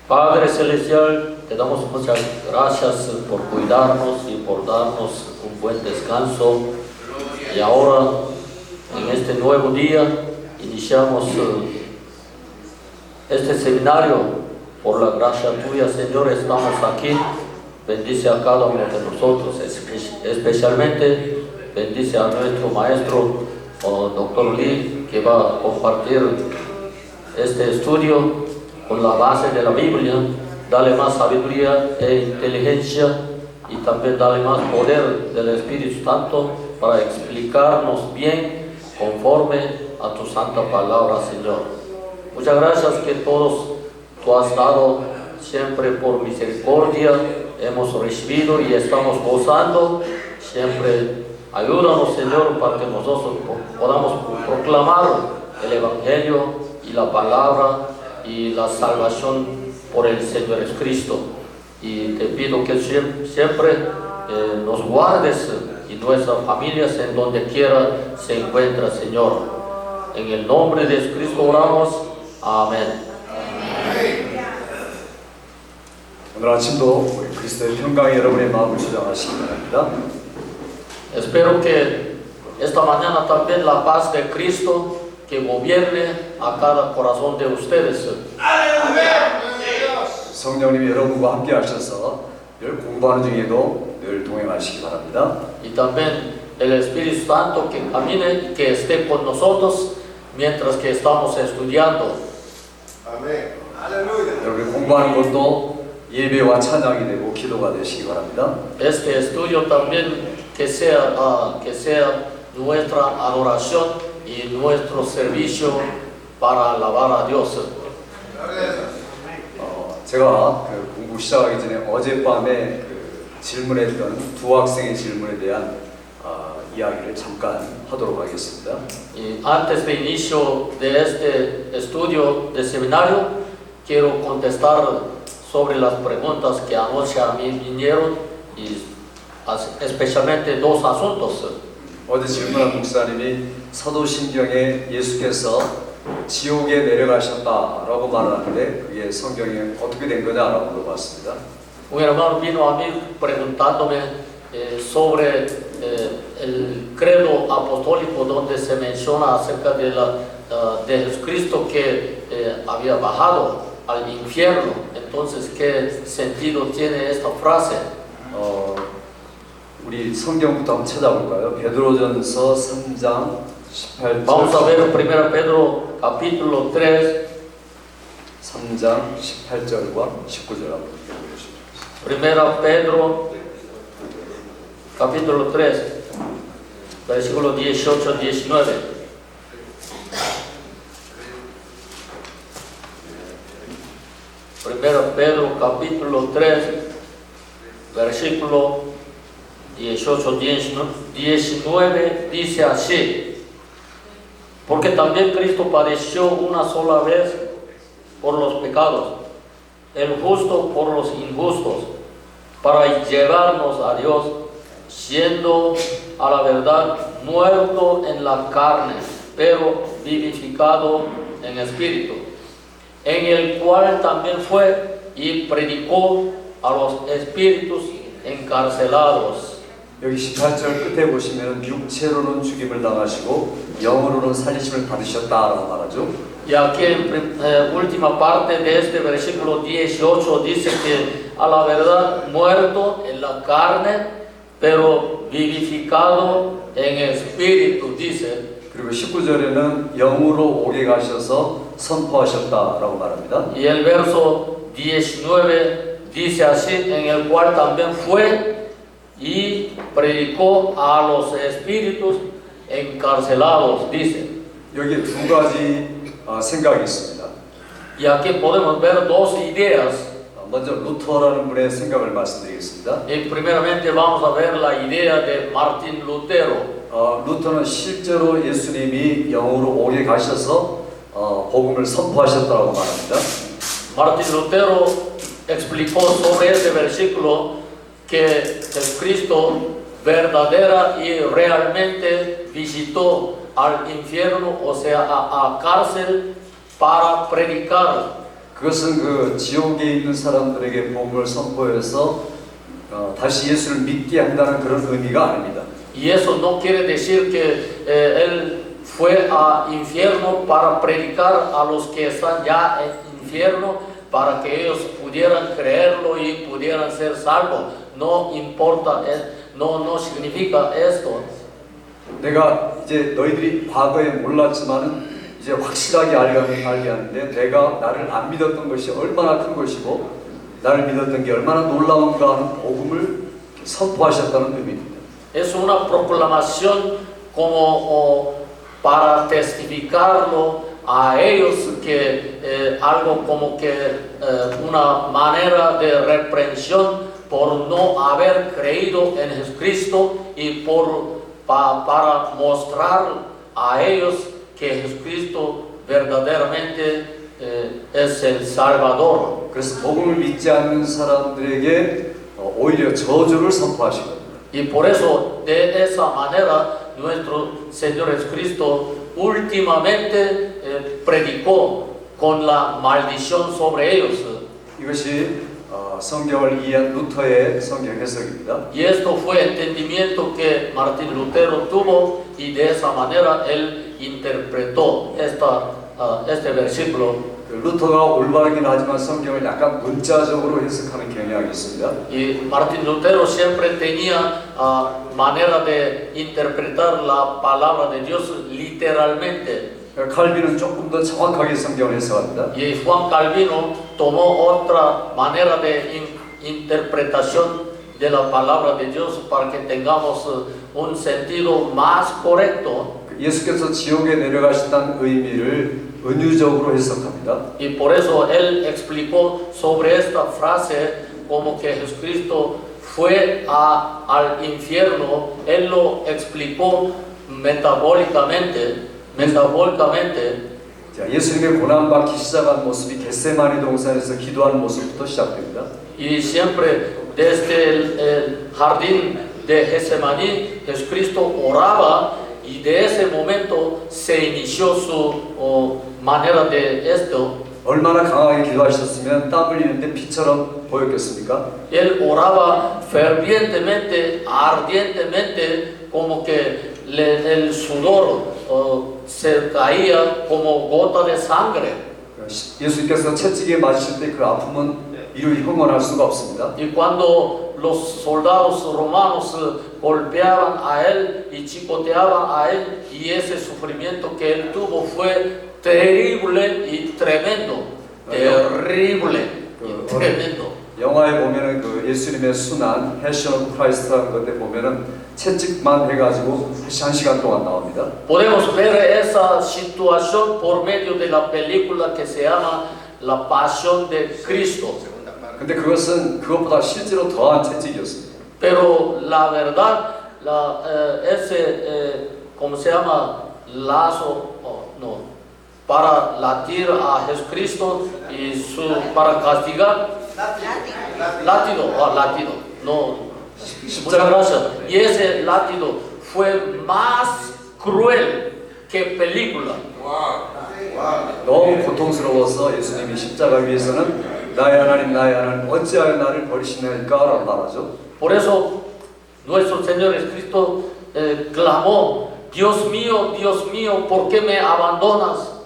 Padre Celestial, te damos muchas gracias por cuidarnos y por darnos un buen descanso. Y ahora, en este nuevo día, iniciamos este seminario. Por la gracia tuya, Señor, estamos aquí. Bendice a cada uno de nosotros, especialmente bendice a nuestro maestro, Dr. Lee, que va a compartir este estudio con la base de la Biblia. Dale más sabiduría e inteligencia y también dale más poder del Espíritu Santo para explicarnos bien conforme a tu santa palabra, Señor. Muchas gracias que todos tú has dado siempre por misericordia, hemos recibido y estamos gozando. Siempre ayúdanos, Señor, para que nosotros podamos proclamar el Evangelio y la palabra y la salvación por el Señor Jesucristo. Y te pido que siempre nos guardes y nuestras familias en donde quiera se encuentra, Señor. En el nombre de Jesucristo oramos. Amén. 오늘 아침도 우리 그리스도의 평강이 여러분의 마음을 수장하시기 바랍니다. Espero que esta mañana también la paz de Cristo que gobierne a cada corazón de ustedes. 성령님이 여러분과 함께 하셔서 늘 공부하는 중에도 늘 동행하시기 바랍니다. Y también el Espíritu Santo que camine y que esté con nosotros mientras que estamos estudiando. Amén. Aleluya. 여러분이 공부하는 것도 예배와 찬양이 되고 기도가 되시기 바랍니다. Este estudio también que sea nuestra adoración y nuestro servicio para alabar a Dios. 제가 공부 시작하기 전에 어젯밤에 질문했던 두 학생의 질문에 대한 이야기를 잠깐 하도록 하겠습니다. Y antes de inicio de este estudio de seminario, quiero contestar sobre las preguntas que anoche a mí vinieron y especialmente dos asuntos. 어제 질문한 목사님이 사도신경에 예수께서 지옥에 내려가셨다라고 말하는데 그게 성경에 어떻게 된 거냐라고 물어봤습니다. Un hermano vino a mí preguntándome sobre el credo apostólico donde se menciona acerca de Jesucristo que había bajado al infierno. Entonces, ¿qué sentido tiene esta frase? 우리 성경부터 한번 찾아볼까요? 베드로전서 3장 18절. Vamos a ver 1 Pedro capítulo 3. 3장 18절과 19절 한번 읽어보시죠. 1 Pedro capítulo 3, versículo 18-19. Primero Pedro capítulo 3, versículo 18-19 dice así: porque también Cristo padeció una sola vez por los pecados, el justo por los injustos, para llevarnos a Dios, siendo a la verdad muerto en la carne, pero vivificado en espíritu, en el cual también fue y predicó a los espíritus encarcelados. 여기 18절 끝에 보시면 육체로는 죽임을 당하시고 영으로는 살리심을 받으셨다라고 말하죠. Y aquí en última parte de este versículo 18 dice que a la verdad muerto en la carne, pero vivificado en espíritu, dice. 그리고 19절에는 영으로 오게 가셔서 선포하셨다라고 말합니다. Y el verso 19 dice así: en el cual también fue y predicó a los espíritus encarcelados, dice. 여기에 두 가지 생각이 있습니다. Y aquí podemos ver dos ideas. 먼저 루터라는 분의 생각을 말씀드리겠습니다. Y primeramente vamos a ver la idea de Martín Lutero. 루터는 실제로 예수님이 영으로 오게 가셔서 복음을 선포하셨다고 말합니다. Martín Lutero explicó sobre este versículo que Jesucristo verdadera y realmente visitó al infierno, o sea, a cárcel, para predicar 그것은 그 지옥에 있는 사람들에게 복음을 선포해서 다시 예수를 믿게 한다는 그런 의미가 아닙니다. Y eso no quiere decir que él fue a infierno para predicar a los que están ya en infierno para que ellos pudieran creerlo y pudieran ser salvos. No importa, no significa esto. 내가 이제 너희들이 과거에 몰랐지만은 이제 확실하게 알게 하는데 내가 나를 안 믿었던 것이 얼마나 큰 것이고 나를 믿었던 게 얼마나 놀라운가 하는 복음을 선포하셨다는 의미입니다. Es una proclamación como para testificarlo a ellos que algo como que una manera de reprensión por no haber creído en Jesucristo y para mostrar a ellos que Jesucristo verdaderamente es el Salvador. 그래서 복음을 믿지 않는 사람들에게 오히려 저주를 선포하시거든요. Y por eso, de esa manera, nuestro Señor Jesucristo últimamente predicó con la maldición sobre ellos. 이것이 성경을 이해한 루터의 성경 해석입니다. Y esto fue el entendimiento que Martín Lutero tuvo y de esa manera él interpretó este versículo. 루터가 올바르긴 하지만 성경을 약간 문자적으로 해석하는 경향이 있습니다. Y Martín Lutero siempre tenía manera de interpretar la palabra de Dios literalmente. 칼빈은 조금 더 정확하게 성경을 해석합니다. Y Juan Calvino tomó otra manera de interpretación de la palabra de Dios para que tengamos un sentido más correcto. 예수께서 지옥에 내려가셨다는 의미를 은유적으로 해석합니다. Y por eso él explicó sobre esta frase como que Jesucristo fue al infierno. Él lo explicó metabólicamente. 자, 예수님의 고난받기 시작한 모습이 겟세마니 동산에서 기도하는 모습부터 시작됩니다. Y siempre desde el jardín de Getsemaní, Jesucristo oraba y de ese momento se inició su manera de esto. 얼마나 강하게 기도하셨으면 땀 흘리는데 피처럼 보였겠습니까? Él oraba fervientemente, ardientemente, como que el sudor se caía como gota de sangre. 예수님께서 채찍에 맞으실 때 그 아픔은 이루 형언할 수가 없습니다. Y cuando los soldados romanos golpeaban a él y chicoteaban a él, y ese sufrimiento que él tuvo fue terrible y tremendo. Terrible y tremendo. 영화에 보면은 그 예수님의 순환, 패션 오브 크라이스트라는 것에 보면은 채찍만 해가지고 1시간 동안 나옵니다. Podemos ver esa situación por medio de la película que se llama La Pasión de Cristo. 근데 그것은 그것보다 실제로 더한 채찍이었습니다. Pero la verdad, ese, ¿cómo se llama? Lazo, no, para latir a Jesucristo y para castigar, látido, no, muchas gracias. Y ese látido fue más cruel que película. 너무 고통스러워서 예수님이 십자가 위에서는 나의 하나님 어찌하여 나를 버리시나이까라고 말하죠. Por eso nuestro Señor Jesucristo clamó, Dios mío, ¿por qué me abandonas?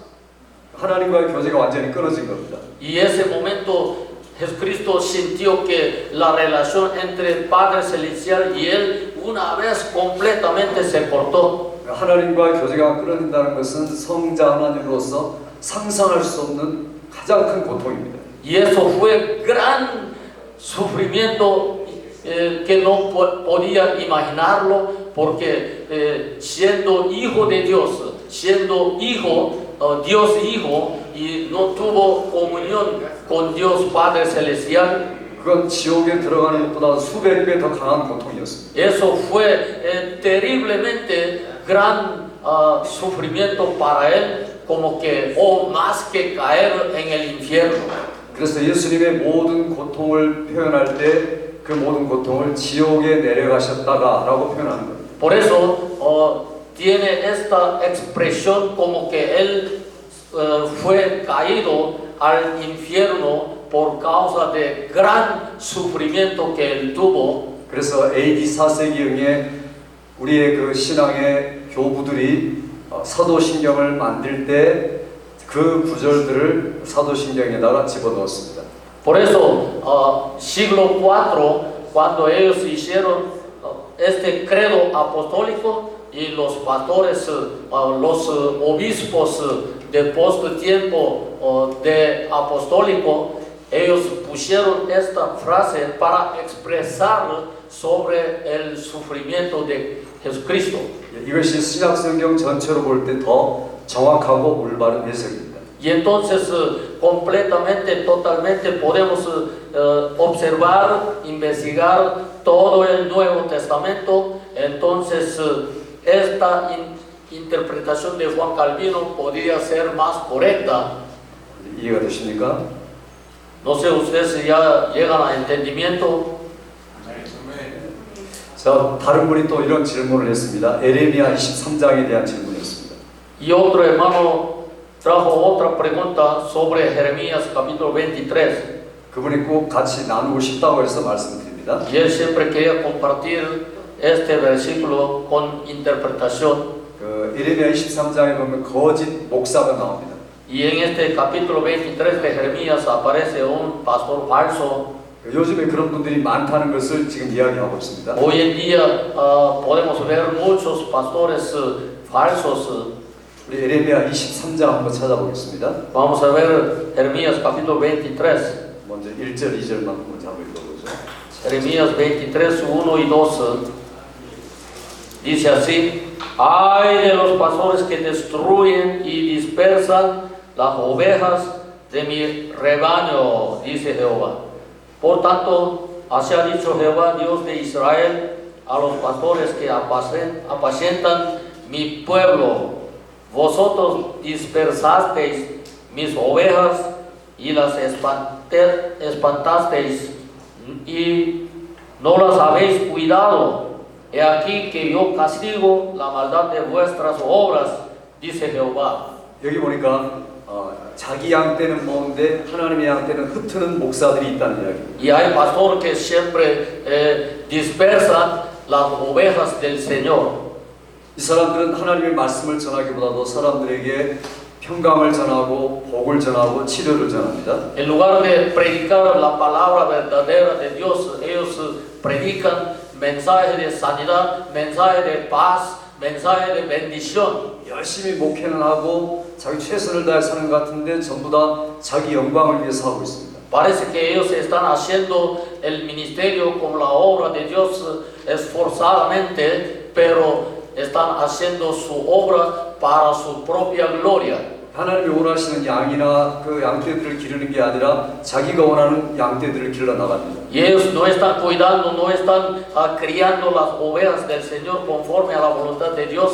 하나님과의 교제가 완전히 끊어진 겁니다. Y ese momento Jesucristo sintió que la relación entre el Padre Celestial y Él una vez completamente se cortó. 하나님과의 교제가 끊어진다는 것은 성자 하나님으로서 상상할 수 없는 가장 큰 고통입니다. Y eso fue gran sufrimiento que no podía imaginarlo, porque siendo hijo de Dios, siendo hijo, Dios hijo, y no tuvo comunión con Dios Padre Celestial. 그건 지옥에 들어가는 것보다 수백 배 더 강한 고통이었습니다. Eso fue terriblemente gran sufrimiento para él, como que más que caer en el infierno. 그래서 예수님의 모든 고통을 표현할 때 그 모든 고통을 지옥에 내려가셨다가라고 표현하는 겁니다. Por eso tiene esta expresión como que él fue caído al infierno por causa de gran sufrimiento que él tuvo. 그래서 AD 4세기경에 우리의 그 신앙의 교부들이 사도신경을 만들 때 그 구절들을 사도신경에다가 집어넣었습니다. Por eso, siglo IV, cuando ellos hicieron este credo apostólico y los pastores, los obispos de post-tiempo de apostólico, ellos pusieron esta frase para expresar sobre el sufrimiento de Jesucristo. 이것이 신약성경 전체로 볼 때 더 정확하고 올바른 해석입니다. Y entonces completamente, totalmente podemos observar, investigar todo el Nuevo Testamento. Entonces esta interpretación de Juan Calvino podría ser más correcta. 이해가 되십니까? No sé ustedes si ya llegan a entendimiento. 자, 다른 분이 또 이런 질문을 했습니다. 에레미야 23장에 대한 질문이었습니다. Y otro hermano trajo otra pregunta sobre Jeremías capítulo 23. 그분이 꼭 같이 나누고 싶다고 해서 말씀드립니다. Y él siempre quería compartir este versículo con interpretación. 그 에레미야 23장에 보면 거짓 목사가 나옵니다. Y en este capítulo 23 de Jeremías aparece un pastor falso. 요즘에 그런 분들이 많다는 것을 지금 이야기하고 있습니다. Hoy en día podemos ver muchos pastores falsos. 우리 에레미야 23장 한번 찾아보겠습니다. Vamos a ver Jeremías capítulo 23. 먼저 1절, 2절만 먼저 한번 읽어보죠. Jeremías 23, 1 y 2. Dice así: Ay de los pastores que destruyen y dispersan las ovejas de mi rebaño, dice Jehová. Por tanto, así ha dicho Jehová, Dios de Israel, a los pastores que apacientan mi pueblo: Vosotros dispersasteis mis ovejas y las espantasteis y no las habéis cuidado. He aquí que yo castigo la maldad de vuestras obras, dice Jehová. 여기 보니까 자기 양 떼는 모은데 하나님의 양 떼는 흩트는 목사들이 있다는 이야기입니다. Y hay pastores que siempre dispersan las ovejas del Señor. 이 사람들은 하나님의 말씀을 전하기보다도 사람들에게 평강을 전하고 복을 전하고 치료를 전합니다. En lugar de predicar la palabra verdadera de Dios, ellos predican mensaje de sanidad, mensaje de paz, mensaje de bendición. 열심히 목회는 하고 자기 최선을 다해 사는 것 같은데 전부 다 자기 영광을 위해서 하고 있습니다. Parece que ellos están haciendo el ministerio como la obra de Dios esforzadamente, pero están haciendo su obra para su propia gloria. 하나님이 원하시는 양이나 그 양떼들을 기르는 게 아니라 자기가 원하는 양떼들을 길러 나갑니다. Y ellos no están cuidando, no están criando las ovejas del Señor conforme a la voluntad de Dios,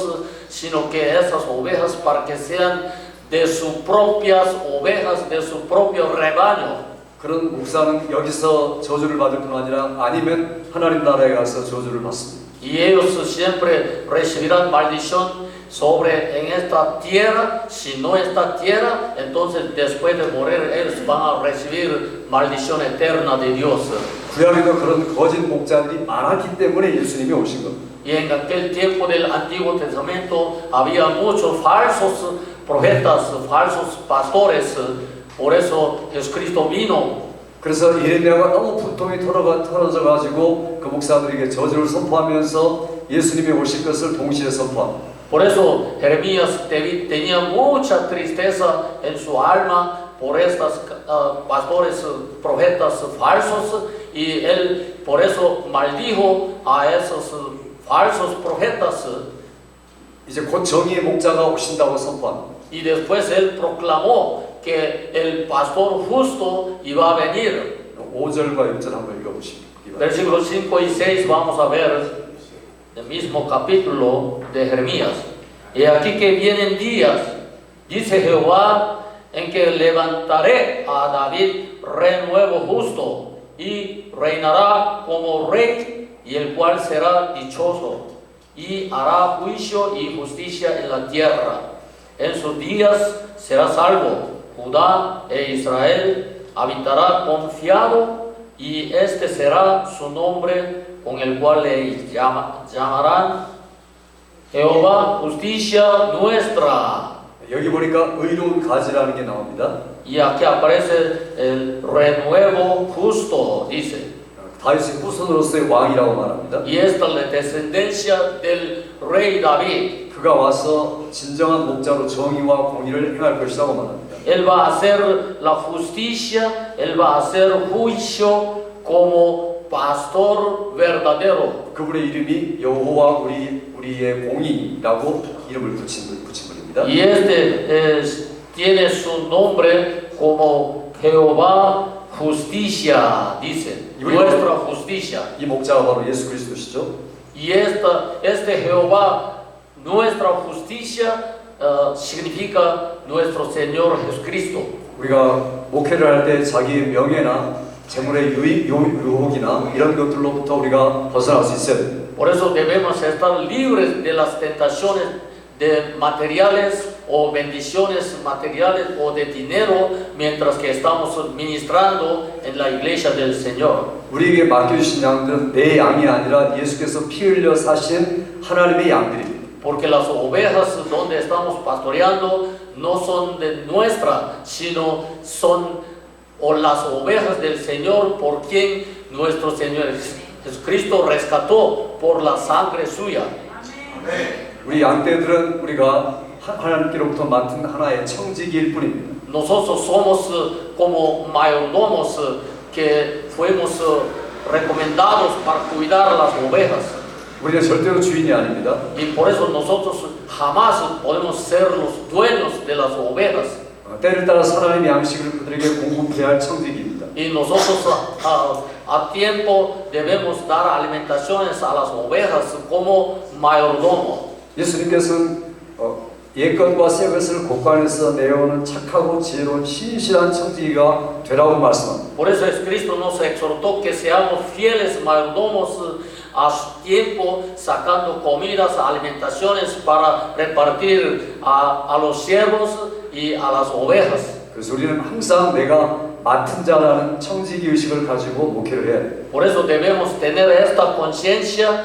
sino que esas ovejas para que sean de sus propias ovejas, de su propio rebaño. 그런 목사는 여기서 저주를 받을 뿐 아니라 아니면 하나님 나라에 가서 저주를 받습니다. Y ellos siempre recibirán maldición sobre en esta tierra. Si no esta tierra, entonces después de morir ellos van a recibir maldición eterna de Dios. 구약에도 그런 거짓 목자들이 많았기 때문에 예수님이 오신 겁니다. Y en aquel tiempo del Antiguo Testamento había muchos falsos profetas, falsos pastores. Por eso Jesucristo vino. 그래서 예레미야가 너무 분통이 털어져 가지고 그 목사들에게 저주를 선포하면서 예수님이 오실 것을 동시에 선포합니다. Por eso Jeremías tenía mucha tristeza en su alma por estos pastores, profetas falsos, y él por eso maldijo a esos falsos profetas. 이제 곧 정의의 목자가 오신다고 선포합니다. Y después él proclamó que el pastor justo iba a venir. 5절과 6절 한번 읽어보십시오. Versículos 5 y 6 vamos a ver el mismo capítulo de Jeremías. Y aquí que vienen días, dice Jehová, en que levantaré a David rey nuevo justo, y reinará como rey, y el cual será dichoso, y hará juicio y justicia en la tierra. En sus días será salvo, Judá e Israel habitará confiado, y este será su nombre con el cual le llamarán Jehová, justicia nuestra. 여기 보니까 의로운 가지라는 게 나옵니다. Y aquí aparece el renuevo justo, dice. 다윗의 후손으로서의 왕이라고 말합니다. Y esta es la descendencia del rey David. 그가 와서 진정한 목자로 정의와 공의를 행할 것이라고 말합니다. Él va a hacer la justicia, él va a hacer juicio como pastor verdadero. 그분의 이름이 여호와 우리의 공의라고 이름을 붙인 분입니다. Y tiene su nombre como Jehová justicia, dice, nuestra justicia. 이 목자가 바로 예수 그리스도시죠. Y este Jehová, nuestra justicia, significa nuestro Señor Jesucristo. 우리가 목회를 할 때 자기의 명예나 재물의 유혹이나 이런 것들로부터 우리가 벗어날 수 있어야 됩니다. Por eso debemos estar libres de las tentaciones de materiales o bendiciones materiales o de dinero mientras que estamos ministrando en la iglesia del Señor. 우리에게 맡겨주신 양들은 내 양이 아니라 예수께서 피 흘려 사신 하나님의 양들입니다. Porque las ovejas donde estamos pastoreando no son de nuestra, sino son las ovejas del Señor por quien nuestro Señor Jesucristo rescató por la sangre suya. 우리 양떼들은 우리가 하나님께로부터 맡은 하나의 청지기일 뿐입니다. Nosotros somos como mayordomos que fuimos recomendados para cuidar las ovejas. 우리는 절대로 주인이 아닙니다. Y por eso nosotros jamás podemos ser los dueños de las ovejas. 때를 따라 하나님의 양식을 그들에게 공급해야 할 청지기입니다. Y nosotros a tiempo debemos dar alimentaciones a las ovejas como mayordomo. 예수님께서는 옛것과 새것을 곳간에서 내어오는 착하고 지혜로운 신실한 청지기가 되라고 말씀합니다. Por eso Cristo nos exhortó que seamos fieles mayordomos a su tiempo, sacando comidas, alimentaciones para repartir a los siervos y a las ovejas. 그래서 우리는 항상 내가 맡은 자라는 청지기 의식을 가지고 목회를 해야 돼요. Por eso debemos tener esta conciencia,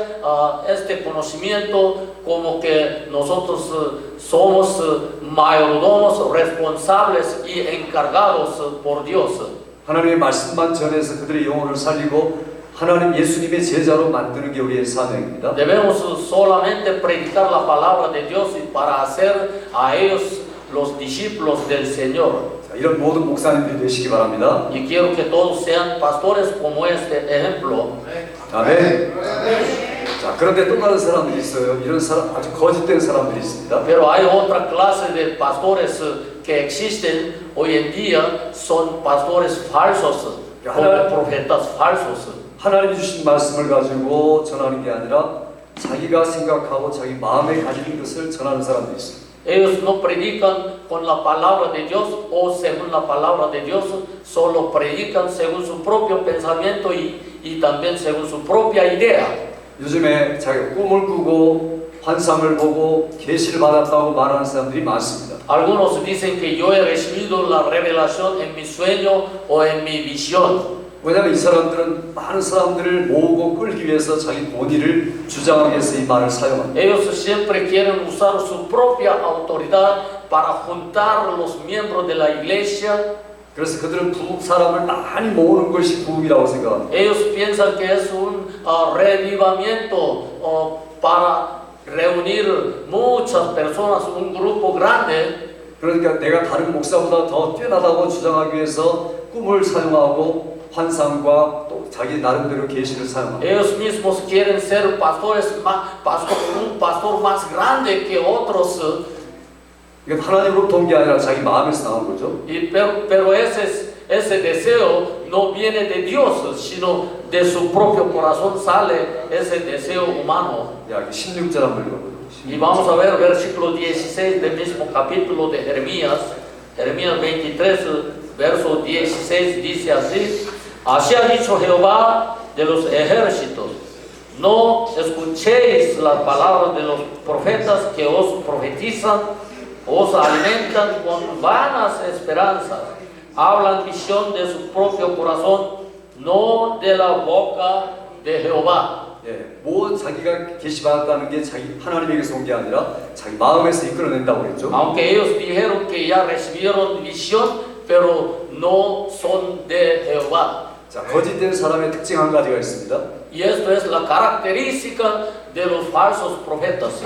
este conocimiento como que nosotros somos mayordomos responsables y encargados por Dios. 하나님의 말씀만 전해서 그들의 영혼을 살리고 하나님 예수님의 제자로 만드는 게 우리의 사명입니다. Debemos solamente predicar la palabra de Dios y para hacer a ellos los discípulos del Señor. 자, 이런 모든 목사님들이 되시기 바랍니다. Y quiero que todos sean pastores como este ejemplo. 아멘. 자, 그런데 또 다른 사람들이 있어요. 이런 사람 아주 거짓된 사람들이 있습니다. Pero hay otra clase de pastores que existen hoy en día, son pastores falsos, como profetas falsos. 하나님이 주신 말씀을 가지고 전하는 게 아니라 자기가 생각하고 자기 마음에 가지는 것을 전하는 사람들이 있습니다. Ellos no predican con la palabra de Dios o según la palabra de Dios, solo predican según su propio pensamiento y también según su propia idea. 요즘에 자기가 꿈을 꾸고 환상을 보고 계시를 받았다고 말하는 사람들이 많습니다. Algunos dicen que yo he recibido la revelación en mi sueño o en mi visión. 왜냐하면 이 사람들은 많은 사람들을 모으고 끌기 위해서 자기 본의를 주장하기 위해서 이 말을 사용합니다. Ellos siempre quieren usar su propia autoridad para juntar los miembros de la iglesia. 그래서 그들은 부흥 사람을 많이 모으는 것이 부흥이라고 생각합니다. Ellos piensan que es un revivamiento para reunir muchas personas, un grupo grande. 그러니까 내가 다른 목사보다 더 뛰어나다고 주장하기 위해서 꿈을 사용하고 환상과 또 자기 나름대로 계시를 사용합니다. Ellos mismos quieren ser pastores, un pastor más grande que otros. 이건 하나님으로부터 온 게 아니라 자기 마음에서 나온 거죠. Pero ese deseo no viene de Dios, sino de su propio corazón sale ese deseo humano. 야, 16절 한번 읽어보죠. Y vamos a ver versículo 16 del mismo capítulo de Jeremías, Jeremías 23, verso 16, dice así: Así ha dicho Jehová de los ejércitos, no escuchéis las palabras de los profetas que os profetizan, os alimentan con vanas esperanzas, hablan visión de su propio corazón, no de la boca de Jehová. 예, 뭐 자기가 계시받았다는 게 자기 하나님에게서 온 게 아니라 자기 마음에서 이끌어낸다고 그랬죠. Aunque ellos dijeron que ya recibieron visión, pero no son de Jehová. 자, 거짓된 사람의 특징 한 가지가 있습니다. Y esto es la característica de los falsos profetas.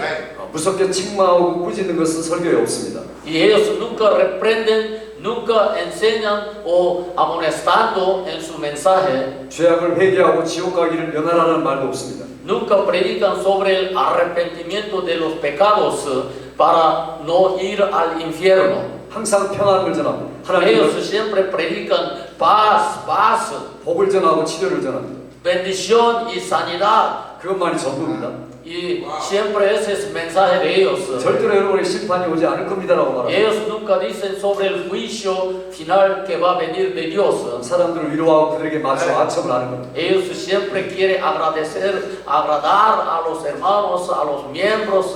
무섭게 책망하고 꾸짖는 것은 설교에 없습니다. Y ellos nunca reprenden, nunca enseñan o amonestando en su mensaje. 죄악을 회개하고 지옥 가기를 면하라는 말도 없습니다. Nunca predican sobre el arrepentimiento de los pecados para no ir al infierno. 항상 평안을 전합니다. Ellos 하나님은 siempre predican paz, paz, 복을 전하고 치료를 전합니다. bendición y sanidad. 그것만이 전부입니다. Y siempre ese es el mensaje de ellos. 절대로 여러분의 심판이 오지 않을 겁니다라고 말합니다. Ellos nunca dicen sobre el juicio final que va a venir de Dios. 사람들을 위로하고 그들에게 맞춰 아첨을 하는 겁니다. Ellos siempre quieren agradecer, agradar a los hermanos, a los miembros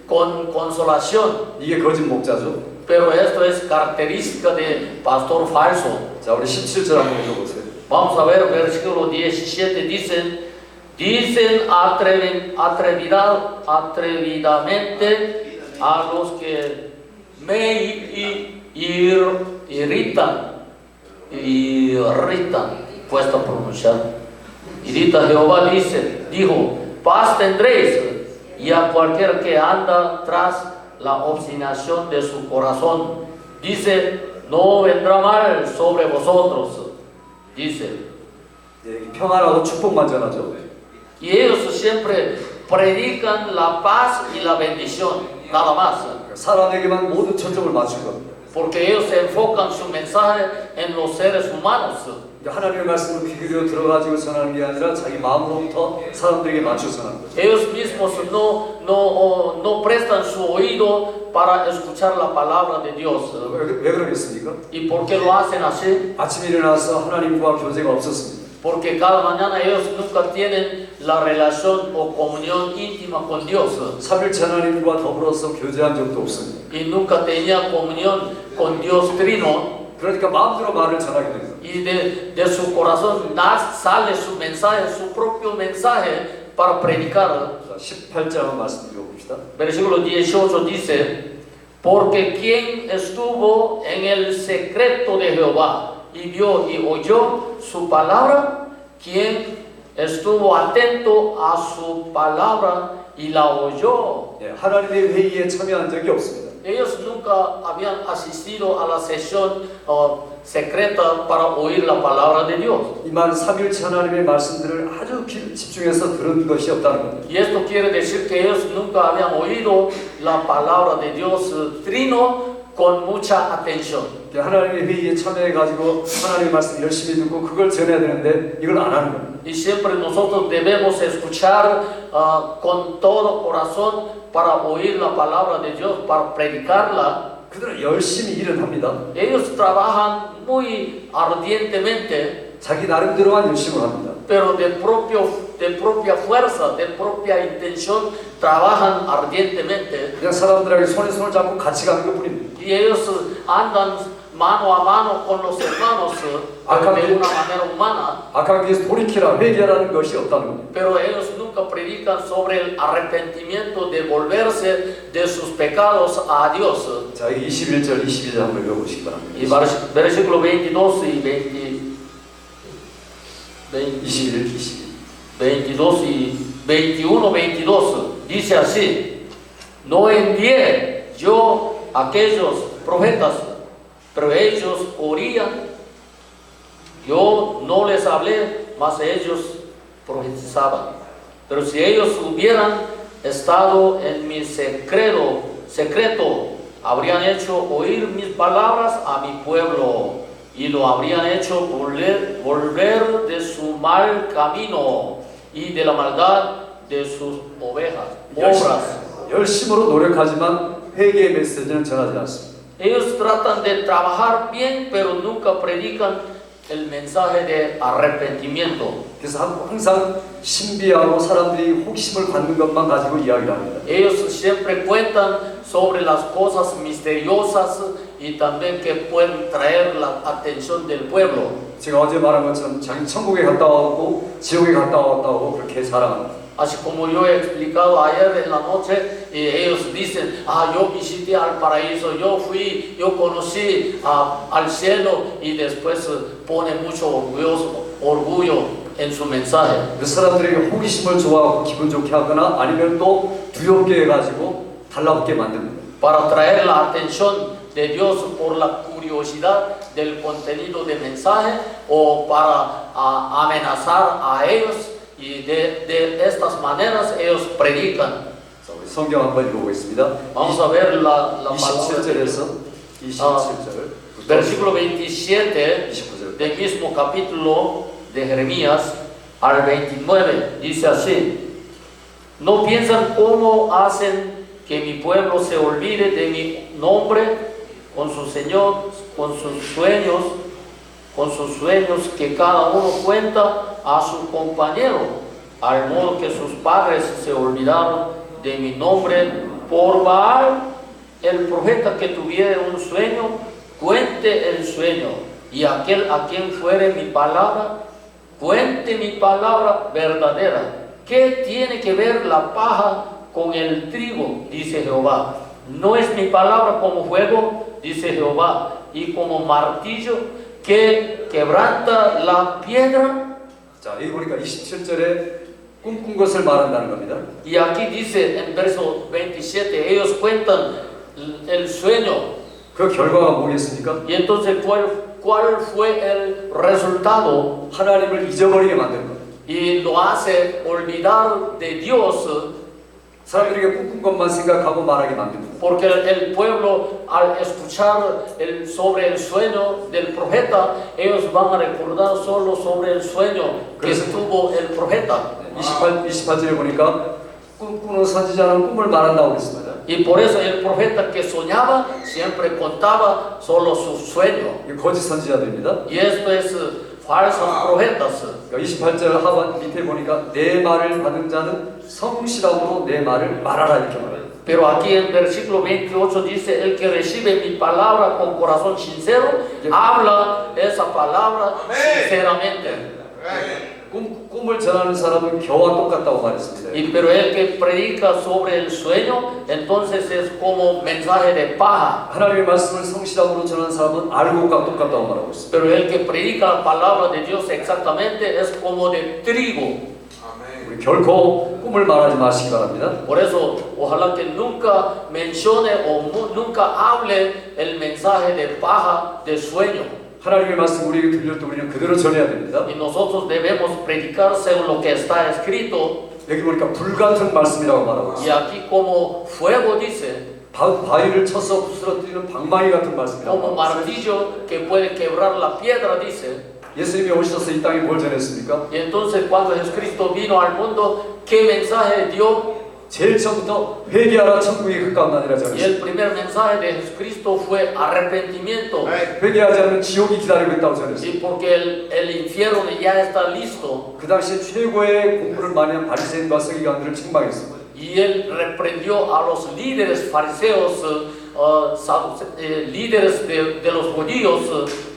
con consolación. 이게 거짓 목자죠. Pero esto es característica de pastor falso. 자, 우리 17절 한번 읽어보세요. Vamos a ver versículo 17, dicen atrevidamente a los que me irritan, cuesta pronunciar. Irrita Jehová dijo, paz tendréis, y a cualquiera que anda tras la obstinación de su corazón, dice, no vendrá mal sobre vosotros. Dice. 예, 평안하고 축복만 전하죠. Y ellos siempre predican la paz y la bendición, nada más. 사람에게만 모든 초점을 맞춘 겁니다. Porque ellos se enfocan su mensaje en los seres humanos. 하나님의 말씀을 귀 기울여 들어가지고 전하는 게 아니라 자기 마음으로부터 사람들에게 맞춰서 하는 거죠. Ellos mismos no prestan su oído para escuchar la palabra de Dios. 왜 그러겠습니까? ¿Y por qué lo hacen así? 아침에 일어나서 하나님과 교제가 없었습니다. Porque cada mañana ellos nunca tienen la relación o comunión íntima con Dios. 3일째 하나님과 더불어서 교제한 적도 없습니다. Y nunca tenían comunión con Dios Trino. 그러니까 마음대로 말을 전하게 됩니다. Y de su corazón sale su mensaje, su propio mensaje para predicar. 18절 한번 말씀 읽어봅시다. Versículo 18 dice, porque quien estuvo en el secreto de Jehová y vio y oyó su palabra, quien estuvo atento a su palabra y la oyó. 예, 하나님의 회의에 참여한 적이 없습니다. Ellos nunca habían asistido a la sesión secreta para oír la palabra de Dios. 이만 3일째 하나님의 말씀들을 아주 집중해서 들은 것이 없다는 겁니다. Y esto quiere decir que ellos nunca habían oído la palabra de Dios Trino con mucha atención. 하나님의 회의에 참여해가지고 하나님의 말씀 열심히 듣고 그걸 전해야 되는데 이걸 안 하는 겁니다. Y siempre nosotros debemos escuchar con todo corazón para oír la palabra de Dios, para predicarla. 그들은 열심히 일은 합니다. Ellos trabajan muy ardientemente, 자기 나름대로만 열심히 합니다. pero de propia fuerza, de propia intención, trabajan ardientemente. 그냥 사람들에게 손에 손을 잡고 같이 가는 것뿐입니다. Y ellos andan mano a mano con los hermanos de una manera humana. 악한 길에서 돌이키라 회개하라는 것이 없다는 겁니다. Pero ellos nunca predican sobre el arrepentimiento de volverse de sus pecados a Dios. 자, 21절, 22절 한번 읽어보시기 바랍니다. Y versículo 22 y 22 y 21, 22 dice así: no envié yo a aquellos profetas, pero ellos oían. Yo no les hablé, mas ellos profetizaban. Pero si ellos hubieran estado en mi secreto, habrían hecho oír mis palabras a mi pueblo y lo habrían hecho volver de su mal camino y de la maldad de sus obras. 열심으로 노력하지만 회개의 메시지는 전하지 않습니다. Ellos tratan de trabajar bien, pero nunca predican el mensaje de arrepentimiento. 그래서 항상 신비하고 사람들이 호기심을 갖는 것만 가지고 이야기를 합니다. Ellos siempre cuentan sobre las cosas misteriosas y también que pueden traer la atención del pueblo. 제가 어제 말한 것처럼 자기 천국에 갔다 왔고 지옥에 갔다 왔다고 그렇게 자랑합니다. Así como yo he explicado ayer en la noche, ellos dicen, yo visité al paraíso, yo fui, yo conocí al cielo, y después pone mucho orgullo en su mensaje. 그 사람들에게 호기심을 좋아하고 기분 좋게 하거나 아니면 또 두렵게 해가지고 달라붙게 만듭니다. Para traer la atención de Dios por la curiosidad del contenido del mensaje o para amenazar a ellos. Y de estas maneras ellos predican. 자, 우리 성경 한번 읽어보겠습니다. Vamos a ver la palabra. 27절에서 27절. Versículo 27 del mismo capítulo de Jeremías al 29. Dice así: No piensan cómo hacen que mi pueblo se olvide de mi nombre con sus sueños que cada uno cuenta a su compañero, al modo que sus padres se olvidaron de mi nombre por Baal. El profeta que tuviere un sueño, cuente el sueño, y aquel a quien fuere mi palabra, cuente mi palabra verdadera. ¿Qué tiene que ver la paja con el trigo? Dice Jehová. ¿No es mi palabra como fuego? Dice Jehová, y como martillo que quebranta la piedra. 자, 여기 보니까 27절에 꿈꾼 것을 말한다는 겁니다. Y aquí dice en verso 27, ellos cuentan el sueño. 그 결과가 뭐겠습니까? Y entonces, ¿cuál fue el resultado? 하나님을 잊어버리게 만드는 겁니다. Y lo hace olvidar de Dios. 사람들에게 꿈꾼 것만 생각하고 말하게 만듭니다. Porque el pueblo, al escuchar sobre el sueño del profeta, ellos van a recordar solo sobre el sueño que tuvo el profeta. 28절에 보니까 꿈꾸는 선지자는 꿈을 말한다고 그랬습니다. Y por eso el profeta que soñaba siempre contaba solo su sueño. 이 거짓 선지자들입니다. Y esto es falsos profetas. 28절 하반 밑에 보니까 내 말을 받은 자는 성실함으로 내 말을 말하라 이렇게 말해요. Pero aquí en versículo 28 dice, el que recibe mi palabra con corazón sincero, habla esa palabra sinceramente. 꿈을 전하는 사람은 겨와 똑같다고 말했습니다. Pero el que predica sobre el sueño, entonces es como mensaje de paja. 하나님의 말씀을 성실함으로 전하는 사람은 알고가 똑같다고 말하고 있습니다. Pero el que predica la palabra de Dios exactamente es como de trigo. 우리 결코 꿈을 말하지 마시기 바랍니다. Por eso, ojalá que nunca mencione o nunca hable el mensaje de paja, de sueño. 하나님의 말씀 우리에게 들릴 때 우리는 그대로 전해야 됩니다. Y nosotros debemos predicar según lo que está escrito. 여기 보니까 불같은 말씀이라고 말하고 Y 있어요. aquí como fuego dice, 바위를 쳐서 부스러뜨리는 방망이 같은 말씀이라고 como 말하고 있어요. martillo que puede quebrar la piedra, dice. 예수님이 오셔서 이 땅에 뭘 전했습니까? Y entonces cuando Jesucristo vino al mundo, ¿qué mensaje dio? 제일 처음부터 회개하라 천국이 가까운다니라 Y 전했습니다. el primer mensaje de Jesucristo fue arrepentimiento. 회개하지 않으면 지옥이 기다리고 있다고 전했습니다. Y porque el infierno ya está listo. 그 당시에 최고의 공부를 많이 한 바리새인과 서기관들을 책망했습니다. Y él reprendió a los líderes fariseos, líderes de los judíos.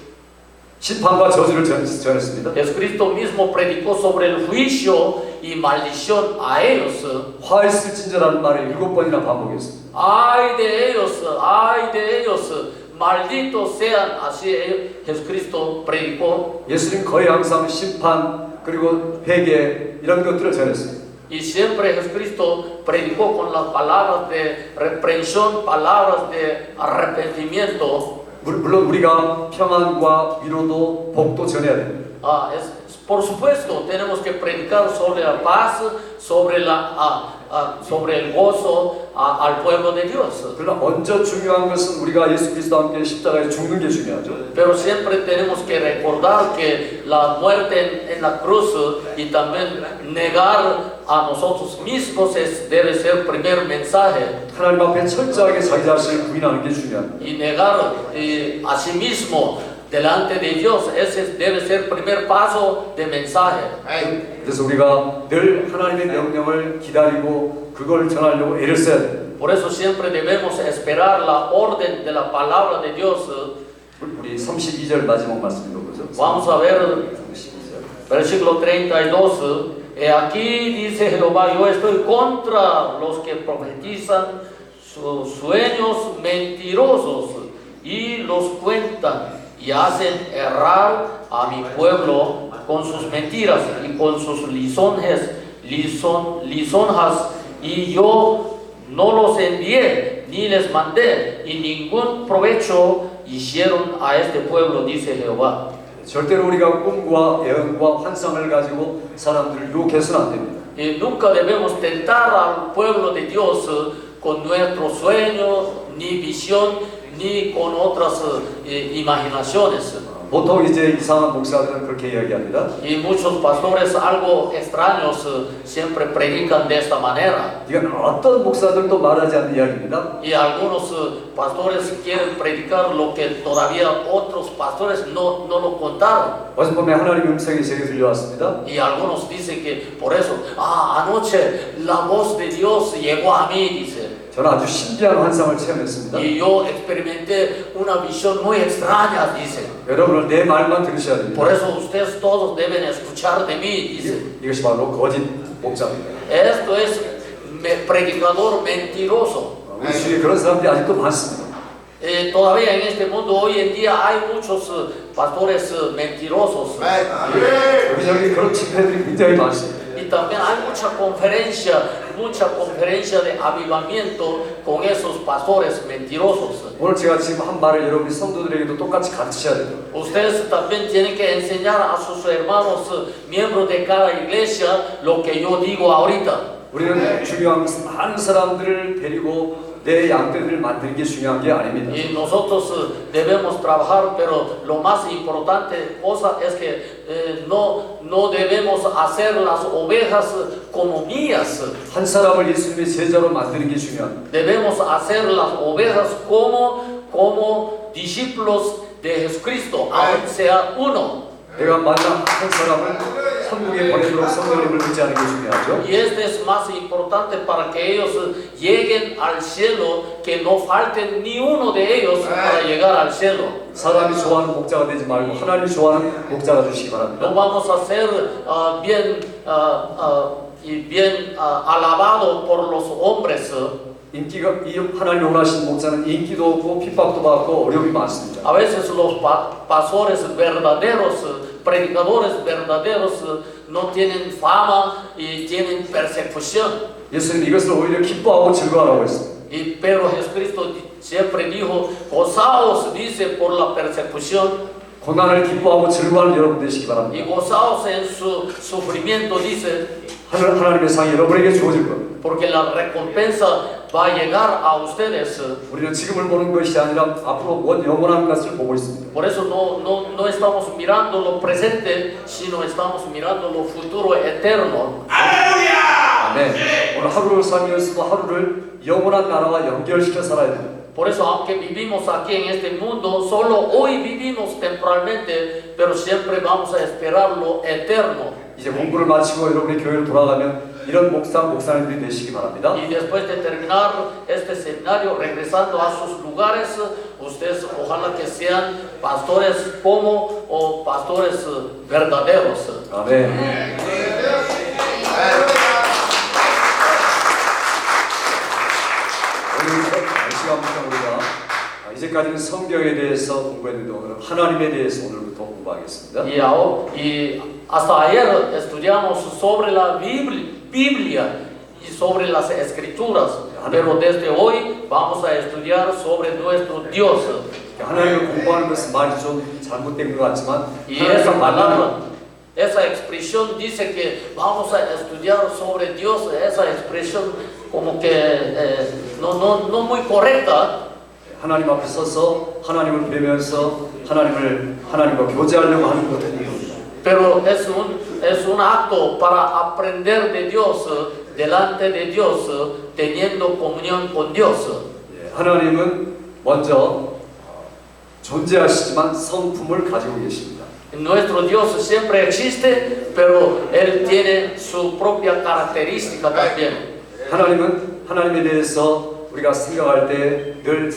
심판과 저주를 전했습니다. Jesucristo mismo predicó sobre el juicio y maldición a ellos. 화 있을진저라는 말을 7번이나 반복했습니다. Ay de ellos, malditos sean. Así Jesucristo predicó. 예수님 거의 항상 심판 그리고 회개 이런 것들을 전했습니다. Y siempre Jesucristo predicó con las palabras de reprensión, palabras de arrepentimiento. 물론 우리가 평안과 위로도 복도 전해야 됩니다. Por supuesto, tenemos que predicar sobre la paz, sobre el gozo al pueblo de Dios. 그러나 먼저 중요한 것은 우리가 예수 그리스도와 함께 십자가에 죽는 게 중요하죠. Pero siempre tenemos que recordar que la muerte en la cruz y también negar a nosotros mismos debe ser el primer mensaje. 하나님 앞에 철저하게 자기 자신을 부인하는 게 중요합니다. Y negar a sí mismo delante de Dios. Ese debe ser el primer paso de mensaje. 그래서 우리가 늘 하나님의 명령을 기다리고 그걸 전하려고 애를 써야 됩니다. Por eso siempre debemos esperar la orden de la palabra de Dios. 우리 32절 마지막 말씀 읽어보죠. Vamos a ver 32절. versículo 32. He aquí dice Jehová, yo estoy contra los que profetizan sus sueños mentirosos y los cuentan y hacen errar a mi pueblo con sus mentiras y con sus lisonjas, y yo no los envié ni les mandé y ningún provecho hicieron a este pueblo, dice Jehová. 절대로 우리가 꿈과 예언과 환상을 가지고 사람들을 유혹해서는 안 됩니다. Y nunca debemos tentar al pueblo de Dios con nuestros sueños, ni visión, ni con otras imaginaciones. 보통 이제 이상한 목사들은 그렇게 이야기합니다. Y muchos pastores algo extraños siempre predican de esta manera. 이건 어떤 목사들도 말하지 않는 이야기입니다. Y algunos pastores quieren predicar lo que todavía otros pastores no lo contaron. 어젯밤에 하나님의 음성이 제게 들려왔습니다. Y algunos dicen que por eso, anoche la voz de Dios llegó a mí, dice. 저는 아주 신기한 환상을 체험했습니다. Y yo experimenté una visión muy extraña, dice. 여러분은 내 말만 들으셔야 됩니다. Por eso ustedes todos deben escuchar de mí, dice. 이것이 바로 거짓 목사입니다. Esto es predicador mentiroso. 우리 주위에 그런 사람들이 아직도 많습니다. Todavía en este mundo hoy en día hay muchos pastores mentirosos. 여기저기 그런 집회들이 굉장히 많습니다. Y también hay mucha conferencia de avivamiento con esos pastores mentirosos. 오늘 제가 지금 한 말을 여러분이 성도들에게도 똑같이 가르치셔야 돼요. Ustedes también tienen que enseñar a sus hermanos, miembros de cada iglesia, lo que yo digo ahorita. 우리는 중요한 것은 많은 사람들을 데리고 내 양떼들을 만드는 게 중요한 게 아닙니다. Y nosotros debemos trabajar, pero lo más importante cosa es que no debemos hacer las ovejas como mías. 한 사람을 예수님의 제자로 만드는 게 중요합니다. Debemos hacer las ovejas como discípulos de Jesucristo, aunque sea uno. 내가 만난 한 사람을 천국에 보내도록 성령님을 의지하는 게 중요하죠. Y este es más importante para que ellos lleguen al cielo, que no falten ni uno de ellos para llegar al cielo. 사람이 좋아하는 목자가 되지 말고 하나님이 좋아하는 목자가 되시기 바랍니다. No vamos a ser bien alabado por los hombres. 인기가 이 하나님 원하시는 목자는 인기도 없고 핍박도 받고 어려움이 많습니다. A veces los pastores verdaderos, predicadores verdaderos, no tienen fama y tienen persecución. 예수님 이것을 오히려 기뻐하고 즐거워하라고 했습니다. Pero Jesucristo siempre dijo, gozaos, dice, por la persecución. 고난을 기뻐하고 즐거워하는 여러분 되시기 Y 바랍니다. gozaos en su sufrimiento, dice, 하나님의 상이 여러분에게 주어질 겁니다. porque la recompensa va a llegar a ustedes. 우리는 지금을 보는 것이 아니라 앞으로 영원한 것을 보고 있습니다. Por eso no estamos mirando lo presente, sino estamos mirando lo futuro eterno. 아멘. 오늘 하루를 살면서도 하루를 영원한 나라와 연결시켜 살아야 됩니다. Por eso, aunque vivimos aquí en este mundo, solo hoy vivimos temporalmente, pero siempre vamos a esperar lo eterno. 이제 공부를 마치고 여러분의 교회로 돌아가면 이런 목사님들이 되시기 바랍니다. Y después de terminar este seminario, regresando a sus lugares, ustedes ojalá que sean pastores como o pastores verdaderos. 아멘. 오늘 시간부터 우리가 이제까지는 성경에 대해서 공부했는데 오늘은 하나님에 대해서 오늘부터 공부하겠습니다. Y hasta ayer estudiamos sobre la Biblia y sobre las Escrituras, pero desde hoy vamos a estudiar sobre nuestro Dios. 하나님을 공부하는 것은 말이 좀 잘못된 것 같지만 Y esa palabra, esa expresión dice que vamos a estudiar sobre Dios, esa expresión como que no muy correcta. 하나님 앞에 서서 하나님을 뵈면서 하나님과 교제하려고 하는 것입니다. Pero es un acto para aprender de Dios, delante de Dios, teniendo comunión con Dios. 하나님은 먼저 존재하시지만 성품을 가지고 계십니다. Nuestro Dios siempre existe, pero Él tiene su propia característica también. 하나님은 하나님에 대해서 우리가 생각할 때 늘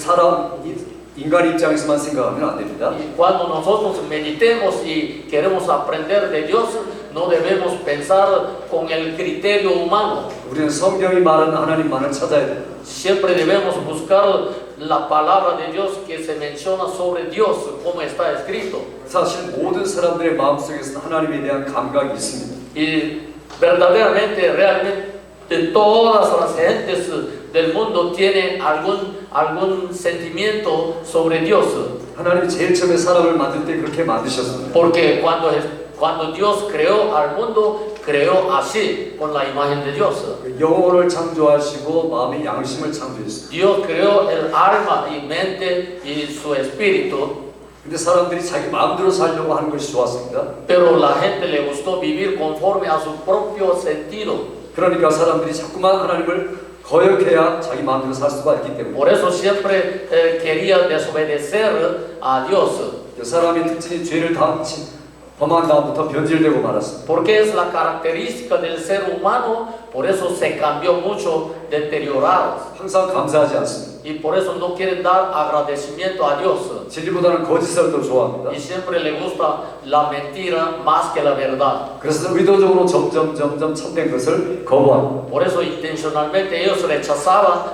인간 입장에서만 생각하면 안 됩니다. Y cuando nosotros meditemos y queremos aprender de Dios, no debemos pensar con el criterio humano. 우리는 성경이 말하는 하나님만을 찾아야 됩니다. Siempre debemos buscar la palabra de Dios que se menciona sobre Dios, como está escrito. 사실 모든 사람들의 마음속에서 하나님에 대한 감각이 있습니다. Y verdaderamente, realmente, todas las gentes del mundo tienen algún sentimiento sobre Dios. 하나님이 제일 처음에 사람을 만들 때 그렇게 만드셨습니다. Porque cuando Dios creó al mundo, creó así, con la imagen de Dios. 영혼을 창조하시고 마음의 양심을 창조했습니다. Dios creó el alma y mente y su espíritu. 근데 사람들이 자기 마음대로 살려고 하는 것이 좋았습니다. Pero la gente le gustó vivir conforme a su propio sentido. 그러니까 사람들이 자꾸만 하나님을 거역해야 자기 마음대로 살 수가 있기 때문에. Por eso siempre quería desobedecer a Dios. 사람의 특징이 죄를 범한 다음부터 변질되고 말았습니다. Porque es la característica del ser humano, por eso se cambió mucho, deteriorado. 항상 감사하지 않습니다. Y por eso no quieren dar agradecimiento a Dios. 진리보다는 거짓을 더 좋아합니다. Y siempre le gusta la mentira más que la verdad. 그래서 의도적으로 점점 참된 것을 거부합니다. Por eso intencionalmente ellos rechazan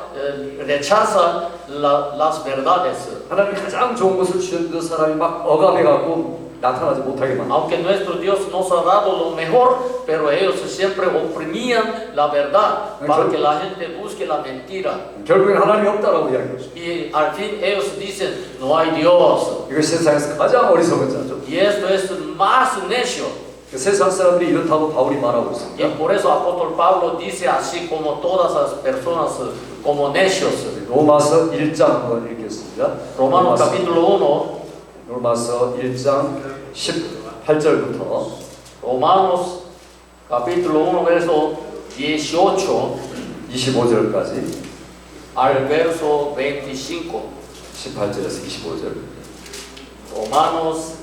las verdades. 하나님 가장 좋은 것을 주셨는데 사람이 막 억압해갖고 나타나지 못하게 만듭니다. Aunque nuestro Dios nos ha dado lo mejor, pero ellos siempre oprimían la verdad para que la gente busque la mentira. 결국엔 하나님이 없다라고 이야기하죠. Y al fin ellos dicen, no hay Dios. 이거 세상에서 가장 어리석은 자죠. Y esto es más necio. 세상 사람들이 이렇다고 바울이 말하고 있습니다. Y por eso apóstol Pablo dice así como todas las personas como necios. 로마서 1장 한번 읽겠습니다. Romanos capítulo 1. 로마서 1장 18절부터 Romanos capítulo 1 verso 18 25절까지 al verso 25. 18절에서 25절. Romanos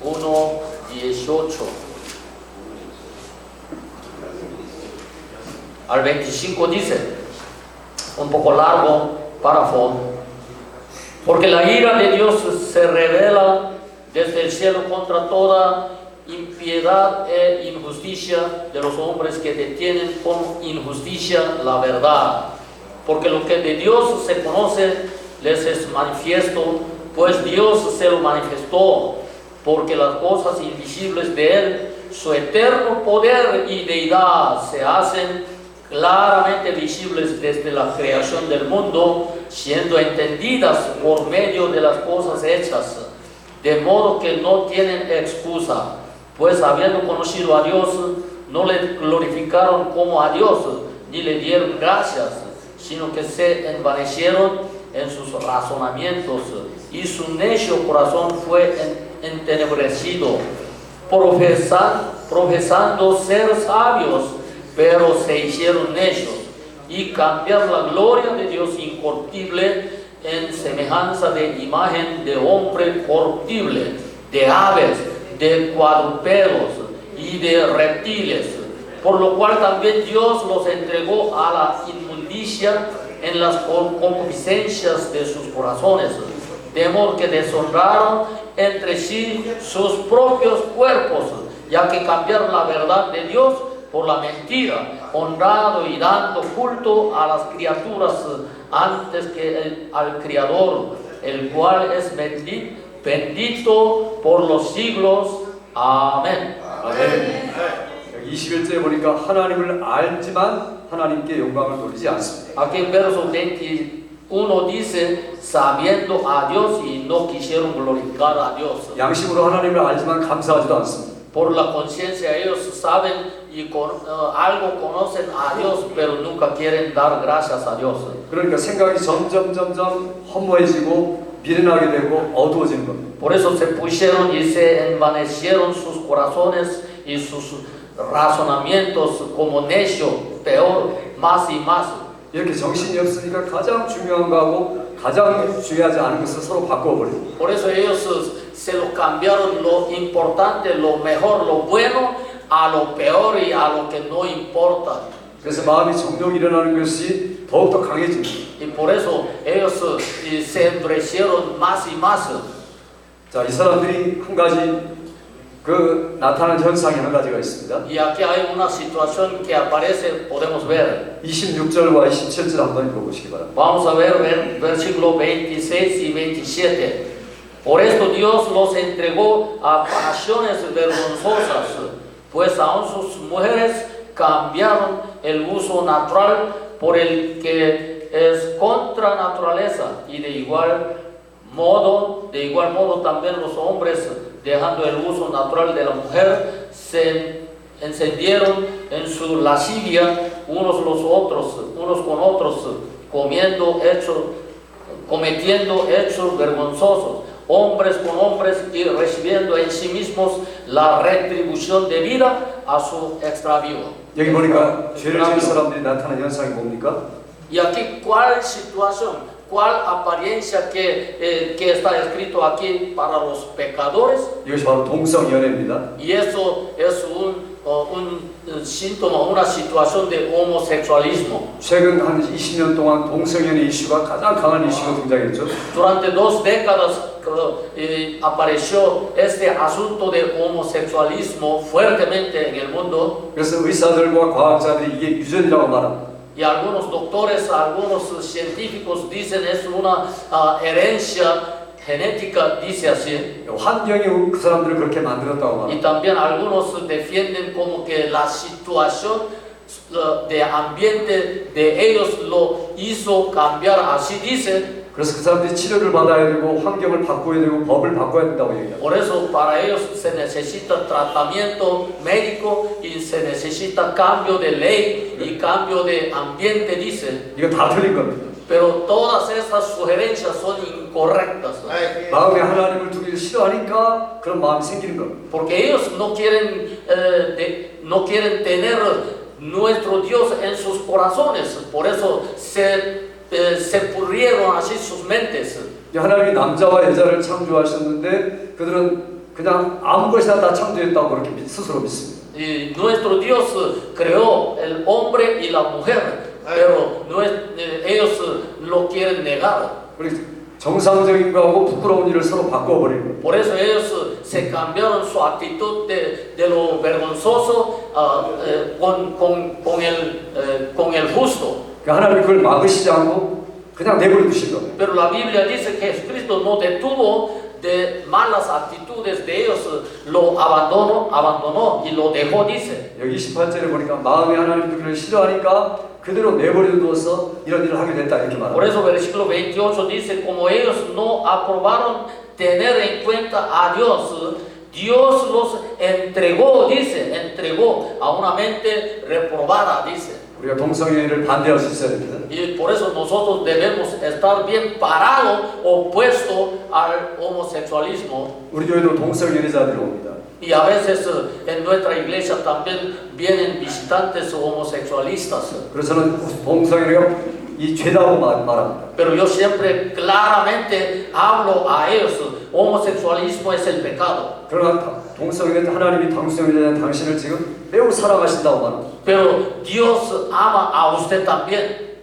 1, 18 al 25 dice, un poco largo párrafo, porque la ira de Dios se revela desde el cielo contra toda impiedad e injusticia de los hombres que detienen con injusticia la verdad. Porque lo que de Dios se conoce les es manifiesto, pues Dios se lo manifestó, porque las cosas invisibles de Él, su eterno poder y deidad, se hacen claramente visibles desde la creación del mundo, siendo entendidas por medio de las cosas hechas, de modo que no tienen excusa, pues habiendo conocido a Dios, no le glorificaron como a Dios, ni le dieron gracias, sino que se envanecieron en sus razonamientos, y su necio corazón fue entenebrecido, profesando ser sabios, pero se hicieron necios, y cambiar la gloria de Dios incorruptible en semejanza de imagen de hombre corruptible, de aves, de cuadrúpedos y de reptiles, por lo cual también Dios los entregó a la inmundicia en las concupiscencias de sus corazones, de modo que deshonraron entre sí sus propios cuerpos, ya que cambiaron la verdad de Dios por la mentira, honrando y dando culto a las criaturas antes que al Creador, el cual es bendito por los siglos. Amén. 아멘. 21절에 보니까 하나님을 알지만 하나님께 영광을 돌리지 않습니다. Aquí en verso 21 dice, sabiendo a Dios y no quisieron glorificar a Dios. 양심으로 하나님을 알지만 감사하지도 않습니다. Por la conciencia ellos saben y algo conocen a Dios, pero nunca quieren dar gracias a Dios. 그러니까 생각이 점점 허무해지고 미련하게 되고 어두워지는 겁니다. Por eso se pusieron y se envanecieron sus corazones y sus razonamientos como necio, peor, más y más. 이렇게 정신이 없으니까 가장 중요한 거하고 가장 중요하지 않은 것을 서로 바꿔버립니다. Por eso ellos se lo cambiaron lo importante, lo mejor, lo bueno, a lo peor y a lo que no importa. 그래서 마음이 정욕이 일어나는 것이 더욱더 강해집니다. Y por eso ellos se endurecieron más y más. 자, 이 사람들이 한 가지 그 나타나는 현상이 한 가지가 있습니다. Y aquí hay una situación que aparece, podemos ver. 26절과 27절 한번 읽어보시기 바랍니다. Vamos a ver versículos 26 y 27. Por esto Dios los entregó a pasiones vergonzosas, pues aún sus mujeres cambiaron el uso natural por el que es contra naturaleza, y de igual modo también los hombres, dejando el uso natural de la mujer, se encendieron en su lascivia unos con otros, cometiendo hechos vergonzosos, hombres con hombres, y recibiendo en sí mismos la retribución debida a su extravío. 여기 보니까 죄를 지은 사람들이 나타나는 현상이 뭡니까? Y aquí, ¿cuál situación, cuál apariencia que está escrito aquí para los pecadores? 이것이 바로 동성연애입니다. Y eso es un síntoma, una situación de homosexualismo. 최근 한 20년 동안 동성연애 이슈가 가장 강한 이슈로 등장했죠. Durante 2 décadas apareció este asunto de homosexualismo fuertemente en el mundo. 그래서 의사들과 과학자들이 이게 유전이라고 말합니다. Y algunos doctores, algunos científicos dicen es una herencia genética, dice así. 환경이 그 사람들을 그렇게 만들었다고 말합니다. Y también algunos defienden como que la situación de ambiente de ellos lo hizo cambiar, así dice. 그래서 그 사람들이 치료를 받아야 되고 환경을 바꿔야 되고 법을 바꿔야 된다고 얘기합니다. Por eso para ellos se necesita tratamiento médico y se necesita cambio de ley y cambio de ambiente, dice. 이거 다 틀린 겁니다. Pero todas estas sugerencias son incorrectas. 마음에 하나님을 두기를 싫어하니까 그런 마음이 생기는 겁니다. Porque ellos no quieren tener nuestro Dios en sus corazones. Por eso se pudrieron así sus mentes. 하나님이 남자와 여자를 창조하셨는데 그들은 그냥 아무 것이나 다 창조했다고 그렇게 스스로 믿습니다. Y nuestro Dios creó el hombre y la mujer, pero ellos lo quieren negar. 우리 정상적인 거하고 부끄러운 일을 서로 바꿔버리고. Por eso ellos se cambiaron su actitud de lo vergonzoso con el justo. 하나님이 그걸 막으시지 않고 그냥 내버려 두신 겁니다. Pero la Biblia dice que Jesucristo no detuvo de malas actitudes de ellos, lo abandonó y lo dejó, dice. 여기 28절에 보니까 마음에 하나님 두기를 싫어하니까 그대로 내버려 두어서 이런 일을 하게 됐다 이렇게 말합니다. Por eso versículo 28 dice, como ellos no aprobaron tener en cuenta a Dios, Dios los entregó a una mente reprobada, dice. 우리가 동성애를 반대할 수 있어야 됩니다. Y por eso nosotros debemos estar bien parados, opuesto al homosexualismo. 우리 교회도 동성연애자들이 옵니다. Y a veces en nuestra iglesia también vienen visitantes homosexualistas. 그래서 저는 동성연애가 이 죄다고 말합니다. Pero yo siempre claramente hablo a ellos, homosexualismo es el pecado. 그러나 동성연애 하나님이 동성연애 당신을 지금 매우 사랑하신다고 말합니다. Pero Dios ama a usted también.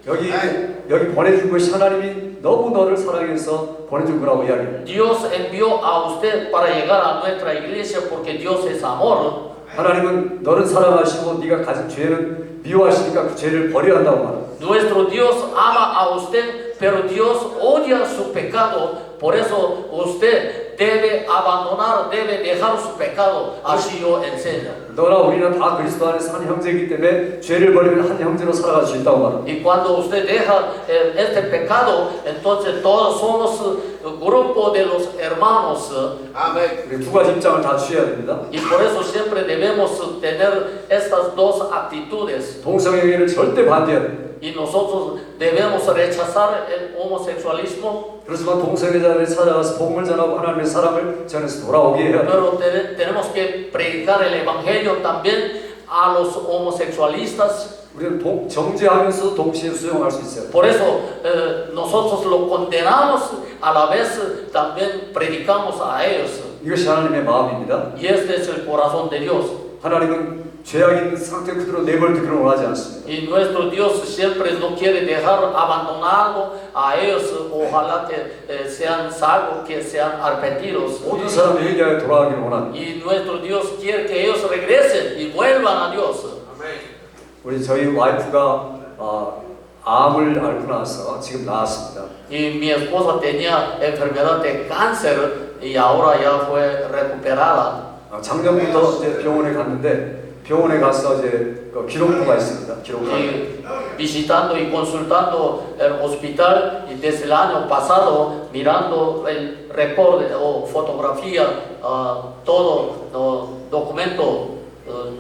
여기 보내준 것이 하나님이 너무 너를 사랑해서 보내준 거라고 이야기해요. Dios envió a usted para llegar a nuestra iglesia porque Dios es amor. 하나님은 너를 사랑하시고 네가 가진 죄는 미워하시니까 그 죄를 버려야 한다고 말합니다. Nuestro Dios ama a usted, pero Dios odia su pecado. Por eso usted debe abandonar, debe dejar su pecado. Así yo enseño. 너나 우리는 다 그리스도 안에서 한 형제이기 때문에 죄를 버리면 한 형제로 살아갈 수 있다고 말합니다. Y cuando usted deja este pecado, entonces todos somos grupo de los hermanos. Amén. 우리 두 가지 입장을 다 취해야 됩니다. Y por eso siempre debemos tener estas dos actitudes. 동성애를 절대 반대해야 됩니다. Y nosotros debemos rechazar el homosexualismo. 그렇지만 동성애자들이 찾아가서 복음을 전하고 하나님의 사랑을 전해서 돌아오게 해야 됩니다. Pero tenemos que predicar el evangelio también a los homosexualistas. 우리는 정죄하면서도 동시에 수용할 수 있어요. Por eso nosotros lo condenamos, a la vez también predicamos a ellos. 이것이 하나님의 마음입니다. Y este es el corazón de Dios. 하나님은 죄악 있는 상태 그대로 내버려두기를 원하지 않습니다. Y nuestro Dios siempre no quiere dejar abandonado a ellos. Ojalá que sean salvos, que sean arrepentidos. 모든 사람이 회개하여 돌아가기를 원합니다. Y nuestro Dios quiere que ellos regresen y vuelvan a Dios. 우리 저희 와이프가 암을 앓고 나서 지금 나았습니다. Y mi esposa tenía enfermedad de cáncer y ahora ya fue recuperada. 작년부터 이제 병원에 갔는데 병원에 가서 이제 기록부가 있습니다. 기록부. Y visitando y consultando el hospital y desde el año pasado mirando el reporte o fotografía, todo documento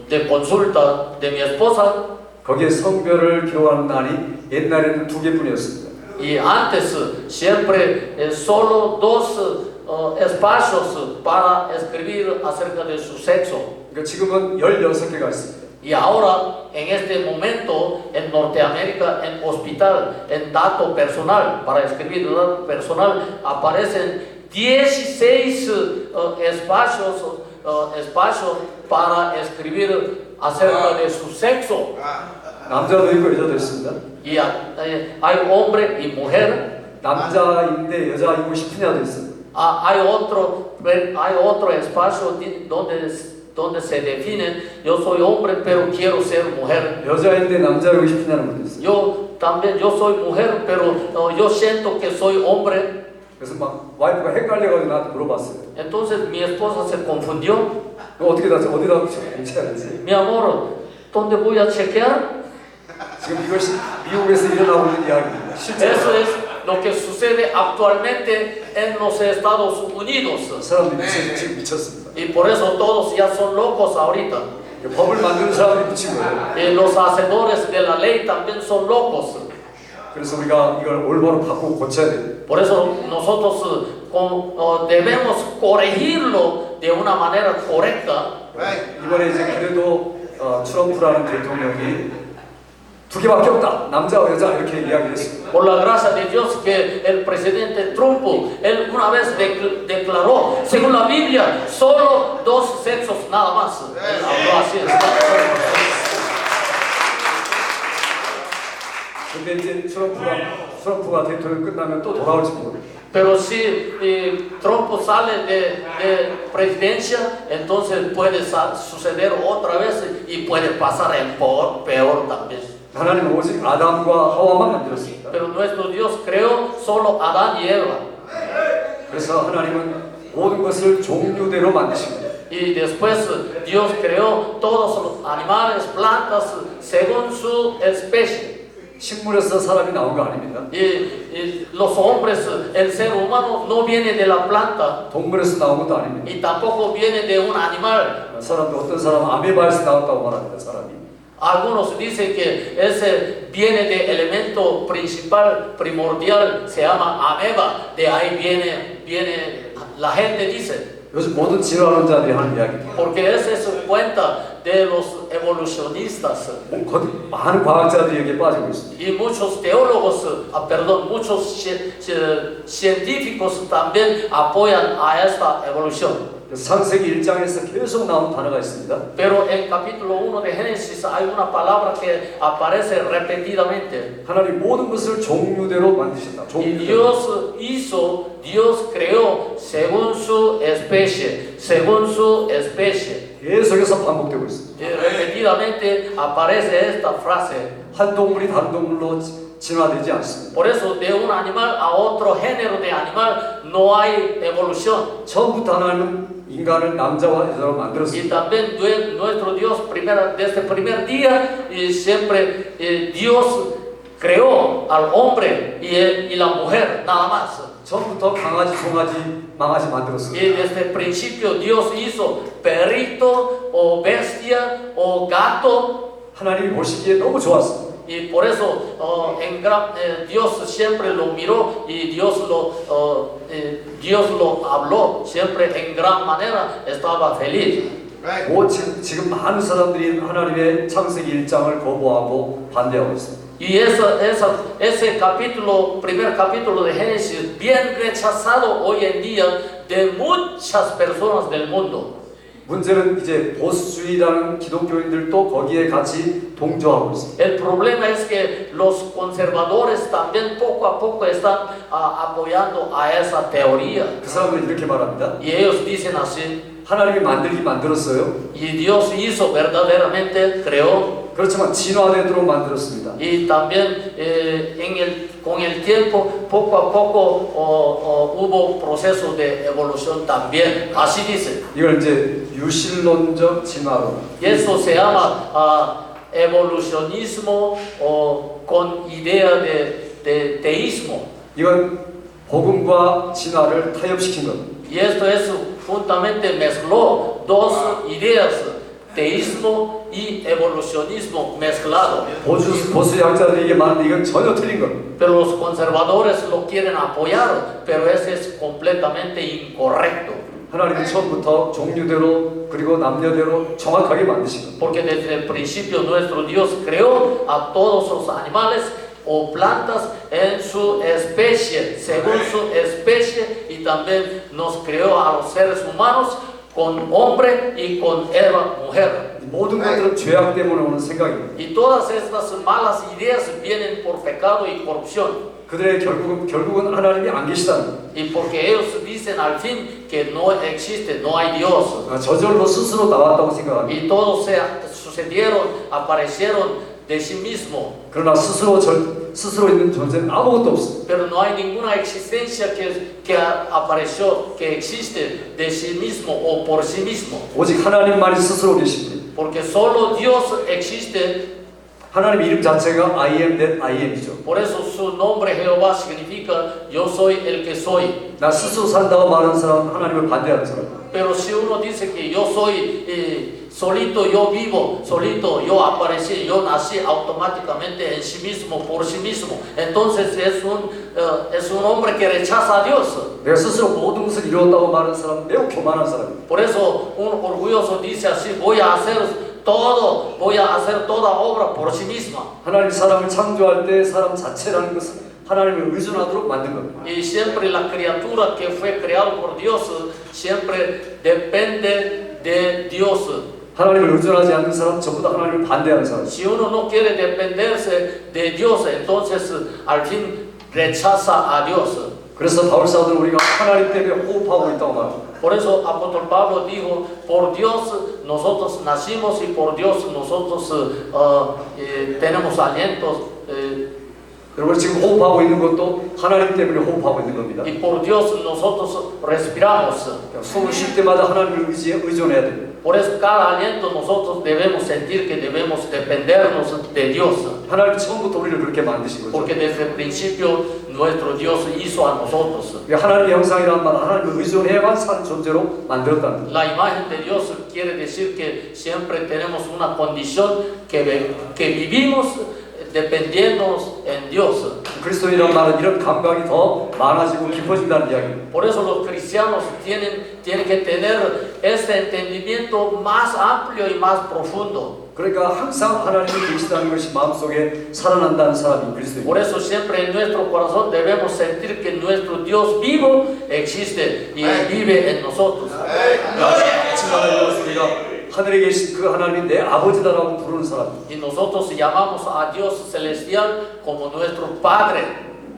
de consulta de mi esposa. 거기에 성별을 기록하는 날이 옛날에는 2개뿐이었습니다. Y antes siempre solo dos espacios para escribir acerca de su sexo. 그러니까 지금은 16개가 있습니다. Y ahora, en este momento, en Norteamérica, en hospital, en dato personal, para escribir dato personal, aparecen 16 espacios para escribir acerca de su sexo. 남자도 있고 여자도 있습니다. Y hay hombre y mujer. 남자인데 여자이고 싶으냐도 있습니다. Hay otro espacio donde se define, yo soy hombre pero quiero ser mujer. 여자인데 남자이고 싶으냐는 분도 있습니다. Yo soy mujer pero yo siento que soy hombre. 그래서 막 와이프가 헷갈려가지고 나한테 물어봤어요. Entonces mi esposa se confundió. 어디다 check해야 되지? Mi amor, ¿dónde voy a chequear? 지금 이것이 미국에서 일어나고 있는 이야기입니다. 실제로 Eso es lo que sucede actualmente en los Estados Unidos. 사람들이 지금 미쳤습니다. Y por eso todos ya son locos ahorita. 법을 만드는 사람들이 미친 거예요. Y los hacedores de la ley también son locos. 그래서 우리가 이걸 올바로 바꾸고 고쳐야 돼요. Por eso nosotros debemos corregirlo de una manera correcta. 이번에 이제 그래도 트럼프라는 대통령이 2개밖에 없다. 남자와 여자 이렇게 이야기했습니다. Por la gracia de Dios que el presidente Trump, él una vez declaró, según la Biblia, solo dos sexos nada más. Él habló así. 근데 이제 트럼프가 대통령 끝나면 또 돌아올지 모릅니다. Pero si Trump sale de presidencia, entonces puede suceder otra vez y puede pasar en peor también. 하나님은 오직 아담과 하와만 만들었습니다. Pero nuestro Dios creó solo Adán y Eva. 그래서 하나님은 모든 것을 종류대로 만드십니다. Y después Dios creó todos los animales, plantas, según su especie. 식물에서 사람이 나온 거 아닙니다. Y los hombres, el ser humano no viene de la planta 동물에서 나온 것도 아닙니다. y tampoco viene de un animal. 어떤 사람은 아메바에서 나왔다고 말합니다. 사람이. Algunos dicen que ese viene de elemento principal, primordial, se llama ameba. De ahí viene la gente dice. 요즘 모든 진화론자들이 하는 이야기입니다. Porque esa es cuenta de los evolucionistas. 많은 과학자들이 여기에 빠지고 있습니다. Y muchos teólogos, muchos científicos también apoyan a esta evolución. 창세기 1장에서 계속 나온 단어가 있습니다. Pero en capítulo 1 de Génesis hay una palabra que aparece repetidamente. 하나님 모든 것을 종류대로 만드셨다. Y 종류대로. Dios creó según su especie, según su especie. 계속해서 반복되고 있습니다. Y repetidamente aparece esta frase. 한 동물이 다른 동물로 진화되지 않습니다. Por eso de un animal a otro género de animal no hay evolución. 처음부터 하나님은 인간을 남자와 여자로 만들었습니다. Y también nuestro Dios desde el primer día siempre Dios creó al hombre y la mujer nada más. 처음부터 강아지, 송아지, 망아지 만들었습니다. Y desde el principio Dios hizo perrito o bestia o gato. 하나님이 보시기에 너무 좋았습니다. Y por eso Dios siempre lo miró y Dios lo habló siempre en gran manera, estaba feliz. 지금 많은 사람들이 하나님의 창세기 1장을 거부하고 반대하고 있습니다. Y ese capítulo, primer capítulo de Génesis, bien rechazado hoy en día de muchas personas del mundo. 문제는 이제 보수주의라는 기독교인들도 거기에 같이 동조하고 있습니다. El problema es que los conservadores también poco a poco están apoyando a esa teoría. 그 사람들은 이렇게 말합니다. Y ellos dicen así, 하나님이 만들었어요. y Dios hizo verdaderamente, creó. 그렇지만 진화되도록 만들었습니다. Y también con el tiempo, poco a poco hubo proceso de evolución también. Así dice. 이걸 이제 유실론적 진화론. Y eso se llama evolucionismo con idea de teísmo. 이건 복음과 진화를 타협시킨 겁니다. Y esto es juntamente mezcló dos ideas, teísmo y evolucionismo mezclado. 보수학자들이 이게 많은데 이건 전혀 틀린 겁니다. Pero los conservadores lo quieren apoyar, pero ese es completamente incorrecto. 하나님은 처음부터 종류대로 그리고 남녀대로 정확하게 만드신 겁니다. Porque desde el principio nuestro Dios creó a todos los animales o plantas en su especie, según su especie, y también nos creó a los seres humanos con hombre y con Eva, mujer. 모든 것들은 죄악 때문에 오는 생각입니다. Y todas estas malas ideas vienen por pecado y corrupción. 그들의 결국은 하나님이 안 계시다는 거예요. Y porque ellos dicen al fin que no existe, no hay Dios. 저절로 스스로 나왔다고 생각합니다. Y todos sucedieron, aparecieron de sí mismo. 그러나 스스로 있는 존재는 아무것도 없습니다. Pero no hay ninguna existencia que apareció, que existe de sí mismo o por sí mismo. 오직 하나님만이 스스로 계십니다. Porque solo Dios existe. 하나님 이름 자체가 I am that I am이죠. Por eso su nombre Jehová significa yo soy el que soy. 나 스스로 산다고 말하는 사람은 하나님을 반대하는 사람. Pero si uno dice que yo soy solito, yo vivo, solito, yo aparecí, yo nací automáticamente en sí mismo, por sí mismo, entonces es un hombre que rechaza a Dios. 내가 스스로 모든 것을 이루었다고 말하는 사람은 매우 교만한 사람입니다. Por eso un orgulloso dice así, voy a hacer toda obra por sí misma. 하나님 사람을 창조할 때 사람 자체라는 것은 하나님을 의존하도록 만든 겁니다. Y siempre la criatura que fue creada por Dios siempre depende de Dios. 하나님을 의존하지 않는 사람 전부 다 하나님을 반대하는 사람. Si uno no quiere dependerse de Dios, entonces al fin rechaza a Dios. 그래서 바울 사도는 우리가 하나님 때문에 호흡하고 있다고 말합니다. Por eso apóstol Pablo dijo, por Dios nosotros nacimos y por Dios nosotros tenemos alientos. 그리고 지금 호흡하고 있는 것도 하나님 때문에 호흡하고 있는 겁니다. Y por Dios nosotros respiramos. 숨을 쉴 때마다 하나님을 의존해야 됩니다. Por eso cada aliento nosotros debemos sentir que debemos dependernos de Dios. 하나님 처음부터 우리를 그렇게 만드신 거죠. Porque desde el principio nuestro Dios hizo a nosotros. 하나님의 형상이란 말은 하나님을 의존해야만 산 존재로 만들었다는 거예요. La imagen de Dios quiere decir que siempre tenemos una condición que vivimos dependiendo en Dios. 그리스도인이란 말은 이런 감각이 더 많아지고 깊어진다는 이야기입니다. Por eso los cristianos tienen que tener este entendimiento más amplio y más profundo. 그러니까 항상 하나님이 계시다는 것이 마음속에 살아난다는 사람이 그리스도입니다. Por eso siempre en nuestro corazón debemos sentir que nuestro Dios vivo existe y vive en nosotros. 우리가 하늘에 계신 그 하나님이 내 아버지다라고 부르는 사람. Y nosotros llamamos a Dios celestial como nuestro Padre.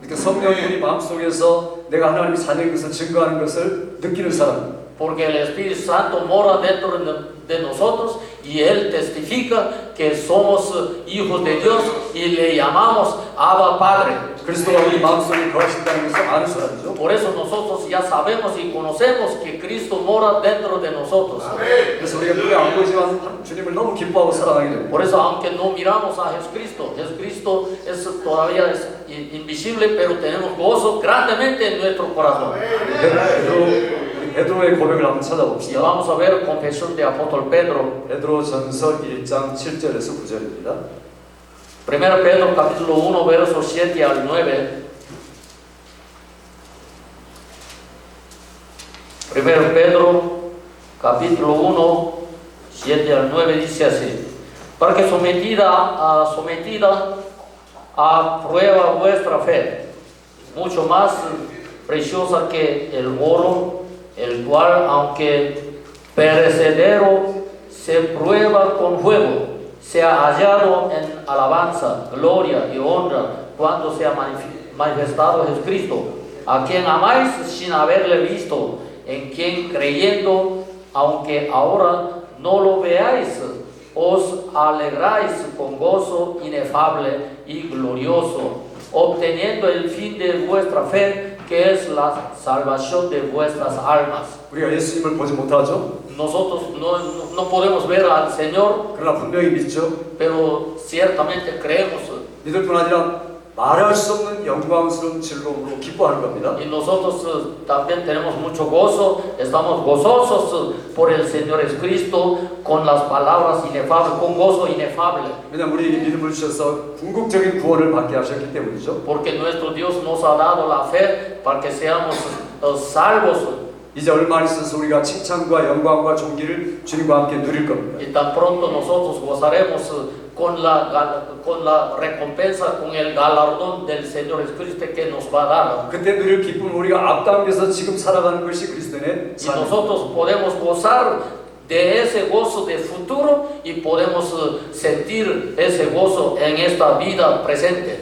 그러니까 성령이 우리 마음속에서 내가 하나님의 자녀인 것을 증거하는 것을 느끼는 사람. Porque el Espíritu Santo mora dentro de nosotros y Él testifica que somos hijos de Dios y le llamamos Abba Padre. 그리스도가 우리 마음속에 거하신다는 것을 아는 사람이죠. Por eso nosotros ya sabemos y conocemos que Cristo mora dentro de nosotros. 그래서 우리가 눈에 안 보이지만 주님을 너무 기뻐하고 사랑하게 됩니다. Por eso aunque no miramos a Jesucristo es todavía invisible, pero tenemos gozo grandemente en nuestro corazón. 베드로의 고백을 한번 Y 찾아봅시다. vamos a ver confesión de apóstol Pedro. 베드로전서 1장 7절에서 9절입니다. 1 Pedro capítulo 1 versos 7 al 9. 1 Pedro capítulo 1 7 al 9 dice así: para que sometida a prueba vuestra fe, mucho más preciosa que el oro, el cual, aunque perecedero, se prueba con fuego, sea hallado en alabanza, gloria y honra cuando sea manifestado Jesucristo, a quien amáis sin haberle visto, en quien creyendo, aunque ahora no lo veáis, os alegráis con gozo inefable y glorioso, obteniendo el fin de vuestra fe, que es la salvación de vuestras almas. 우리가 예수님을 보지 못하죠. Nosotros no podemos ver al Señor, 그러나 분명히 믿죠. pero ciertamente creemos. 믿을 뿐 아니라 말할 수 없는 영광스러운 즐거움으로 기뻐하는 겁니다. Y nosotros también tenemos mucho gozo, estamos gozosos por el Señor Jesucristo, con las palabras inefables, con gozo inefable. 왜냐하면 우리에게 믿음을 주셔서 궁극적인 구원을 받게 하셨기 때문이죠. Porque nuestro Dios nos ha dado la fe para que seamos salvos. 이제 얼마 안 있어서 우리가 칭찬과 영광과 존귀를 주님과 함께 누릴 겁니다. Y tan pronto nosotros gozaremos con la recompensa, con el galardón del Señor Jesucristo que nos va a dar. 그때 누릴 기쁨은 우리가 앞당겨서 지금 살아가는 것이 그리스도인의 Y nosotros podemos gozar de ese gozo de futuro y podemos sentir ese gozo en esta vida presente.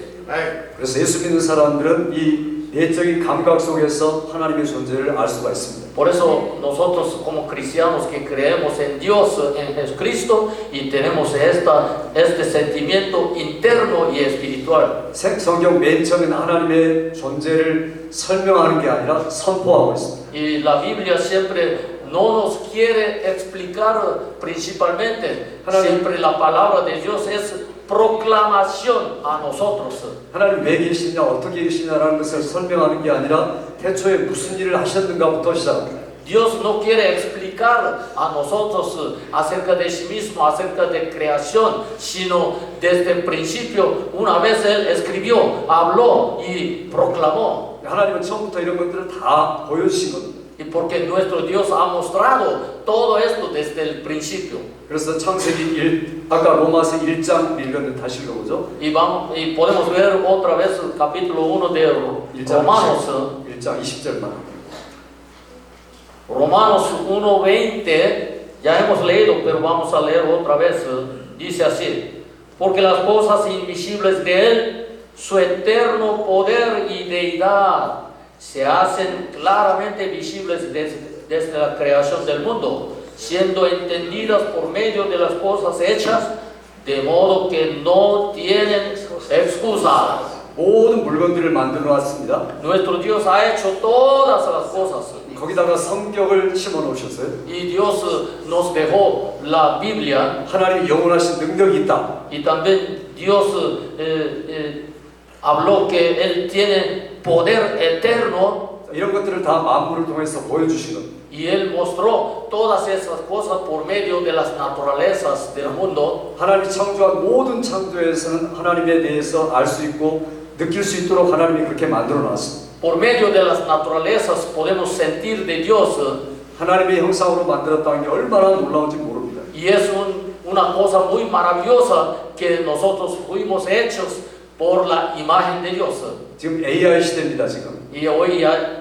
그래서 예수 믿는 사람들은 이 내적인 감각 속에서 하나님의 존재를 알 수가 있습니다. Por eso nosotros como cristianos que creemos en Dios, en Jesucristo, y tenemos este sentimiento interno y espiritual. 성경 맨 처음에는 하나님의 존재를 설명하는 게 아니라 선포하고 있습니다. Y la Biblia siempre no nos quiere explicar principalmente, siempre la palabra de Dios es proclamación a nosotros. 하나님 왜 계시냐, 어떻게 계시냐라는 것을 설명하는 게 아니라 태초에 무슨 일을 하셨는가부터 시작합니다. Dios no quiere explicar a nosotros acerca de sí mismo, acerca de creación, sino desde el principio, una vez Él escribió, habló y proclamó. 하나님은 처음부터 이런 것들을 다 보여주신 겁니다. Y porque nuestro Dios ha mostrado todo esto desde el principio. 그래서 창세기 1, 아까 로마서 1장 읽었는데 다시 읽어보죠. Y podemos ver otra vez el capítulo 1 de Romanos. 1장 20절만. Romanos 1:20, ya hemos leído, pero vamos a leer otra vez. Dice así: porque las cosas invisibles de Él, su eterno poder y deidad, se hacen claramente visibles desde la creación del mundo, siendo entendidas por medio de las cosas hechas, de modo que no tienen excusa. 모든 물건들을 만들어 놨습니다. Nuestro Dios ha hecho todas las cosas. 거기다가 성경을 심어 놓으셨어요. Y Dios nos dejó la Biblia. 하나님이 영원하신 능력이 있다. Y también Dios habló que Él tiene poder eterno. 이런 것들을 다 만물을 통해서 보여주신 겁니다. Y Él mostró todas esas cosas por medio de las naturalezas del mundo. 하나님이 창조한 모든 창조에서는 하나님에 대해서 알 수 있고 느낄 수 있도록 하나님이 그렇게 만들어 놨습니다. Por medio de las naturalezas podemos sentir de Dios. 하나님의 형상으로 만들었다는 게 얼마나 놀라운지 모릅니다. Y es una cosa muy maravillosa que nosotros fuimos hechos por la imagen de Dios. 지금 AI 시대입니다. 지금. Y hoy ya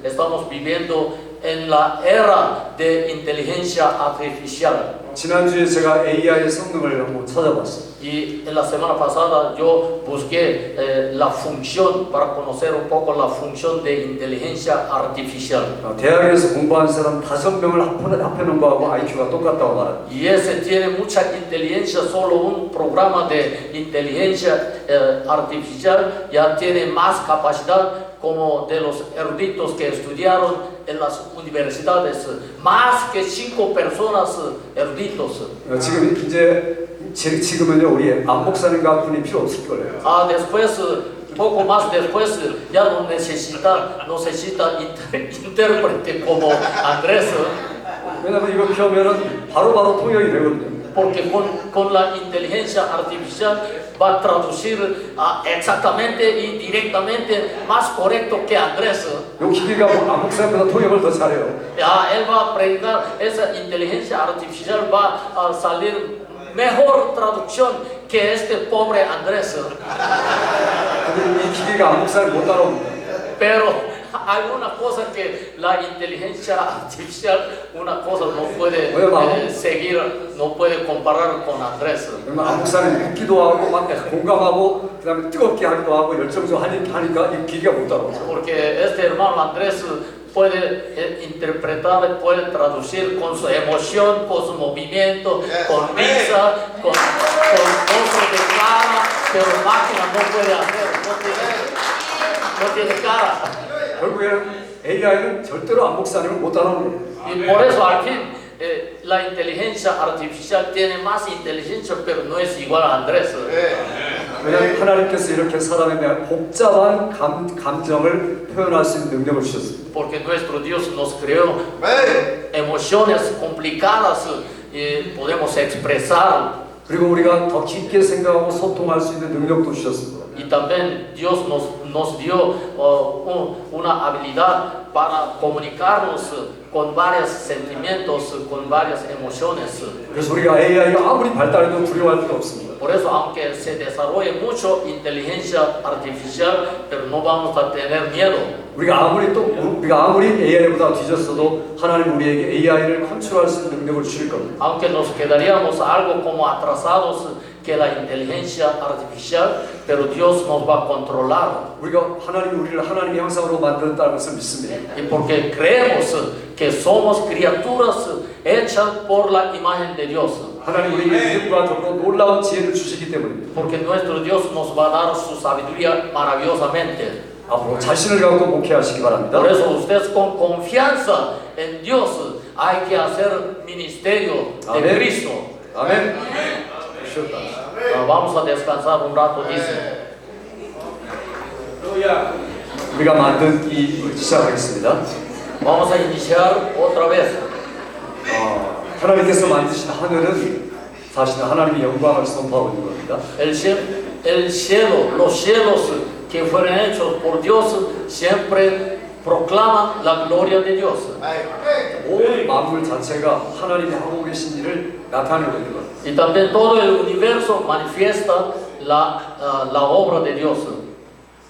estamos viviendo en la era de inteligencia artificial. 지난주에 제가 AI의 성능을 한번 찾아봤어요. Y en la semana pasada yo busqué la función para conocer un poco la función de inteligencia artificial. 대학에서 공부한 사람 5명을 합해놓은 거하고 IQ가 똑같다고 말합니다. Y ese tiene mucha inteligencia, solo un programa de inteligencia artificial ya tiene más capacidad como de los eruditos que estudiaron en las universidades, más que 5 personas eruditos. 지금은요 우리 안 목사님과 분이 필요 없을 거예요. Después, poco más después, ya no necesita intérprete como Andrés. 왜냐면 이거 키우면은 바로바로 통역이 되거든요. Porque con la inteligencia artificial va a traducir exactamente y directamente más correcto que Andrés. 요 기계가 안 목사님보다 통역을 더 잘해요. Él va a predicar, esa inteligencia artificial va a salir mejor traducción que este pobre Andrés. 근데 이 기계가 안 목사님 못 따라옵니다. Pero hay una cosa que la inteligencia artificial, una cosa no puede seguir, no puede comparar con Andrés. 그러면 안 목사님 웃기도 하고 막 공감하고 그다음에 뜨겁게 하기도 하고 열정적으로 하니까 이 기계가 못 따라오죠. Porque este hermano Andrés puede interpretar, puede traducir con su emoción, con su movimiento, con risa, con gozo de cara, pero máquina no puede hacer, no tiene cara. 결국에는 AI는 절대로 안 목사님을 못 따라오는 거예요. Y por eso al fin la inteligencia artificial tiene más inteligencia, pero no es igual a Andrés. 왜냐하면 하나님께서 이렇게 사람에 대한 복잡한 감정을 표현할 수 있는 능력을 주셨습니다. Porque nuestro Dios nos creó emociones complicadas y podemos expresar. 그리고 우리가 더 깊게 생각하고 소통할 수 있는 능력도 주셨습니다. Y también Dios nos dio una habilidad para comunicarnos con varios sentimientos, con varias emociones. 그래서 우리가 AI가 아무리 발달해도 두려워할 필요 없습니다. Por eso, aunque se desarrolle mucho inteligencia artificial, pero no vamos a tener miedo. 우리가 아무리 AI보다 뒤졌어도 하나님 우리에게 AI를 컨트롤할 수 있는 능력을 주실 겁니다. Aunque nos quedaríamos algo como atrasados que la inteligencia artificial, pero Dios nos va a controlar. 우리가 우리를 하나님의 형상으로 만들었다는 것을 믿습니다. Y porque creemos que somos criaturas hechas por la imagen de Dios. 하나님 우리에게 믿음과 더불어 놀라운 지혜를 주시기 때문입니다. Porque nuestro Dios nos va a dar su sabiduría maravillosamente. 앞으로 자신을 갖고 목회하시기 바랍니다. Por eso ustedes con confianza en Dios hay que hacer ministerio de Amén. Cristo. 아멘. Vamos a descansar un rato, dice. 우리가 만든 이 시작하겠습니다. Vamos a iniciar otra vez. 하나님께서 만드신 하늘은 사실은 하나님의 영광을 선포하고 있는 겁니다. El cielo, los cielos que fueron hechos por Dios siempre proclaman la gloria de Dios. 온 만물 자체가 하나님이 하고 계신 일을 나타내고 있는 겁니다. Y también todo el universo manifiesta la obra de Dios.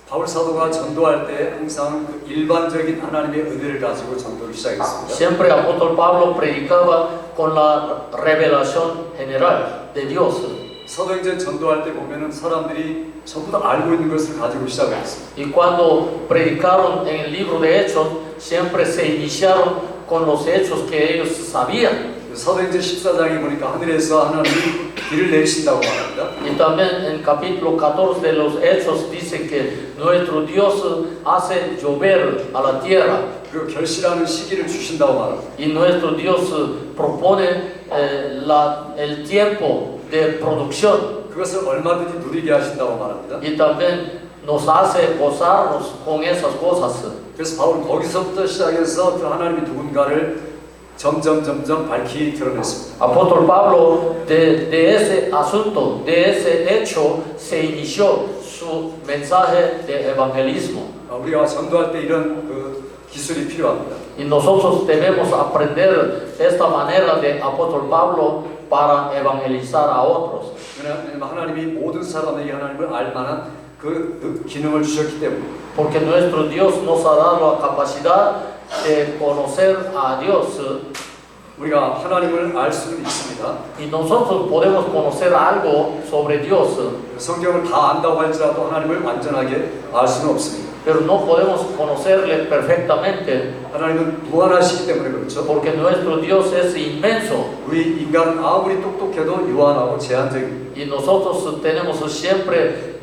바울 사도가 전도할 때 항상 그 일반적인 하나님의 은혜를 가지고 전도를 시작했습니다. Siempre el apóstol Pablo predicaba con la revelación general de Dios. 사도행전 전도할 때 보면은 사람들이 전부 다 알고 있는 것을 가지고 시작했습니다. Y cuando predicaron en el libro de Hechos, siempre se iniciaron con los hechos que ellos sabían. 사도행전 14장에 보니까 하늘에서 하나님이 비를 내리신다고 말합니다. Y también en capítulo 14 de los Hechos dice que nuestro Dios hace llover a la tierra. 그리고 결실하는 시기를 주신다고 말합니다. Y nuestro Dios propone el tiempo de producción. 그것을 얼마든지 누리게 하신다고 말합니다. Y también nos hace gozarnos con esas cosas. 그래서 바울은 거기서부터 시작해서 그 하나님이 누군가를 점점 밝히 드러냈습니다. Apóstol Pablo de ese asunto, de ese hecho, se inició su mensaje de evangelismo. 우리가 전도할 때 이런 그 기술이 필요합니다. Y nosotros debemos aprender esta manera de apóstol Pablo para evangelizar a otros. 왜냐하면 하나님이 모든 사람에게 하나님을 알 만한 그 기능을 주셨기 때문에. Porque nuestro Dios nos ha dado la capacidad de conocer a Dios. 우리가 하나님을 알 수는 있습니다. Y nosotros podemos conocer algo sobre Dios. 성경을 다 안다고 할지라도 하나님을 완전하게 알 수는 없습니다. Pero no podemos conocerle perfectamente. 하나님은 무한하시기 때문에 그렇죠. Porque nuestro Dios es inmenso. 우리 인간은 아무리 똑똑해도 유한하고 제한적입니다. Y nosotros tenemos siempre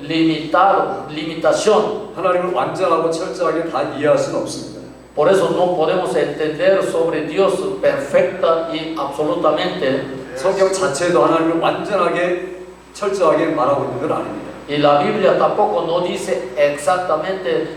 limitación. 하나님을 완전하고 철저하게 다 이해할 수는 없습니다. Por eso no podemos entender sobre Dios perfecta y absolutamente. 성경 자체도 하나님을 완전하게 철저하게 말하고 있는 건 아닙니다. Y la Biblia tampoco no dice exactamente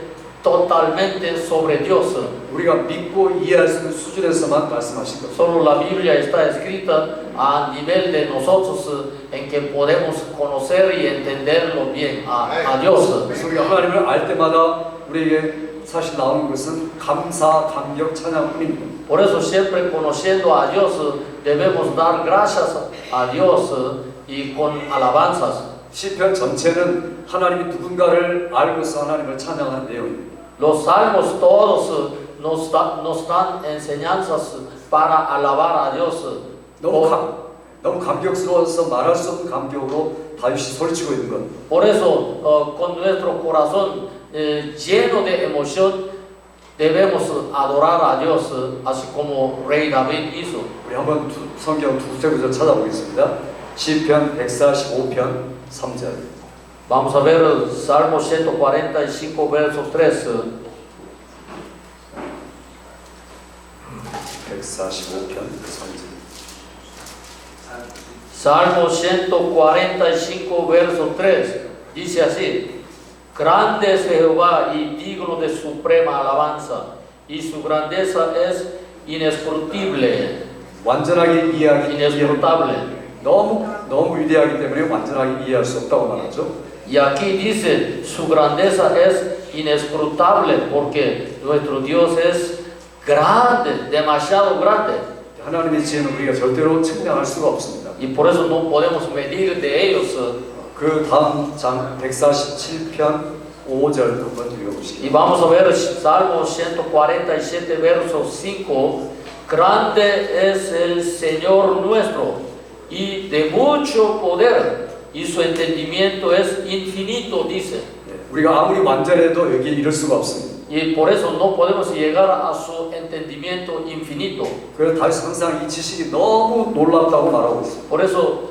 totalmente sobre Dios. 우리가 믿고 이해할 수 있는 수준에서만 말씀하신 겁니다. Solo la Biblia está escrita a nivel de nosotros en que podemos conocer y entenderlo bien a Dios. 그래서 우리가 하나님을 알 때마다 우리에게 사실 나오는 것은 감사, 감격, 찬양뿐입니다. Por eso siempre conociendo a Dios debemos dar gracias a Dios y con alabanzas. 시편 전체는 하나님이 누군가를 알고서 하나님을 찬양하는 내용입니다. Los salmos todos nos dan enseñanzas para alabar a Dios. 너무 감격스러워서 말할 수 없는 감격으로 다윗이 소리치고 있는 것. Por eso con nuestro corazón lleno de emoción debemos adorar a Dios así como Rey David hizo. 우리 한번 성경 두세 구절 찾아보겠습니다. 시편 145편 3절. Vamos a ver el Salmo 145 verso 3. 145편 3절. Salmo 145 verso 3 dice así: Grande es Jehová y digno de suprema alabanza, y su grandeza es inescrutable. 완전하게 이해하기 Inescrutable. 너무 위대하기 때문에 완전하게 이해할 수 없다고 말하죠. Y aquí dice, su grandeza es inescrutable porque nuestro Dios es grande, demasiado grande. 하나님의 지혜는 우리가 절대로 측량할 수가 없습니다. Y por eso no podemos medir de ellos. 그 다음 장 147편 5절 한번 Y 읽어보시겠습니다. vamos a ver Salmo 147 verso 5. Grande es el Señor nuestro y de mucho poder, y su entendimiento es infinito, dice. 우리가 아무리 완전해도 여기에 이를 수가 없습니다. Y por eso no podemos llegar a su entendimiento infinito. 그래서 다윗 항상 이 지식이 너무 놀랍다고 말하고 있습니다. Por eso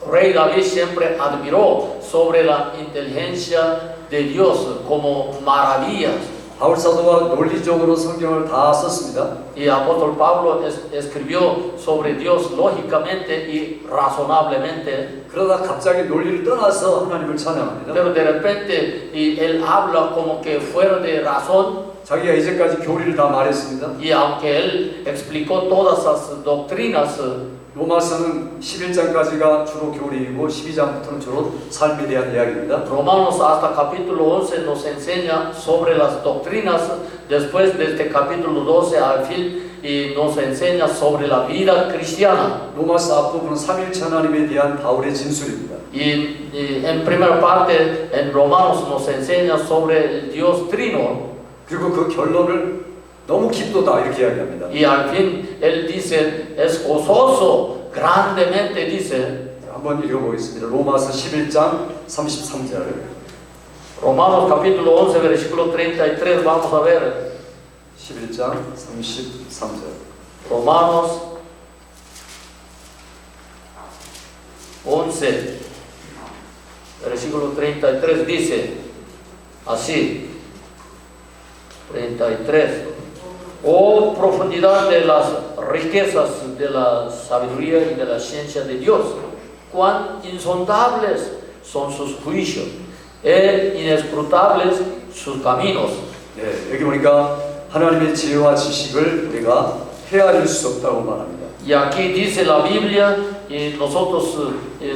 Rey David siempre admiró sobre la inteligencia de Dios como maravillas. 바울 사도가 논리적으로 성경을 다 썼습니다. Y apóstol Pablo escribió sobre Dios lógicamente y razonablemente. 그러다 갑자기 논리를 떠나서 하나님을 찬양합니다. Pero de repente él habla como que fuera de razón. 자기가 이제까지 교리를 다 말했습니다. Y aunque él explicó todas las doctrinas, 로마서는 11장까지가 주로 교리이고 12장부터는 주로 삶에 대한 이야기입니다. Romanos hasta capítulo 11 nos enseña sobre las doctrinas, después de este capítulo 12 al fin y nos enseña sobre la vida cristiana. 로마서 앞부분은 삼일체 하나님에 대한 바울의 진술입니다. Y en primera parte en Romanos nos enseña sobre el Dios Trino. 그리고 그 결론을 너무 기쁘다 이렇게 이야기합니다. Y al fin él dice, es gozoso, grandemente dice. 한번 읽어보겠습니다. 로마서 11장 33절. Romanos capítulo 11 versículo 33, vamos a ver. 11장 33절. Romanos 11 versículo 33 dice así, 33: Oh profundidad de las riquezas de la sabiduría y de la ciencia de Dios, cuán insondables son sus juicios e inescrutables sus caminos. 네, 여기 보니까 하나님의 지혜와 지식을 우리가 헤아릴 수 없다고 말합니다. Y aquí dice la Biblia, y nosotros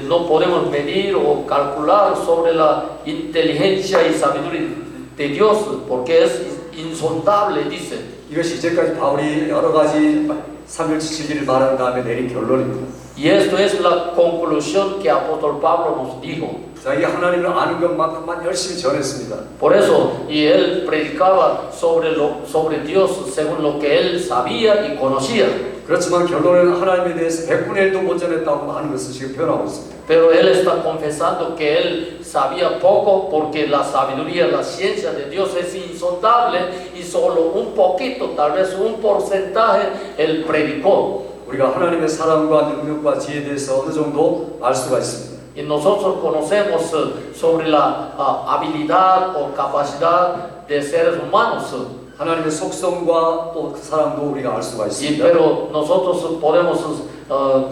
no podemos medir o calcular sobre la inteligencia y sabiduría de Dios, porque es insondable, dice. 이것이 이제까지 바울이 여러 가지 삼일체 진리를 말한 다음에 내린 결론입니다. Y esto es la conclusión que apóstol Pablo nos dijo. 자기 하나님을 아는 것만큼만 열심히 전했습니다. Por eso, y él predicaba sobre Dios según lo que él sabía y conocía. 그렇지만 결론에는 하나님에 대해서 100분의 1도 못 전했다고 하는 것을 지금 표현하고 있습니다. Pero él está confesando que él sabía poco porque la sabiduría, la ciencia de Dios es insondable y solo un poquito, tal vez un porcentaje, él predicó. 우리가 하나님의 사랑과 능력과 지혜에 대해서 어느 정도 알 수가 있습니다. Y nosotros conocemos sobre la habilidad o capacidad de seres humanos. 하나님의 속성과 또 그 사랑도 우리가 알 수가 Y 있습니다. pero nosotros podemos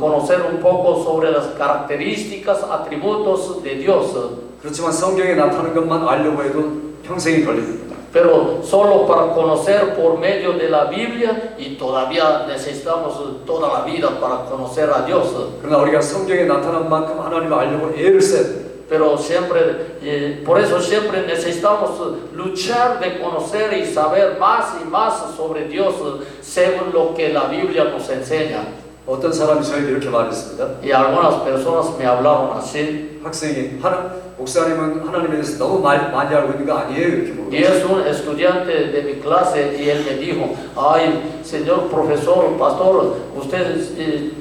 conocer un poco sobre las características, atributos de Dios. 그렇지만 성경에 나타나는 것만 알려고 해도 평생이 걸립니다. Pero solo para conocer por medio de la Biblia y todavía necesitamos toda la vida para conocer a Dios. 그러나 우리가 성경에 나타난 만큼 하나님을 알려고 애를 써야 돼. Pero siempre, por eso siempre necesitamos luchar de conocer y saber más y más sobre Dios según lo que la Biblia nos enseña. 어떤 사람이 저에게 이렇게 말했습니다. Y algunas personas me hablaron así. 학생이 목사님은 하나님에 대해서 너무 많이 알고 있는 거 아니에요? 이렇게 Y es 물어봤어요. un estudiante de mi clase y él me dijo, ay, señor profesor, pastor, usted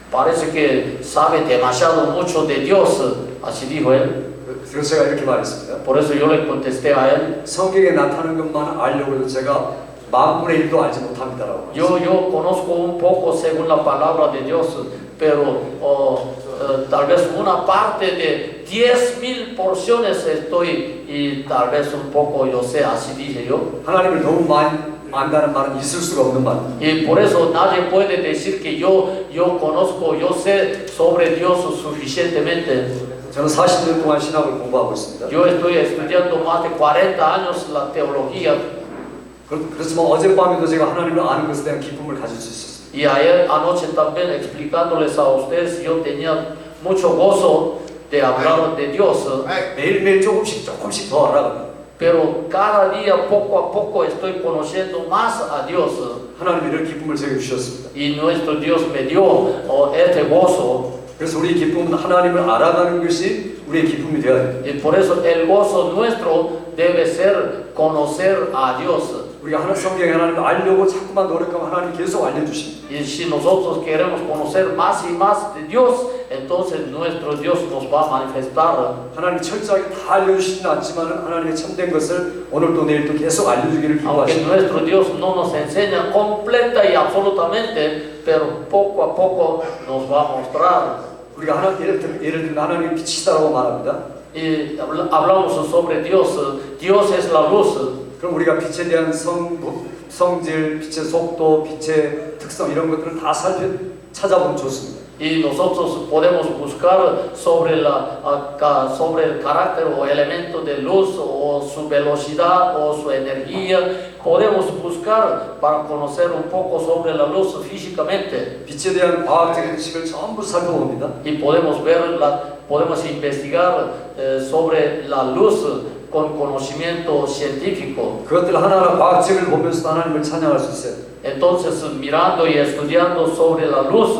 parece que sabe demasiado mucho de Dios. Así dijo él. 그래서 제가 이렇게 말했습니다. Por eso yo le contesté a él. 성경에 나타나는 것만 알려고 해도 제가 만분의 1도 알지 못합니다라고. Yo conozco un poco según la palabra de Dios, pero tal vez una parte de 10,000 porciones estoy y tal vez un poco yo sé, así dije yo. 하나님을 너무 많이 안다는 말은 있을 수가 없는 말. Y por eso nadie puede decir que yo conozco, yo sé sobre Dios suficientemente. 저는 40년 동안 신학을 공부하고 있습니다. Yo estoy estudiando más de 40 años la teología. 그렇지만 어젯밤에도 제가 하나님을 아는 것에 대한 기쁨을 가질 수 있었어요. Y ayer anoche también explicándoles a ustedes, yo tenía mucho gozo de hablar de Dios. 매일매일 조금씩 더 알아갑니다. Pero cada día poco a poco estoy conociendo más a Dios. 하나님이 이런 기쁨을 제게 주셨습니다. Y nuestro Dios me dio este gozo. 그래서 우리의 기쁨은 하나님을 알아가는 것이 우리의 기쁨이 되어야 돼요. Y por eso el gozo nuestro debe ser conocer a Dios. 우리가 성경에 하나님을 알려고 자꾸만 노력하면 하나님 계속 알려주십니다. Y si nosotros queremos conocer más y más de Dios, entonces nuestro Dios nos va a manifestar. 하나님이 철저하게 다 알려주시진 않지만 하나님의 참된 것을 오늘도 내일도 계속 알려주기를 Aunque 기도하십니다. nuestro Dios no nos enseña completa y absolutamente, pero poco a poco nos va a mostrar. 우리가 예를 들면 하나님이 빛이시다라고 말합니다. Y hablamos sobre Dios. Dios es la luz. 그럼 우리가 빛에 대한 성질, 빛의 속도, 빛의 특성 이런 것들을 다 찾아보면 좋습니다. Y nosotros podemos buscar sobre el carácter o elemento de luz o su velocidad o su energía. Podemos buscar para conocer un poco sobre la luz físicamente. 빛에 대한 과학적인 지식을 전부 살펴봅니다. Y podemos investigar sobre la luz con conocimiento científico. 그것들 하나하나 과학책을 보면서 하나님을 찬양할 수 있어요. Entonces, mirando y estudiando sobre la luz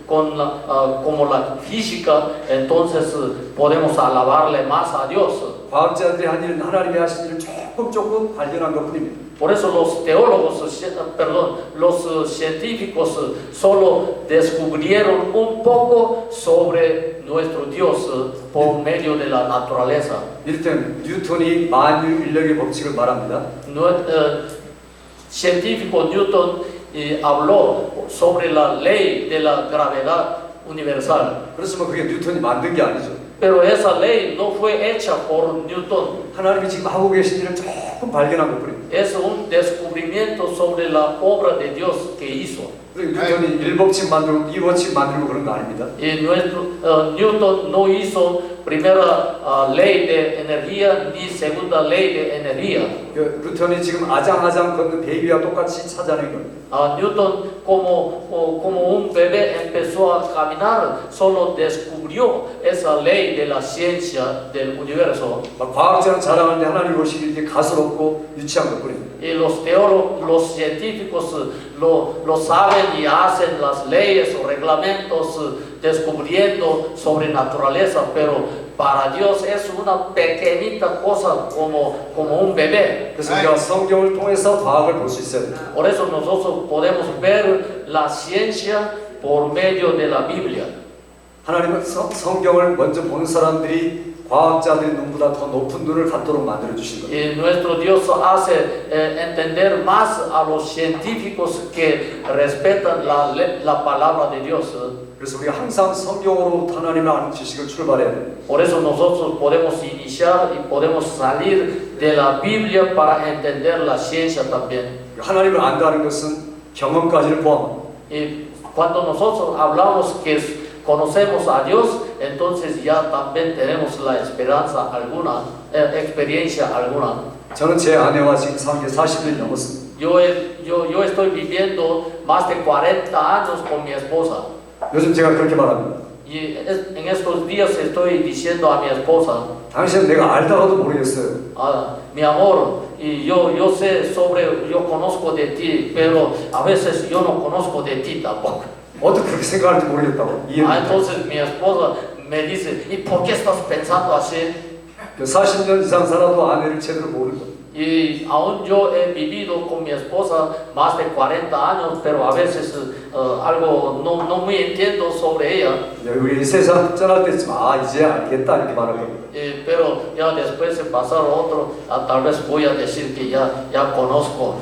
como la física, entonces podemos alabarle más a Dios. 과학자들이 한 일은 하나님이 하신 일을 조금 발견한 것뿐입니다. Por eso los teólogos, los científicos solo descubrieron un poco sobre nuestro Dios por medio de la naturaleza. 이를테면 뉴턴이 만유 인력의 법칙을 말합니다. Científico Newton habló sobre la ley de la gravedad universal. 그렇지만 그게 뉴턴이 만든 게 아니죠. Pero esa ley no fue hecha por Newton. 하나님이 지금 하고 계신 일을 조금 발견한 것뿐입니다. Es un descubrimiento sobre la obra de Dios que hizo. 뉴턴이 1법칙 만들고 2법칙 만들고 그런 거 아닙니다. Y Newton no hizo primera ley de energía ni segunda ley de energía. 뉴턴이 지금 아장아장 걷는 베이비와 똑같이 찾아낸 겁니다. Newton como un bebé empezó a caminar, solo descubrió esa ley de la ciencia del universo. 과학자는 자랑하는데 하나님 보시기에 이게 가스롭고 유치한 것뿐입니다. Y los teólogos, los científicos lo saben y hacen las leyes o reglamentos descubriendo sobre naturaleza, pero para Dios es una pequeñita cosa como un bebé. 그래서 우리가 성경을 통해서 과학을 볼 수 있어야 됩니다. Por eso nosotros podemos ver la ciencia por medio de la Biblia. 하나님은 성경을 먼저 보는 사람들이 과학자들의 눈보다 더 높은 눈을 갖도록 만들어 주신 겁니다. Y nuestro Dios hace entender más a los científicos que respetan la palabra de Dios. 그래서 우리가 항상 성경으로 하나님을 아는 지식을 출발해야 됩니다. Por eso nosotros podemos iniciar y podemos salir de la Biblia para entender la ciencia también. 하나님을 안다는 것은 경험까지를 포함합니다. Y cuando nosotros hablamos que conocemos a Dios, entonces ya también tenemos la esperanza alguna, experiencia alguna. 저는 제 아내와 지금 사는 게 40년이 넘었습니다. Yo estoy viviendo más de 40 años con mi esposa. 요즘 제가 그렇게 말합니다. Y en estos días estoy diciendo a mi esposa, 당신은 내가 알다가도 모르겠어요. mi amor, y yo sé sobre, yo conozco de ti, pero a veces yo no conozco de ti tampoco. 어떻게 그렇게 생각하는지 모르겠다고. 이해를 Entonces mi esposa me dice, ¿y por qué estás pensando así? 40년 이상 살아도 아내를 제대로 모르는 거예요. Y aún yo he vivido con mi esposa más de 40 años, pero a veces algo no muy entiendo sobre ella. 우리 세상 떠날 때쯤 이제 알겠다 이렇게 말할 겁니다. Pero ya después de pasar otro, tal vez voy a decir que ya conozco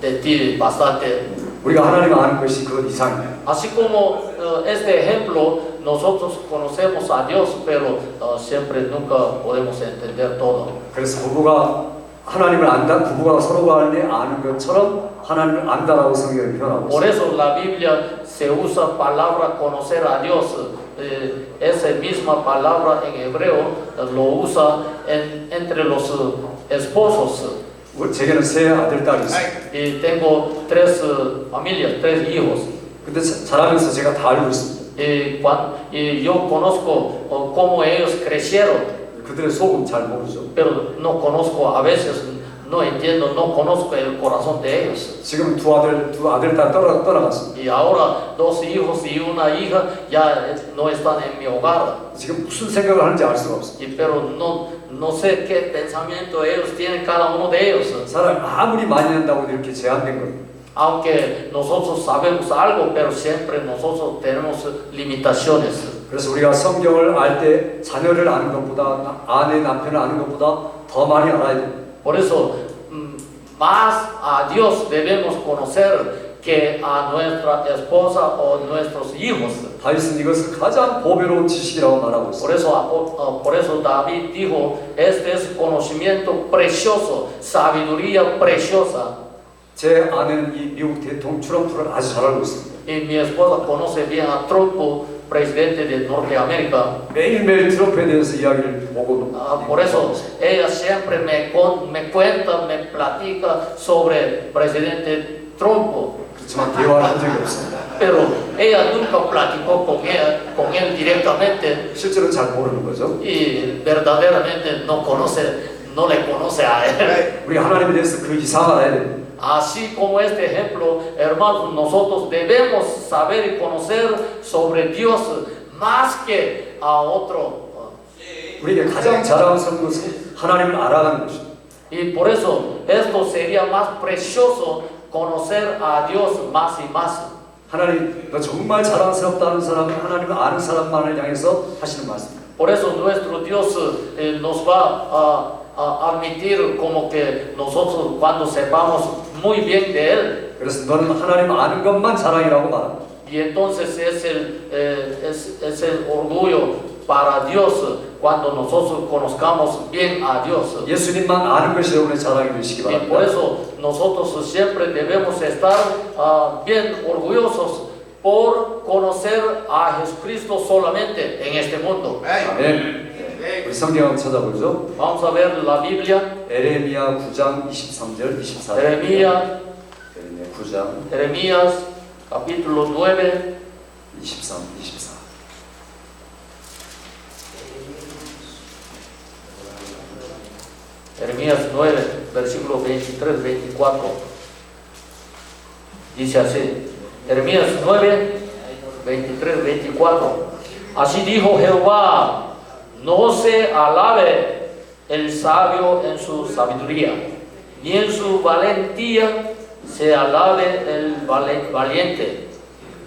de ti bastante. 우리가 하나님 아는 것이 그것 이상이에요. Así como este ejemplo, nosotros conocemos a Dios, pero siempre nunca podemos entender todo. 그래서 부부가 하나님을 안다, 부부가 서로 간에 아는 것처럼 하나님을 안다라고 성경이 표현하고 Por 있어요. eso la Biblia se usa palabra conocer a Dios. Esa misma palabra en hebreo lo usa entre los esposos. 제게는 세 아들, 딸이 있어요. Y tengo tres familias, tres hijos. 근데 자라면서 제가 다 알고 있습니다. Y yo conozco cómo ellos crecieron. 그들의 속은 잘 모르죠. Pero no conozco, a veces no entiendo, no conozco el corazón de ellos. 지금 두 아들, 딸 떠나갔습니다. Y ahora dos hijos y una hija ya no están en mi hogar. 지금 무슨 생각을 하는지 알 수가 없어요. Pero no sé qué pensamiento ellos tienen cada uno de ellos. 사람 아무리 많이 한다고 이렇게 제한된 겁니다. Aunque nosotros sabemos algo, pero siempre nosotros tenemos limitaciones. 그래서 우리가 성경을 알 때 자녀를 아는 것보다 아내, 남편을 아는 것보다 더 많이 알아야 됩니다. Por eso, más a Dios debemos conocer que a nuestra esposa o nuestros hijos. 다윗은 이것을 가장 보배로운 지식이라고 말하고 있습니다. Por eso David dijo, este es conocimiento precioso, sabiduría preciosa. 제 아내는 이 미국 대통령 트럼프를 아주 잘 알고 있습니다. Y mi esposa conoce bien a Trump, presidente de Norteamérica. 매일매일 트럼프에 대해서 이야기를 보고 Por eso ella siempre me cuenta, me platica sobre presidente Trump. 그렇지만 대화를 한 적이 없습니다. Pero ella nunca platicó con él directamente 실제로 잘 모르는 거죠. y verdaderamente no le conoce a él. 우리 하나님에 대해서 그 이상을 알아야 됩니다. Así como este ejemplo, hermanos, nosotros debemos saber y conocer sobre Dios más que a otro. 우리에게 가장 자랑스러운 것은 하나님을 알아가는 것입니다. Y por eso esto sería más precioso conocer a Dios más y más. 하나님, 너 정말 자랑스럽다는 사람은 하나님을 아는 사람만을 향해서 하시는 말씀입니다. Por eso nuestro Dios nos va a admitir como que nosotros cuando sepamos muy bien de Él. 그래서 너는 하나님 아는 것만 자랑이라고 말합니다. Y entonces es el orgullo para Dios cuando nosotros conozcamos bien a Dios. 예수님만 아는 것이 여러분의 자랑이 되시기 Y por 바랍니다. eso nosotros siempre debemos estar bien orgullosos por conocer a Jesucristo solamente en este mundo. 아멘. 우리 성경 한번 찾아보죠. Vamos a ver la Biblia, 에레미야 9장 23절 24절. Jeremías 9장 capítulo 9, 23, 24. Jeremías 9, versículo 23, 24. Dice así, Jeremías 9, 23, 24. Así dijo Jehová, no se alabe el sabio en su sabiduría, ni en su valentía se alabe el valiente,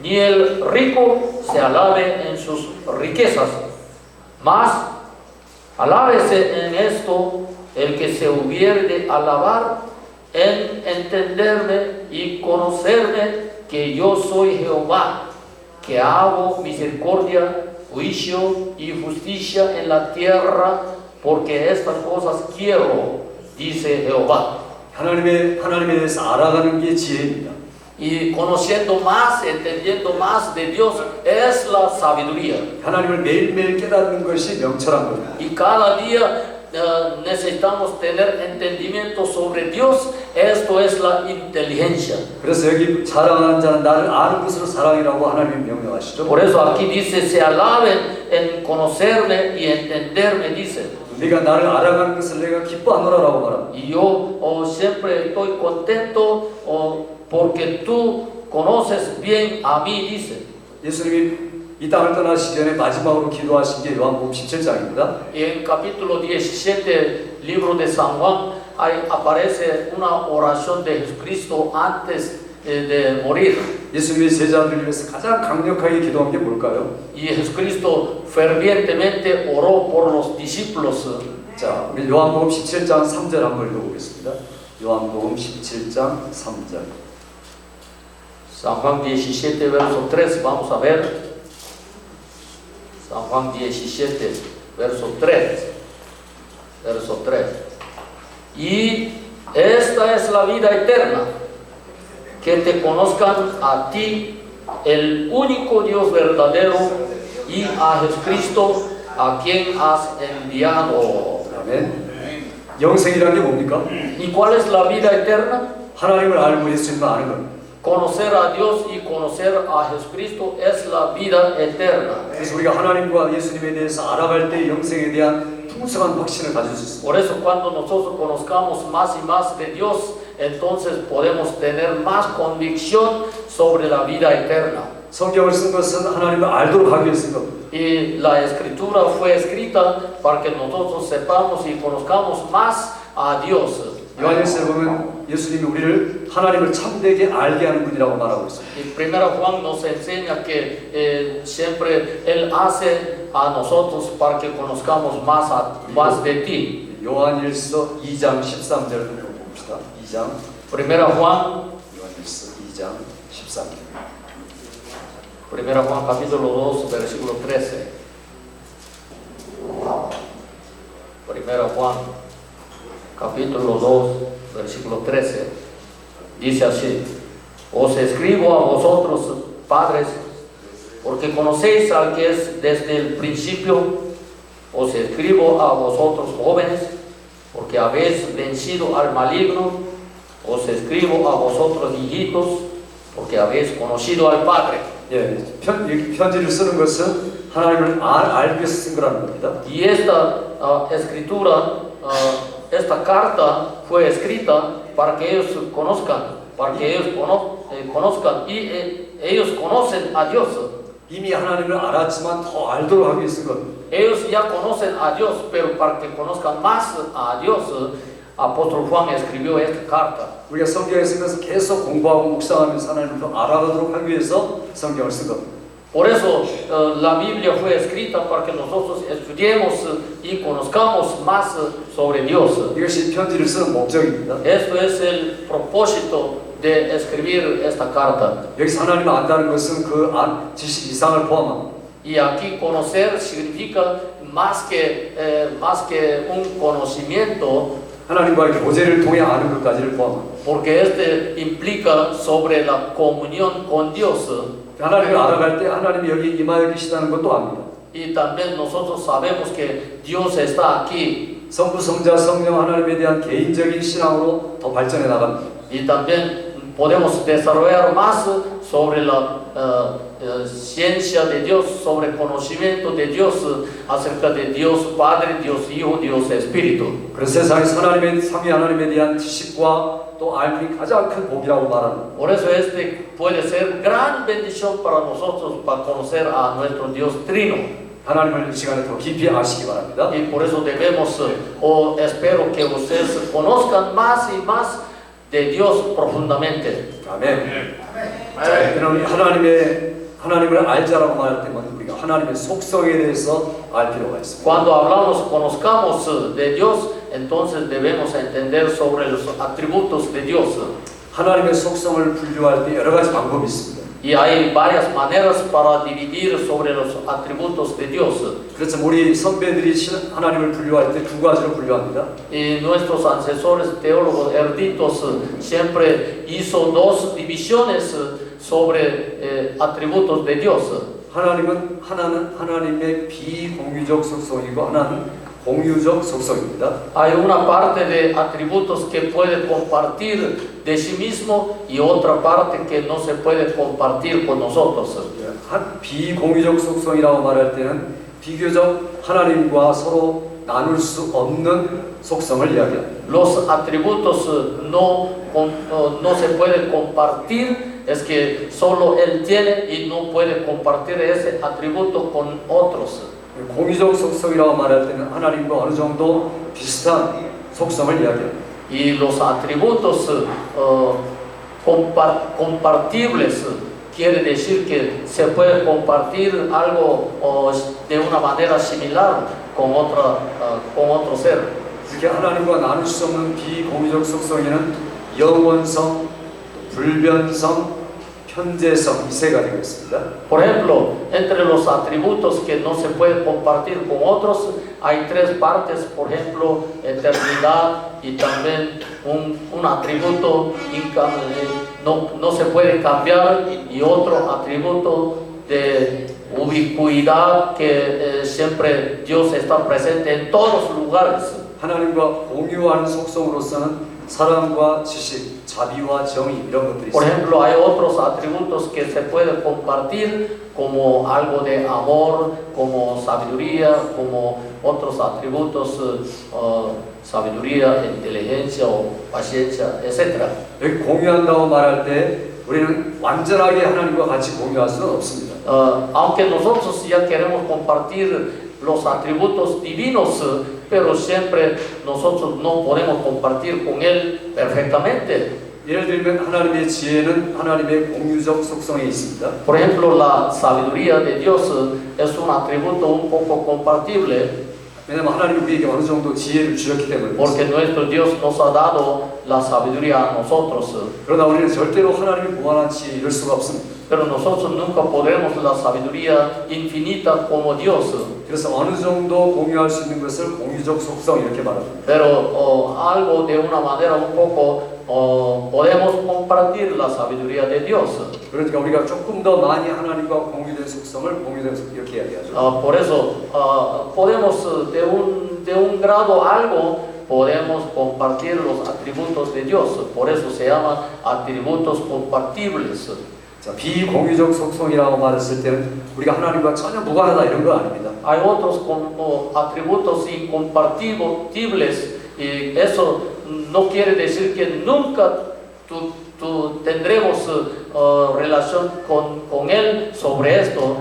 ni el rico se alabe en sus riquezas. Mas alábese en esto el que se hubiere de alabar, en entenderme y conocerme, que yo soy Jehová, que hago misericordia, juicio y justicia en la tierra, porque estas cosas quiero, dice Jehová. 하나님에 대해서 알아가는 게 지혜입니다. y conociendo más, entendiendo más de Dios es la sabiduría. 하나님을 매일매일 깨닫는 것이 명철한 겁니다. Y cada día necesitamos tener entendimiento sobre Dios. Esto es la inteligencia. 그래서 여기 자랑하는 자는 나를 아는 것으로 자랑이라고 하나님이 명령하시죠. Por eso aquí dice, se alaben en conocerme y entenderme, dice. 네가 나를 알아가는 것을 내가 기뻐하노라라고 말합니다. Y yo siempre estoy contento porque tú conoces bien a mí, dice. 예수님이 이 땅을 떠나시기 전에 마지막으로 기도하신 게 요한복음 17장입니다. Y en capítulo 17, libro de San Juan, ahí aparece una oración de Jesucristo antes de morir. 예수님의 제자들을 위해서 가장 강력하게 기도한 게 뭘까요? Y Jesucristo fervientemente oró por los discípulos. 자, 우리 요한복음 17장 3절 한번 읽어보겠습니다. 요한복음 17장 3절. San Juan 17, verso 3, vamos a ver. San Juan 17, verso 3. Verso 3. Y esta es la vida eterna, que te conozcan a ti, el único Dios verdadero, y a Jesucristo, a quien has enviado. 아멘. 영생이란 게 뭡니까? ¿Y cuál es la vida eterna? 하나님을 알고 예수님을 아는 겁니다. Conocer a Dios y conocer a Jesucristo es la vida eterna. 그래서 우리가 하나님과 예수님에 대해서 알아갈 때 영생에 대한 풍성한 확신을 가질 수 있습니다. Por eso cuando nosotros conozcamos más y más de Dios, entonces podemos tener más convicción sobre la vida eterna. 성경을 쓴 것은 하나님을 알도록 하기 위해서 쓴 겁니다. Y la escritura fue escrita para que nosotros sepamos y conozcamos más a Dios. 요한일서에 보면 예수님이 우리를 하나님을 참되게 알게 하는 분이라고 말하고 있습니다. Y primero Juan nos enseña que siempre Él hace a nosotros para que conozcamos más de ti. 요한일서 2장 13절을 봅시다. 2장 Primera Juan, 요한일서 2장 13절. Primera Juan capítulo 2, versículo 13. Primera Juan capítulo 2, versículo 13. Dice así: os escribo a vosotros, padres, porque conocéis al que es desde el principio. Os escribo a vosotros, jóvenes, porque habéis vencido al maligno. Os escribo a vosotros, hijitos, porque habéis conocido al Padre. 예, 편지를 쓰는 것은 하나님을 알기 위해서 쓴 거라는 겁니다. Y esta escritura, esta carta fue escrita para que ellos conozcan, conozcan y ellos conocen a Dios. 이미 하나님을 알았지만 더 알도록 하기 위해서 쓴 겁니다. Ellos ya conocen a Dios, pero para que conozcan más a Dios, apóstol Juan escribió esta carta. 우리가 성경에 쓰면서 계속 공부하고 묵상하면서 하나님을 더 알아가도록 하기 위해서 성경을 쓴 겁니다. Por eso la Biblia fue escrita para que nosotros estudiemos y conozcamos más sobre Dios. 이것이 편지를 쓰는 목적입니다. Esto es el propósito de escribir esta carta. 여기서 하나님을 안다는 것은 그 지식 이상을 포함합니다. Y aquí conocer significa más que un conocimiento, 하나님과의 교제를 통해 아는 것까지를 포함합니다. porque este implica sobre la comunión con Dios. 하나님을 알아갈 때 하나님이 여기 임하여 계시다는 것도 압니다. Y también nosotros sabemos que Dios está aquí. 성부, 성자, 성령 하나님에 대한 개인적인 신앙으로 더 발전해 나갑니다. Y también podemos desarrollar más sobre la ciencia de Dios, sobre conocimiento de Dios, acerca de Dios Padre, Dios Hijo, Dios Espíritu. 그래서 세상에서 하나님의 삼위 하나님에 대한 지식과 또 알미 가장 큰 복이라고 말합니다. Por eso este puede ser gran bendición para nosotros para conocer a nuestro Dios Trino. 하나님을 이 시간에 더 깊이 아시기 바랍니다. Y por eso debemos, espero que ustedes conozcan más y más de Dios profundamente. 아멘. 자, 그럼 하나님을 알자라고 말할 때는 우리가 하나님의 속성에 대해서 알 필요가 있습니다. Cuando hablamos, conozcamos de Dios, entonces debemos entender sobre los atributos de Dios. 하나님의 속성을 분류할 때 여러 가지 방법이 있습니다. Y hay varias maneras para dividir sobre los atributos de Dios. 그렇죠. 우리 선배들이 하나님을 분류할 때 두 가지로 분류합니다. Y nuestros ancestores teólogos eruditos siempre hizo dos divisiones sobre atributos de Dios. 하나는 하나님의 비공유적 속성이고 하나는 공유적 속성입니다. Hay una parte de atributos que puede compartir de sí mismo y otra parte que no se puede compartir con nosotros. 한 비공유적 속성이라고 말할 때는 비교적 하나님과 서로 나눌 수 없는 속성을 이야기합니다. Los atributos no se pueden compartir, es que solo Él tiene y no puede compartir ese atributo con otros. 공유적 속성이라고 말할 때는 하나님과 어느 정도 비슷한 속성을 이야기합니다. Y los atributos compartibles quiere decir que se puede compartir algo de una manera similar con otro ser. 이렇게 하나님과 나눌 수 없는 비공유적 속성에는 영원성, 불변성, 현재성 이 세 가지가 있습니다. Por ejemplo, entre los atributos que no se puede compartir con otros, hay tres partes, por ejemplo, eternidad y también un atributo no se puede cambiar y otro atributo de ubicuidad que siempre Dios está presente en todos los lugares. 하나님과 공유하는 속성으로서는 사랑과 지식, 자비와 정의 이런 것들이 Por 있습니다. ejemplo, hay otros atributos que se pueden compartir como algo de amor, como sabiduría, como otros atributos, sabiduría, inteligencia o paciencia, etc. 여기 공유한다고 말할 때 우리는 완전하게 하나님과 같이 공유할 수는 없습니다. Aunque nosotros ya queremos compartir los atributos divinos, pero siempre nosotros no podemos compartir con Él perfectamente. 예를 들면 하나님의 지혜는 하나님의 공유적 속성에 있습니다. Por ejemplo, la sabiduría de Dios es un atributo un poco compartible, 왜냐하면 하나님이 우리에게 어느 정도 지혜를 주셨기 때문에 porque nuestro Dios nos ha dado la sabiduría a nosotros. 그러나 우리는 절대로 하나님의 무한한 지혜에 이를 수가 없습니다. Pero nosotros nunca podremos la sabiduría infinita como Dios. 그래서 어느 정도 공유할 수 있는 것을 공유적 속성 이렇게 말합니다. Pero algo de una manera un poco podemos compartir la sabiduría de Dios. 그러니까 우리가 조금 더 많이 하나님과 공유된 속성을 공유된 속성 이렇게 이야기하죠. Por eso podemos de un grado algo podemos compartir los atributos de Dios. Por eso se llaman atributos compartibles. 자, 비공유적 속성이라고 말했을 때는 우리가 하나님과 전혀 무관하다 이런 거 아닙니다. Hay otros atributos incompartibles y eso no quiere decir que nunca tendremos relación con Él sobre esto.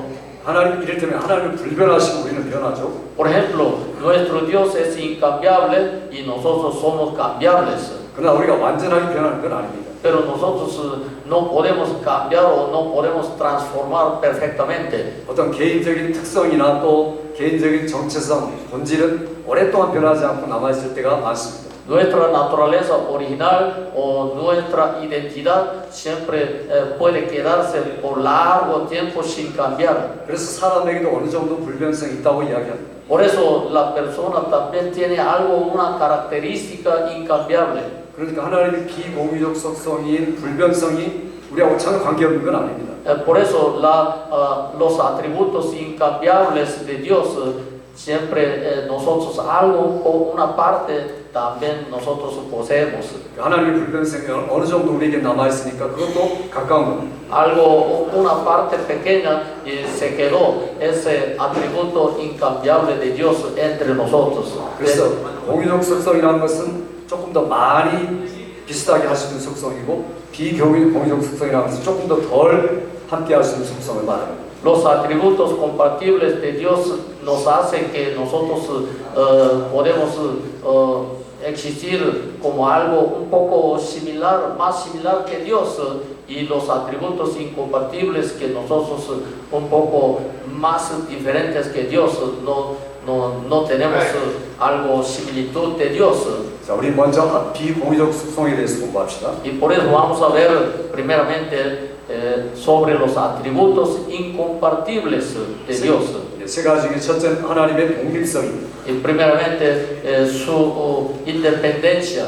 하나님 이를테면 하나님은 불변하시고 우리는 변하죠. Por ejemplo, nuestro Dios es incambiable y nosotros somos cambiables. 그러나 우리가 완전하게 변하는 건 아닙니다. Pero nosotros no podemos cambiar o no podemos transformar perfectamente. 어떤 개인적인 특성이나 또 개인적인 정체성, 본질은 오랫동안 변하지 않고 남아있을 때가 많습니다. Nuestra naturaleza original o nuestra identidad siempre puede quedarse por largo tiempo sin cambiar. 그래서 사람에게도 어느 정도 불변성이 있다고 이야기합니다. Por eso la persona también tiene algo, una característica incambiable. 그러니까 하나님의 비공유적 속성인 불변성이 우리하고 전혀 관계없는 건 아닙니다. Por eso los atributos incambiables de Dios siempre nosotros algo o una parte también nosotros poseemos. 하나님의 불변성이 어느 정도 우리에게 남아있으니까 그것도 가까운 겁니다. Algo, una parte pequeña y se quedó ese atributo incambiable de Dios entre nosotros. 그래서 공유적 속성이라는 것은 조금 더 많이 비슷하게 할 수 있는 속성이고 비공유적 속성이라는 것은 조금 더 덜 함께 할 수 있는 속성을 말합니다. Los atributos compatibles de Dios nos hacen que nosotros podemos existir como algo un poco similar, más similar que Dios, y los atributos incompatibles que nosotros un poco más diferentes que Dios, no tenemos algo similitud de Dios. 자, 우리 먼저 비공유적 속성에 대해서 공부합시다. Y por eso vamos a ver primeramente sobre los atributos incompartibles de Dios. 세 가지 중에 첫째는 하나님의 독립성입니다. Y primeramente su independencia.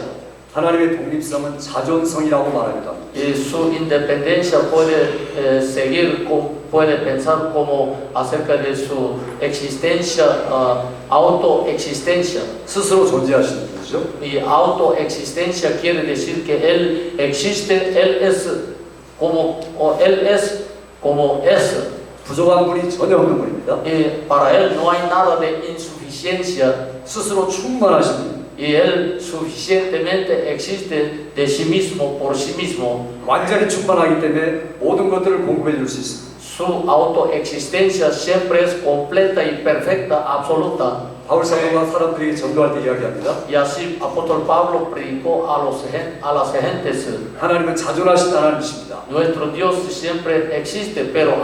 하나님의 독립성은 자존성이라고 말합니다. Y su independencia puede puede pensar como acerca de su existencia, autoexistencia. 스스로 존재하시는 분이죠. Y autoexistencia quiere decir que Él existe, Él es como es. 부족한 분이 전혀 없는 분입니다. Y para Él no hay nada de insuficiencia. 스스로 충만하신 분입니다. Y Él suficientemente existe de sí mismo, por sí mismo. 완전히 충만하기 때문에 모든 것들을 공급해 줄 수 있습니다. Su autoexistencia siempre es completa y perfecta, absoluta. 바울 사도가 사람들에게 전도할 때 이야기합니다. Y así apóstol Pablo predicó a las gentes. 하나님은 자존하신 하나님이십니다. Nuestro Dios siempre existe, pero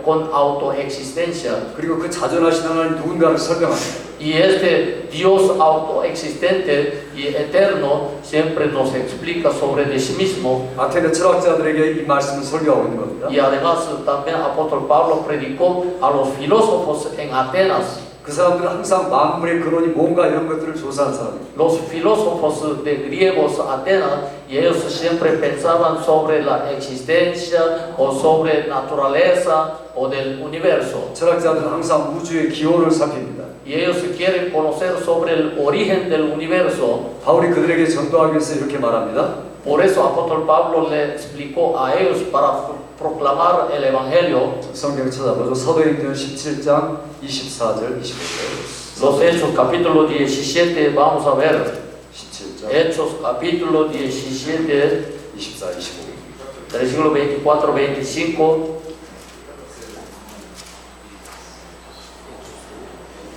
con autoexistencia. 그리고 그 자존하신 하나님 누군가를 설명합니다. Y este Dios autoexistente y eterno siempre nos explica sobre de sí mismo. 아테네 철학자들에게 이 말씀을 설교하고 있는 겁니다. Y además también apóstol Pablo predicó a los filósofos en Atenas. 그 사람들은 항상 만물의 근원이 뭔가 이런 것들을 조사한 사람입니다. Los filósofos de griegos Atenas, y ellos siempre pensaban sobre la existencia o sobre naturaleza o del universo. 철학자들은 항상 우주의 기원을 살핍니다. Y ellos quieren conocer sobre el origen del universo. 바울이 그들에게 전도하기 위해서 이렇게 말합니다. Por eso apóstol Pablo le explicó a ellos para proclamar el evangelio. 성경 찾아보죠. 사도행전 17장 24절 25절. Los Hechos capítulo 17 vamos a ver. 17장 Hechos capítulo 17 24, 25. versículo 24, 25.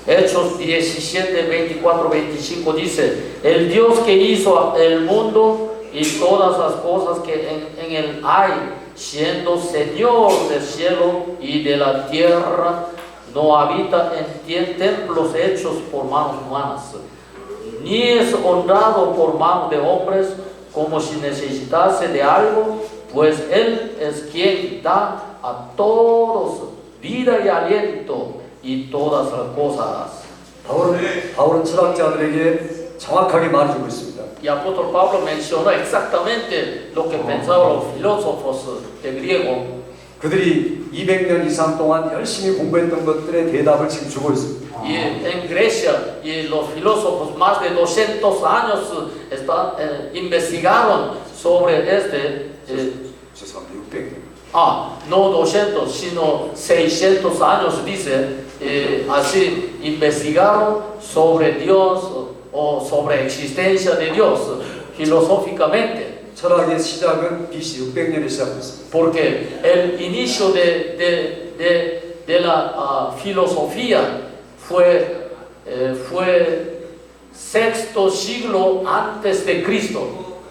Hechos 17, 24, 25 dice: el Dios que hizo el mundo y todas las cosas que en él hay, siendo Señor del cielo y de la tierra, no habita en templos hechos por manos humanas, ni es honrado por manos de hombres como si necesitase de algo, pues Él es quien da a todos vida y aliento y todas las cosas. 바울은 철학자들에게 정확하게 말해주고 있습니다. Y apóstol Pablo mencionó exactamente lo que pensaban los filósofos de griego. 그들이 200년 이상 동안 열심히 공부했던 것들의 대답을 지금 주고 있습니다. Y en Grecia, y los filósofos más de 200 años investigaron sobre 죄송합니다. 600년. no 200, sino 600 años, dice, así investigaron sobre Dios o sobre existencia de Dios filosóficamente. 철학의 시작은 BC 600년에 시작됐습니다. Porque el inicio de la filosofía fue sexto siglo antes de Cristo.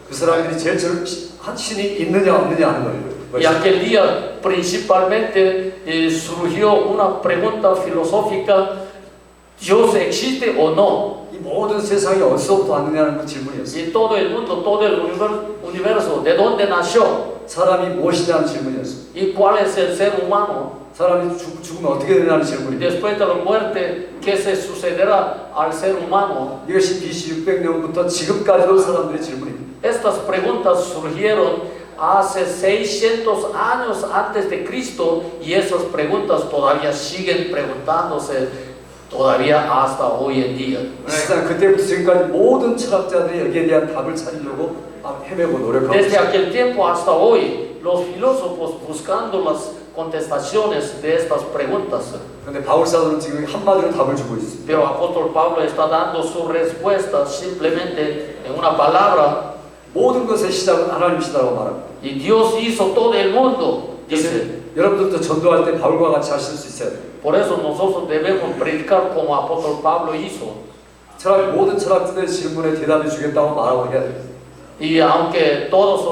그 사람들이 제일 신이 있느냐 없느냐 하는 거예요. Y aquel día principalmente surgió una pregunta filosófica: ¿Dios existe o no? 이 모든 세상이 어디서부터 왔느냐는 그 질문이었어요. Y todo el mundo, todo el universo, ¿de dónde nació? 사람이 무엇이냐는 질문이었어요. ¿Y cuál es el ser humano? 사람이 죽으면 어떻게 되냐는 Y 질문입니다. después de la muerte, ¿qué se sucederá al ser humano? 이것이 BC 600년부터 지금까지도 사람들의 질문입니다. Estas preguntas surgieron hace 600 años antes de Cristo, y esas preguntas todavía siguen preguntándose todavía hasta hoy en día. 사실상 그때부터 지금까지 모든 철학자들이 여기에 대한 답을 찾으려고 헤매고 노력하고 Desde 있습니다. aquel tiempo hasta hoy, los filósofos buscando las contestaciones de estas preguntas. 그런데 바울 사도는 지금 한마디로 답을 주고 있습니다. Pero apóstol Pablo está dando su respuesta simplemente en una palabra. 모든 것의 시작은 하나님이시다고 말합니다. Y Dios hizo todo el mundo, dice. 여러분들도 전도할 때 바울과 같이 하실 수 있어야 돼요. Por eso nosotros debemos predicar como apóstol Pablo hizo. 모든 철학자들의 질문에 대답해 주겠다고 말하고 해야 돼요. Y aunque todos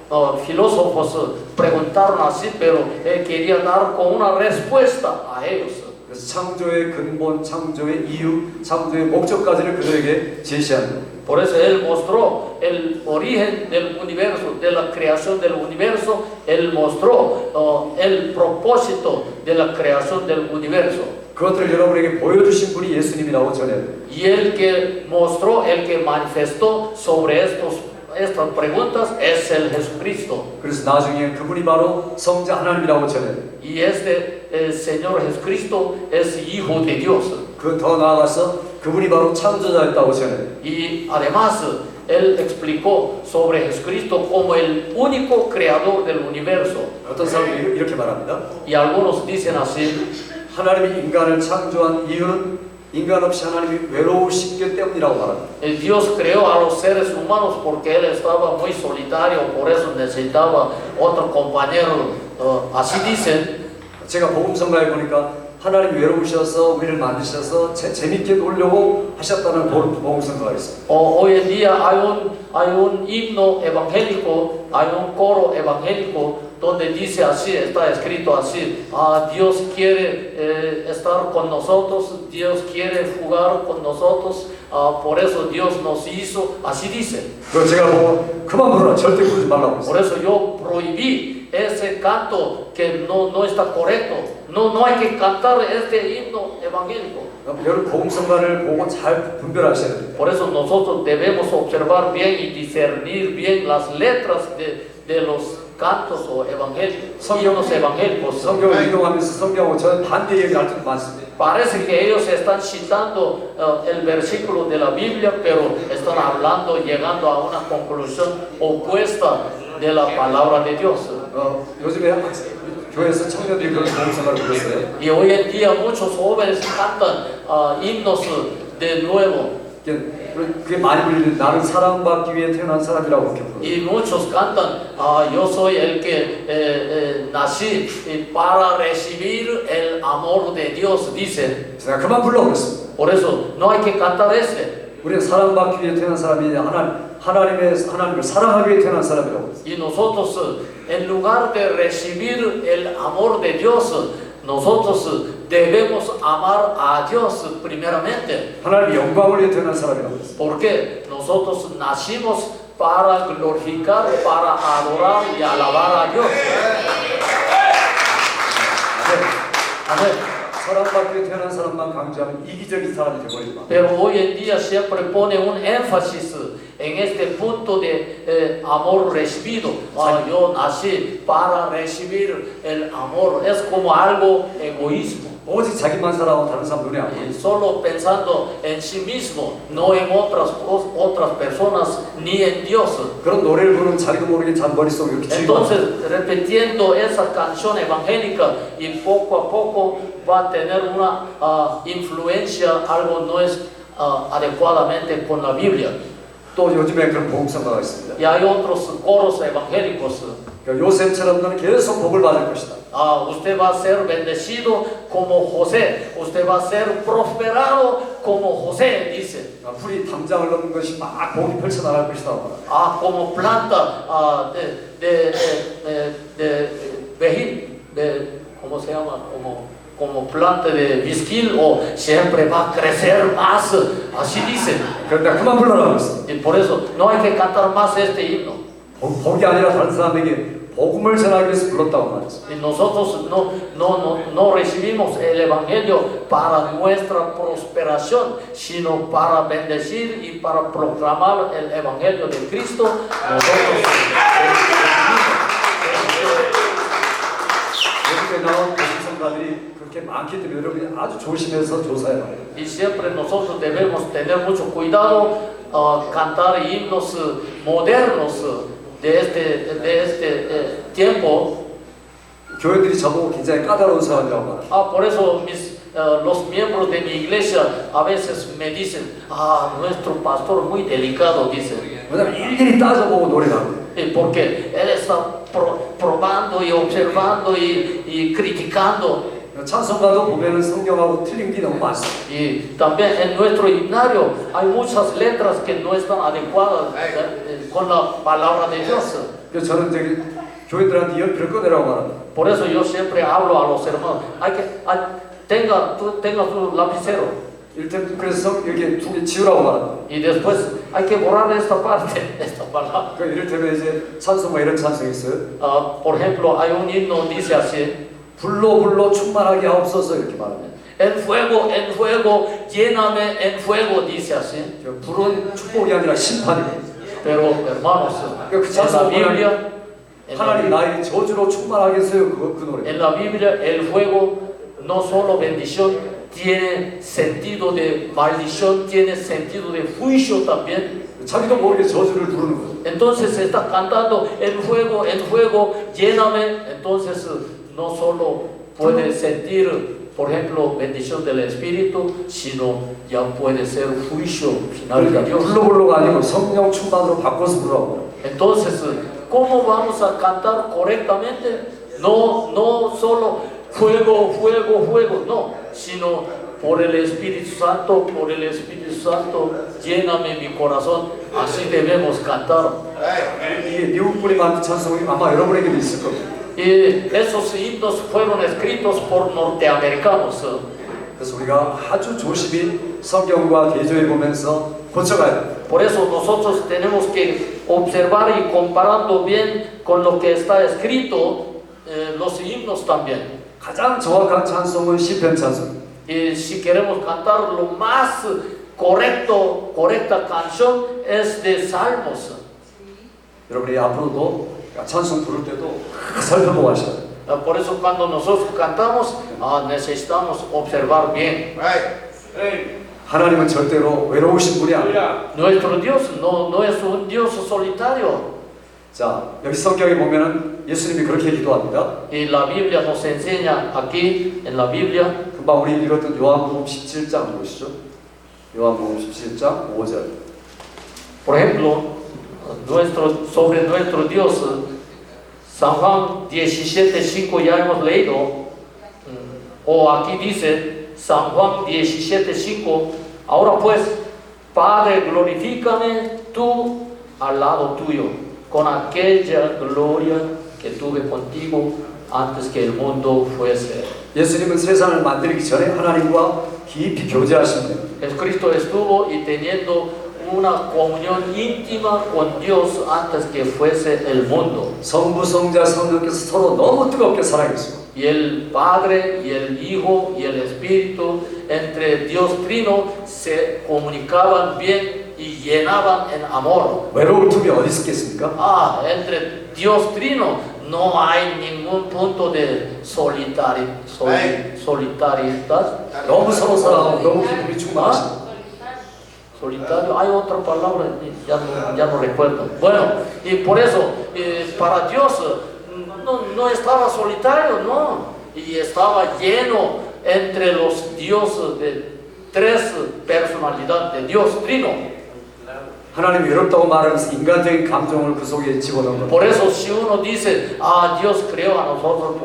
los filósofos preguntaron así, pero él quería dar con una respuesta a ellos. 그래서 창조의 근본, 창조의 이유, 창조의 목적까지를 그들에게 제시합니다. Por eso Él mostró el origen del universo, de la creación del universo. Él mostró el propósito de la creación del universo. 그것들을 여러분에게 보여주신 분이 예수님이라고 전해요. Y el que mostró, el que manifestó sobre estas preguntas es el Jesucristo. 그래서 나중에 그분이 바로 성자 하나님이라고 전해요. Y el Señor Jesucristo es Hijo de Dios. 그 더 나아가서 그분이 바로 창조자였다고 전해요. Y además Él explicó sobre Jesucristo como el único creador del universo. 어떤 사람들이 이렇게 말합니다. Y algunos dicen así, 하나님이 인간을 창조한 이유는 인간 없이 하나님이 외로우시기 때문이라고 말합니다. Dios creó a los seres humanos porque Él estaba muy solitario, por eso necesitaba otro compañero. Así dicen. 제가 복음성가에 보니까 하나님이 외로우셔서 우리를 만드셔서 재밌게 놀려고 하셨다는 복음성가가 있어요. Hoy en día hay un himno evangélico, hay un coro evangélico donde dice así, está escrito así: Dios quiere estar con nosotros, Dios quiere jugar con nosotros, por eso Dios nos hizo, así dice. 그래서 제가 보고 그만 부르라, 절대 부르지 말라고 했어요. Por eso yo prohibí ese canto que no está correcto. No hay que cantar este himno evangélico. 여러분 복음성가를 보고 잘 분별하셔야 돼요. Por eso nosotros debemos observar bien y discernir bien las letras de los cantos o himnos evangélicos. 성경을 인용하면서 성경하고 저 반대 얘기할 때도 많습니다. Parece que ellos están citando el versículo de la Biblia, pero están hablando, llegando a una conclusión opuesta de la palabra de Dios. 요즘에 교회에서 청년들이 그런 복음성가를 부르어요. Y hoy en día muchos jóvenes cantan himnos de nuevo. 그게 많이 불리는 나는 사랑받기 위해 태어난 사람이라고 그렇게 불러요. Y muchos cantan, yo soy el que nací para recibir el amor de Dios, dice. 제가 그만 불러 그랬습니다. Por eso no hay que cantar este. 우리는 사랑받기 위해 태어난 사람이 하나님을 사랑하기 위해 태어난 사람이라고. Y nosotros, en lugar de recibir el amor de Dios, nosotros debemos amar a Dios primeramente. 하나님의 영광을 위해 태어난 사람이라고. Porque nosotros nacimos para glorificar, para adorar y alabar a Dios. 아멘. 사랑받기 위해 태어난 사람만 강조하면 이기적인 사람이 되버리지만. Pero hoy en día siempre pone un énfasis en este punto de amor recibido. Yo nací para recibir el amor. Es como algo egoísmo. 오직 자기만 살아온 다른 사람 눈에 안 보여. Solo pensando en sí mismo, no en otras personas ni en Dios. 그런 노래를 부르면 자기도 모르게 자기 머릿속에 이렇게 쥐고. Entonces, repitiendo esa canción evangélica y poco a poco va a tener una influencia, algo no es adecuadamente con la Biblia. 또 요즘에 그런 복음성가가 있습니다. Y hay otros coros evangélicos. 그러니까 요셉처럼 너는 계속 복을 받을 것이다. Usted va a ser bendecido como José. Usted va a ser prosperado como José, dice. 풀이 담장을 넘는 것이 막 복이 펼쳐나갈 것이다. Como planta de bejín, ¿cómo se llama? Como planta de misquil, o siempre va a crecer más. Así dice. 그러니까 그만 불러라 그랬어. Y por eso no hay que cantar más este himno. 복이 아니라 다른 사람에게 복음을 전하기 위해서 불렀다고 말했어. Y nosotros no recibimos el evangelio para nuestra prosperación, sino para bendecir y para proclamar el evangelio de Cristo. Nosotros 여기에 나온 복음성가들이 그렇게 많기 때문에 여러분이 아주 조심해서 조사해야 해요. y siempre nosotros debemos tener mucho cuidado cantar himnos modernos de este tiempo. 교회들이 저보고 굉장히 까다로운 사람이라고 말해요. Por eso los miembros de mi iglesia a veces me dicen, nuestro pastor muy delicado, dice. 왜냐면 일일이 따져보고 노래를 하거든요. Porque él está probando y observando y criticando. 찬송가도 보면은 성경하고 틀린 게 너무 많습니다. Y también en nuestro himnario hay muchas letras que no están adecuadas con la palabra de Dios. 그래서 저는 교회들한테 연필을 꺼내라고 말합니다. Por eso yo siempre hablo a los hermanos, tenga su lapicero. 일단 그래서 여기 두 개 지우라고 말합니다. Y después hay que borrar esta parte, esta palabra. 그 이를테면 이제 찬송가 이런 찬송이 있어요. Por ejemplo, hay un himno dice así: 불로 불로 충만하게 하옵소서 이렇게 말합니다. en fuego, lléname en fuego, dice así. 불은 축복이 아니라 심판이에요. Pero hermanos, en la Biblia, 하나님 나에게 저주로 충만하게 해서요 그 노래. en la Biblia el fuego no solo bendición, tiene sentido de maldición, tiene sentido de juicio también. 자기도 모르게 저주를 부르는 거죠. Entonces se está cantando en fuego, lléname. Entonces no solo puede sentir, por ejemplo, bendición del Espíritu, sino ya puede ser juicio final de 그러니까 Dios. 불로 불로가 아니고 성령 충만으로 바꿔서 부르라고. Entonces, ¿cómo vamos a cantar correctamente? No solo fuego, no, sino por el Espíritu Santo, lléname mi corazón. Así debemos cantar. 이게 미국 분이 만든 찬송이 아마 여러분에게도 있을 겁니다. Y esos himnos fueron escritos por norteamericanos. 그래서 우리가 아주 조심히 성경과 대조해 보면서 고쳐가야 돼요. Por eso nosotros tenemos que observar y comparando bien con lo que está escrito, los himnos también. 가장 정확한 찬송은 시편 찬송. Y si queremos cantar lo más correcta canción es de Salmos. 여러분이 앞으로도 찬송 부를 때도 살펴보고 하셔야 돼요. Por eso cuando nosotros cantamos, necesitamos observar bien. 하나님은 절대로 외로우신 분이 아니에요. Nuestro Dios no es un Dios solitario. 자, 여기 성경에 보면은 예수님이 그렇게 기도합니다. Y la Biblia nos enseña aquí, en la Biblia, 금방 우리 읽었던 요한복음 17장 보시죠. 요한복음 17장 5절. por ejemplo, sobre nuestro Dios, San Juan 17:5 ya hemos leído, o aquí dice San Juan 17:5, ahora pues, Padre, glorifícame tú al lado tuyo, con aquella gloria que tuve contigo antes que el mundo fuese. 예수님은 세상을 만들기 전에 하나님과 깊이 교제하신 분이에요. Jesucristo estuvo y teniendo una comunión íntima con Dios antes que fuese el mundo. 성부, 성자, 성령께서 서로 너무 뜨겁게 사랑했어요. Y el Padre y el Hijo y el Espíritu entre Dios Trino se comunicaban bien y llenaban en amor. 외로울 틈이 어디 있겠습니까? Entre Dios Trino no hay ningún punto de solitariedad. 너무 서로 사랑하고 너무 기쁨이 충만하시고. Solitario, hay otra palabra, ya no recuerdo. Bueno, y por eso, para Dios no estaba solitario, no, y estaba lleno entre los dioses de tres personalidades de Dios Trino. 하나님이 외롭다고 말하면서 인간적인 감정을 그 속에 집어넣은 겁니다. Por eso si uno dice, Dios creó a nosotros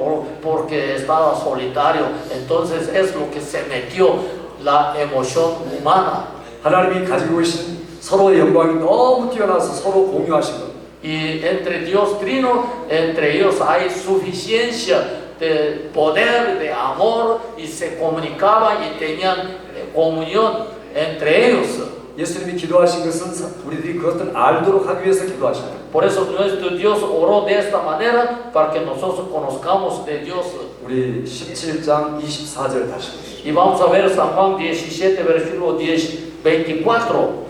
porque estaba solitario, entonces es lo que se metió la emoción humana. 하나님이 가지고 계신 서로의 영광이 너무 뛰어나서 서로 공유하신 겁니다. Y entre Dios Trino, entre ellos hay suficiencia de poder, de amor, y se comunicaban y tenían comunión entre ellos. 예수님이 기도하신 것은 우리들이 그것을 알도록 하기 위해서 기도하신 거예요. Por eso nuestro Dios oró de esta manera para que nosotros conozcamos de Dios. 우리 17장 24절 다시 보시죠. Y vamos a ver San Juan 17, versículo 24.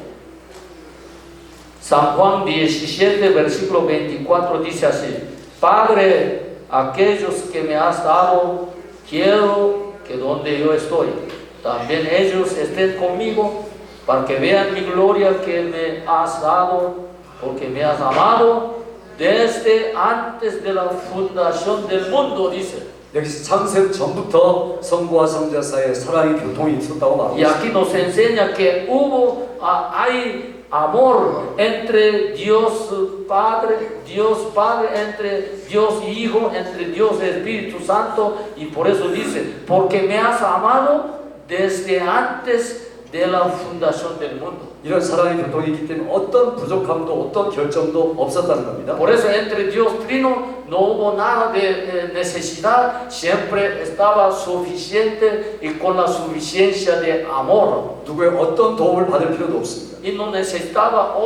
San Juan 17, versículo 24 dice así: Padre, aquellos que me has dado, quiero que donde yo estoy, también ellos estén conmigo, para que vean mi gloria que me has dado, porque me has amado desde antes de la fundación del mundo, dice. 여기서 창세 전부터 성부와 성자 사이에 사랑의 교통이 있었다고 말합니다. Y aquí nos enseña que hay amor entre Dios Padre, entre Dios Hijo, entre Dios Espíritu Santo, y por eso dice, porque me has amado desde antes de la fundación del mundo. 이런 사랑의 교통이 있기 때문에 어떤 부족함도 어떤 결점도 없었다는 겁니다. Por eso entre Dios Trino no hubo nada de necesidad, siempre estaba suficiente y con la suficiencia de amor. 누구의 어떤 도움을 받을 필요도 없습니다. Y no necesitaba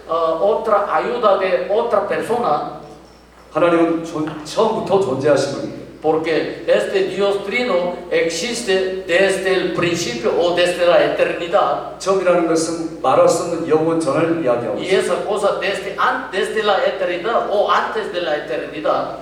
otra ayuda de otra persona, 하나님은 처음부터 존재하신 분입니다. porque este Dios Trino existe desde el principio o desde la eternidad. 처음이라는 것은 말할 수 없는 영원 전을 이야기하고 Y 있습니다. esa cosa desde la eternidad o antes de la eternidad.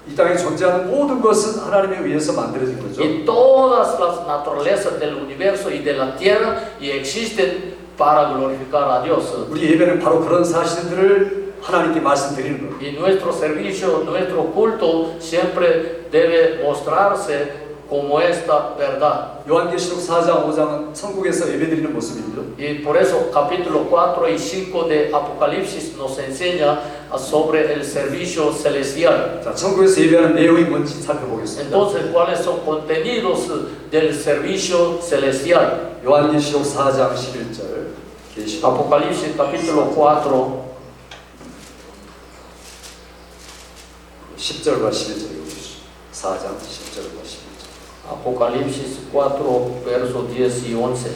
이 땅에 존재하는 모든 것은 하나님에 의해서 만들어진 거죠. Y todas las naturalezas del universo y de la tierra y existen para glorificar a Dios. 우리 예배는 바로 그런 사실들을 하나님께 말씀드리는 겁니다. Y nuestro servicio, nuestro culto siempre debe mostrarse como esta verdad. 요한계시록 4장 5장은 천국에서 예배드리는 모습이죠. Y por eso capítulo 4 y 5 de Apocalipsis nos enseña sobre el servicio celestial. 자, 천국에서 예배하는 내용이 뭔지 살펴보겠습니다. Entonces, ¿cuáles son contenidos del servicio celestial? 요한계시록 4장 11절 계시록 Apocalipsis capítulo 4 10절과 11절 읽으시죠. 4장 10절과 11절. Apocalipsis 4, versos 10 y 11.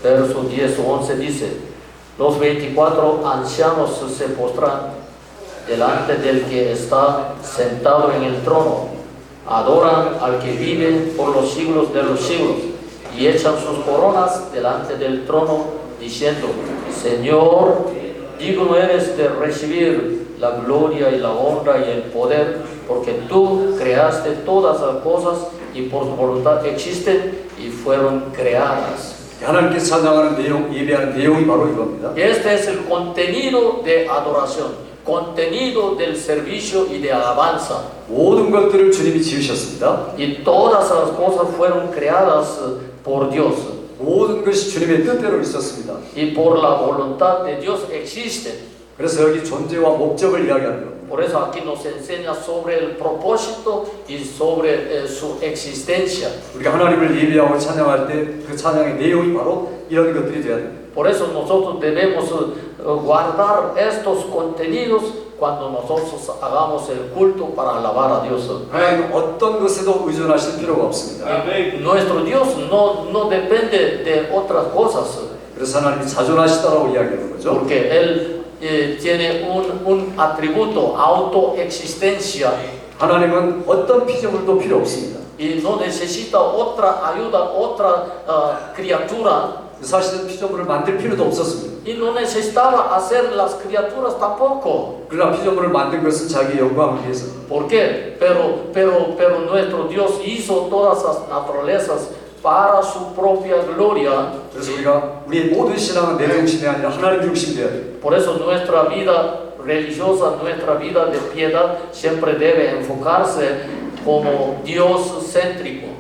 Verso 10 o 11 dice: Los 24 ancianos se postran delante del que está sentado en el trono, adoran al que vive por los siglos de los siglos y echan sus coronas delante del trono, diciendo: Señor, digno eres de recibir la gloria y la honra y el poder, porque tú creaste todas las cosas y por tu voluntad existen y fueron creadas. 하나님께 찬양하는 내용, 예배하는 내용이 바로 이겁니다. Este es el contenido de adoración, contenido del servicio y de alabanza. 모든 것들을 주님이 지으셨습니다. Y todas las cosas fueron creadas por Dios. 모든 것이 주님의 뜻대로 있었습니다. Y por la voluntad de Dios existen. 그래서 여기 존재와 목적을 이야기하는 겁니다. Por eso aquí nos enseña sobre el propósito y sobre su existencia. 우리가 하나님을 예배하고 찬양할 때 그 찬양의 내용이 바로 이런 것들이 되어야 됩니다. Por eso nosotros debemos guardar estos contenidos cuando nosotros hagamos el culto para alabar a Dios. 하나님은 어떤 것에도 의존하실 필요가 없습니다. Nuestro Dios no depende de otras cosas, 그래서 하나님이 자존하시다라고 이야기하는 거죠. porque Él tiene un atributo, autoexistencia, 하나님은 어떤 피조물도 필요 없습니다. y no necesita otra ayuda, otra criatura, 사실은 피조물을 만들 필요도 없었습니다. y no necesitaba hacer las criaturas tampoco. 그러나 피조물을 만든 것은 자기 영광을 위해서. ¿Por qué? Pero nuestro Dios hizo todas las naturalezas para su propia gloria. 그래서 우리가 우리의 모든 신앙은 내 중심이 아니라 하나님 중심이 되어야 돼요. Por eso nuestra vida religiosa, nuestra vida de piedad siempre debe enfocarse como Dios céntrico.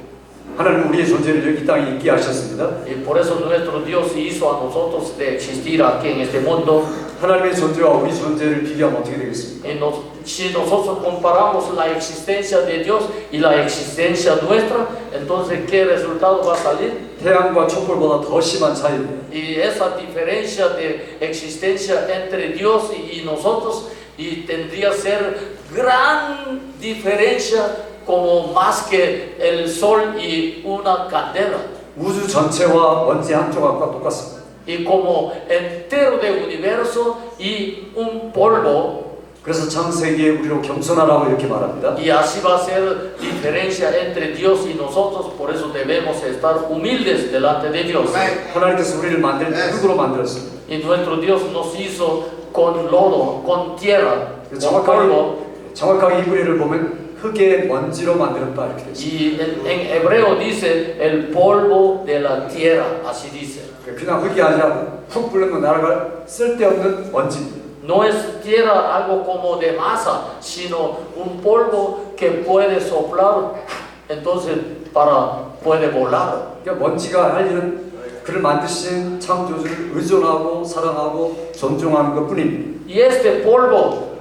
하나님은 우리의 존재를 여기 땅에 있게 하셨습니다. Y por eso nuestro Dios hizo a nosotros de existir aquí en este mundo. 하나님의 존재와 우리 존재를 비교하면 어떻게 되겠습니까? Y si nosotros comparamos la existencia de Dios y la existencia nuestra, entonces ¿qué resultado va a salir? 태양과 촛불보다 더 심한 차이입니다. Y esa diferencia de existencia entre Dios y nosotros y tendría que ser gran diferencia como más que el sol y una candela. 우주 전체와 먼지 한 조각과 똑같습니다. Y como entero de universo y un polvo. 그래서 창세기에 우리로 겸손하라고 이렇게 말합니다. Y así va a ser diferencia entre Dios y nosotros, por eso debemos estar humildes delante de Dios. 하나님께서 우리를 만들 때 흙으로 만들었습니다. Y nuestro Dios nos hizo con lodo, con tierra, con polvo. 정확하게 이브리를 보면 흙의 먼지로 만들었다 이렇게 되어 있습니다. Y en hebreo dice el polvo de la tierra, así dice. 그냥 흙이 아니라 훅 불면 날아갈 쓸데없는 먼지입니다. No es tierra algo como de masa, sino un polvo que puede soplar, entonces puede volar. 그러니까 먼지가 할 일은 그를 만드신 창조주를 의존하고 사랑하고 존중하는 것뿐입니다. Y este polvo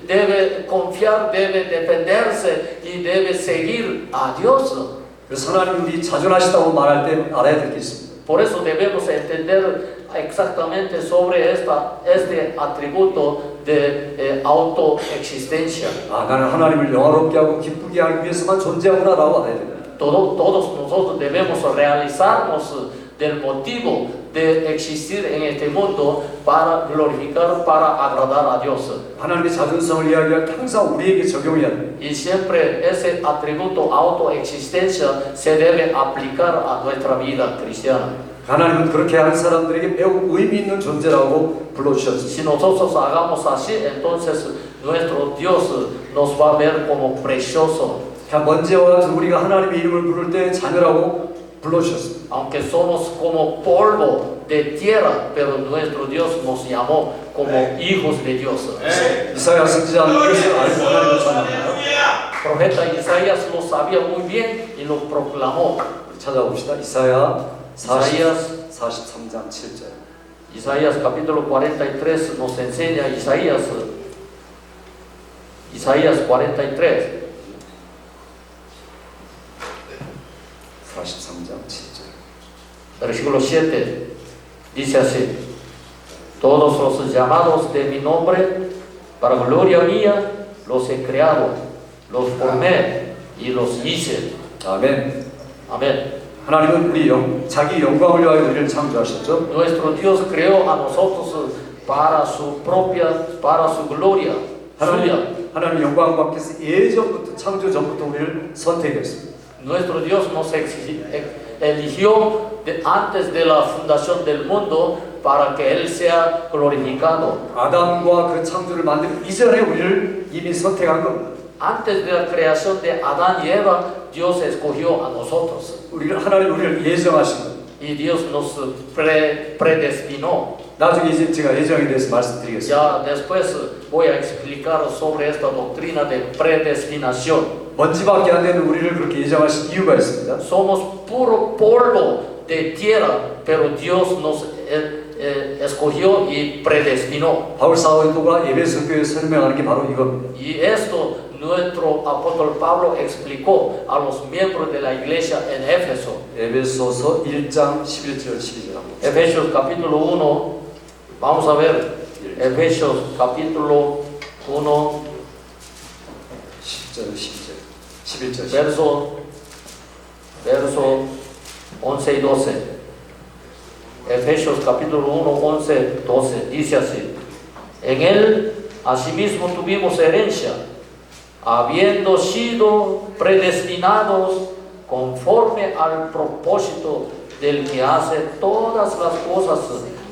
debe confiar, debe defenderse y debe seguir a Dios. 그래서 하나님 우리 자존하시다고 말할 때 알아야 될 게 있습니다. Por eso debemos entender exactamente sobre este atributo de autoexistencia. 아, 나는 하나님을 영화롭게 하고 기쁘게 하기 위해서만 존재하구나라고 알아야 됩니다. Todos nosotros debemos realizarnos del motivo de existir en este mundo para glorificar, para agradar a Dios. 하나님의 자존성을 이야기할 때 항상 우리에게 적용해야 돼요. Y siempre ese atributo autoexistencia se debe aplicar a nuestra vida cristiana. 하나님은 그렇게 하는 사람들에게 매우 의미 있는 존재라고 불러주셨습니다. Si nosotros hagamos así, entonces nuestro Dios nos va a ver como precioso. 먼지와 같은 우리가 하나님의 이름을 부를 때 자녀라고 불러주셨습니다. Aunque somos como polvo de tierra, pero nuestro Dios nos llamó como hijos de Dios. 이사야 선지자는 그것을 알고 하나님을 찬양합니다. Profeta Isaías lo sabía muy bien y lo proclamó. 찾아봅시다. 이사야 Isaías 43장 7절. Isaías capítulo 43 nos enseña Isaías 43. 43장 7절. Versículo 7 dice así: todos los llamados de mi nombre, para gloria mía, los he creado, los formé y los hice. 아멘. Amén. 하나님은 우리 자기 영광을 위하여 우리를 창조하셨죠. Nuestro Dios creó a nosotros para su gloria suya. 하나님 영광 받기 위해서 예전부터 창조 전부터 우리를 선택했습니다. Nuestro Dios nos eligió antes de la fundación del mundo para que Él sea glorificado. 아담과 그 창조를 만들기 이전에 우리를 이미 선택한 겁니다. Antes de la creación de Adán y Eva, Dios escogió a nosotros. 하나님 우리를 예정하신 겁니다. Y Dios nos predestinó. 나중에 이제 제가 예정에 대해서 말씀드리겠습니다. Ya después voy a explicar sobre esta doctrina de predestinación. 먼지밖에 안 되는 우리를 그렇게 예정하신 이유가 있습니다. Somos puro polvo de tierra, pero Dios nos escogió y predestinó. 바울 사도가 에베소 교회에 설명하는 게 바로 이겁니다. Y esto nuestro apóstol Pablo explicó a los miembros de la iglesia en Éfeso. 에베소서 1장 11절 12절. Efesios capítulo 1, vamos a ver. Efesios capítulo 1, 10절 12절. 11절. verso 11 y 12. Efesios capítulo 1, 11, 12. Dice así: en él asimismo tuvimos herencia, habiendo sido predestinados conforme al propósito del que hace todas las cosas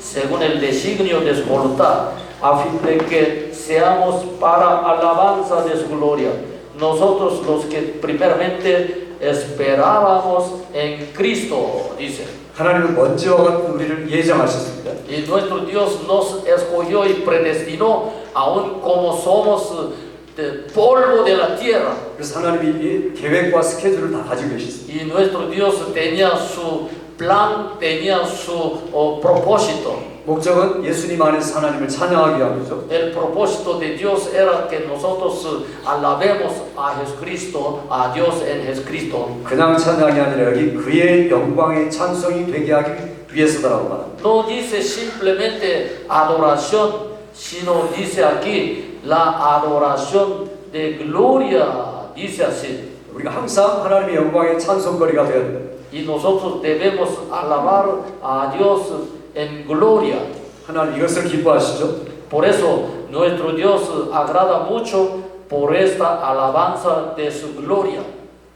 según el designio de su voluntad, a fin de que seamos para alabanza de su gloria, nosotros los que primeramente esperábamos en Cristo, dice. 하나님은 먼지와 같은 우리를 예정하셨습니다. Y nuestro Dios nos escogió y predestinó, aun como somos de polvo de la tierra. 그래서 하나님이 이 계획과 스케줄을 다 가지고 계셨습니다. Y nuestro Dios tenía su plan, tenía su propósito. 목적은 예수님 안에서 하나님을 찬양하기 위함이죠. El propósito de Dios era que nosotros alabemos a Jesucristo, a Dios en Jesucristo. 그냥 찬양이 아니라 여기 그의 영광의 찬송이 되게 하기 위해서다라고 말합니다. No dice simplemente adoración, sino dice aquí la adoración de gloria, dice así. 우리가 항상 하나님의 영광의 찬송거리가 되어야 됩니다. Y nosotros debemos alabar a Dios en gloria. 하나님 이것을 기뻐하시죠. Por eso nuestro Dios agrada mucho por esta alabanza de su gloria.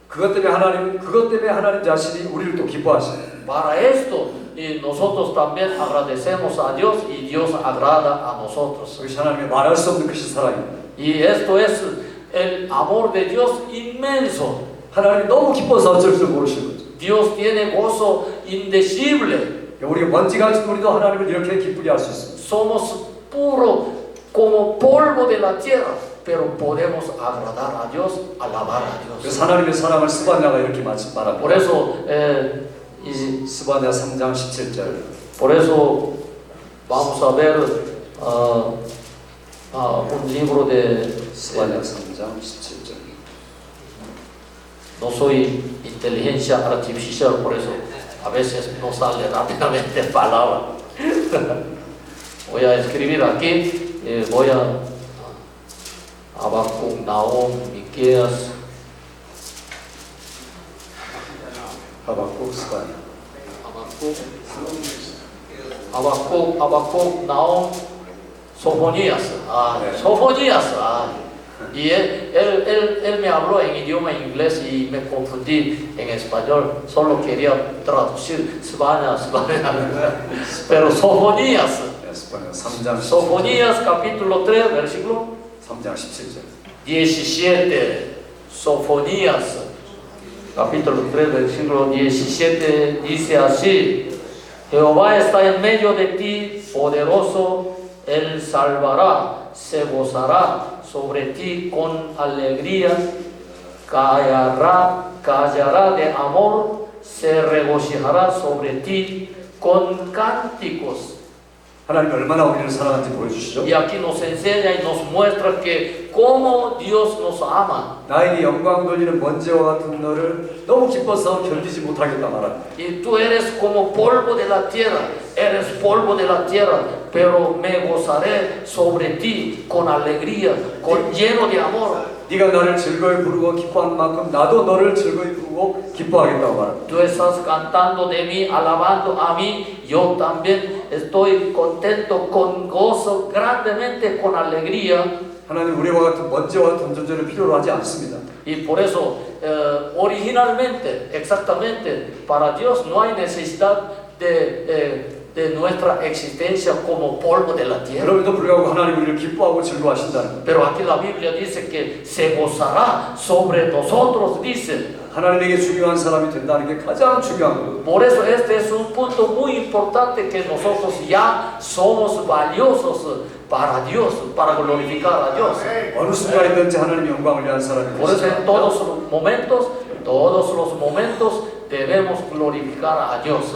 그것 때문에 하나님 자신이 우리를 또 기뻐하시죠. Para esto y nosotros también agradecemos a Dios y Dios agrada a nosotros. 그것이 하나님의 말할 수 없는 것이 사랑입니다. Y esto es el amor de Dios inmenso. 하나님이 너무 기뻐서 어쩔 줄 모르시는 거죠. Dios tiene gozo indecible. 우리가 먼지 같은 우리도 하나님을 이렇게 기쁘게 할 수 있습니다. Somos puro como polvo de la tierra, pero podemos agradar a Dios, alabar a Dios. 그래서 하나님의 사랑을 스바냐가 이렇게 말합니다. Por eso, 스바냐 3장 17절. por eso vamos a ver un libro de 스바냐 3장 17절. no soy inteligencia artificial, por eso a veces no sale rápidamente palabra. Voy a escribir aquí, voy a Habacuc, Nahum, Miqueas, 하박국 스바냐. Habacuc, Nahum, Sofonías. Sofonías. Y él me habló en idioma inglés y me confundí en español. Solo quería traducir Sbaña. Pero Sofonías. 스바냐 3장 Sofonías capítulo 3, versículo 3장 17절. 17. Sofonías capítulo 3, versículo 17 dice así: Jehová está en medio de ti, poderoso, Él salvará, se gozará sobre ti con alegría, callará de amor, se regocijará sobre ti con cánticos. 하나님 얼마나 우리를 사랑하는지 보여주시죠. Y aquí nos enseña y nos muestra que cómo Dios nos ama. 나에게 영광 돌리는 먼지와 같은 너를 너무 기뻐서 견디지 못하겠다 말합니다. Y tú eres como polvo de la tierra, eres polvo de la tierra, pero me gozaré sobre ti con alegría, con lleno de amor. 네가 나를 즐거이 부르고 기뻐한 만큼 나도 너를 즐거이 부르고 기뻐하겠다고 말합니다. Tú estás cantando de mí, alabando a mí, yo también estoy contento, con gozo, grandemente, con alegría. 하나님 우리와 같은 먼지와 같은 존재를 필요로 하지 않습니다. Y por eso, originalmente, exactamente, para Dios no hay necesidad de nuestra existencia como polvo de la tierra. 그럼에도 불구하고 하나님 우리를 기뻐하고 즐거워하신다는 것. Pero aquí la Biblia dice que se gozará sobre nosotros, dice. 하나님에게 중요한 사람이 된다는 게 가장 중요한 거예요. Por eso este es un punto muy importante, que nosotros ya somos valiosos para Dios, para glorificar a Dios. 어느 순간이든지 하나님 영광을 위한 사람이 Por eso en 되시라. todos los momentos debemos glorificar a Dios.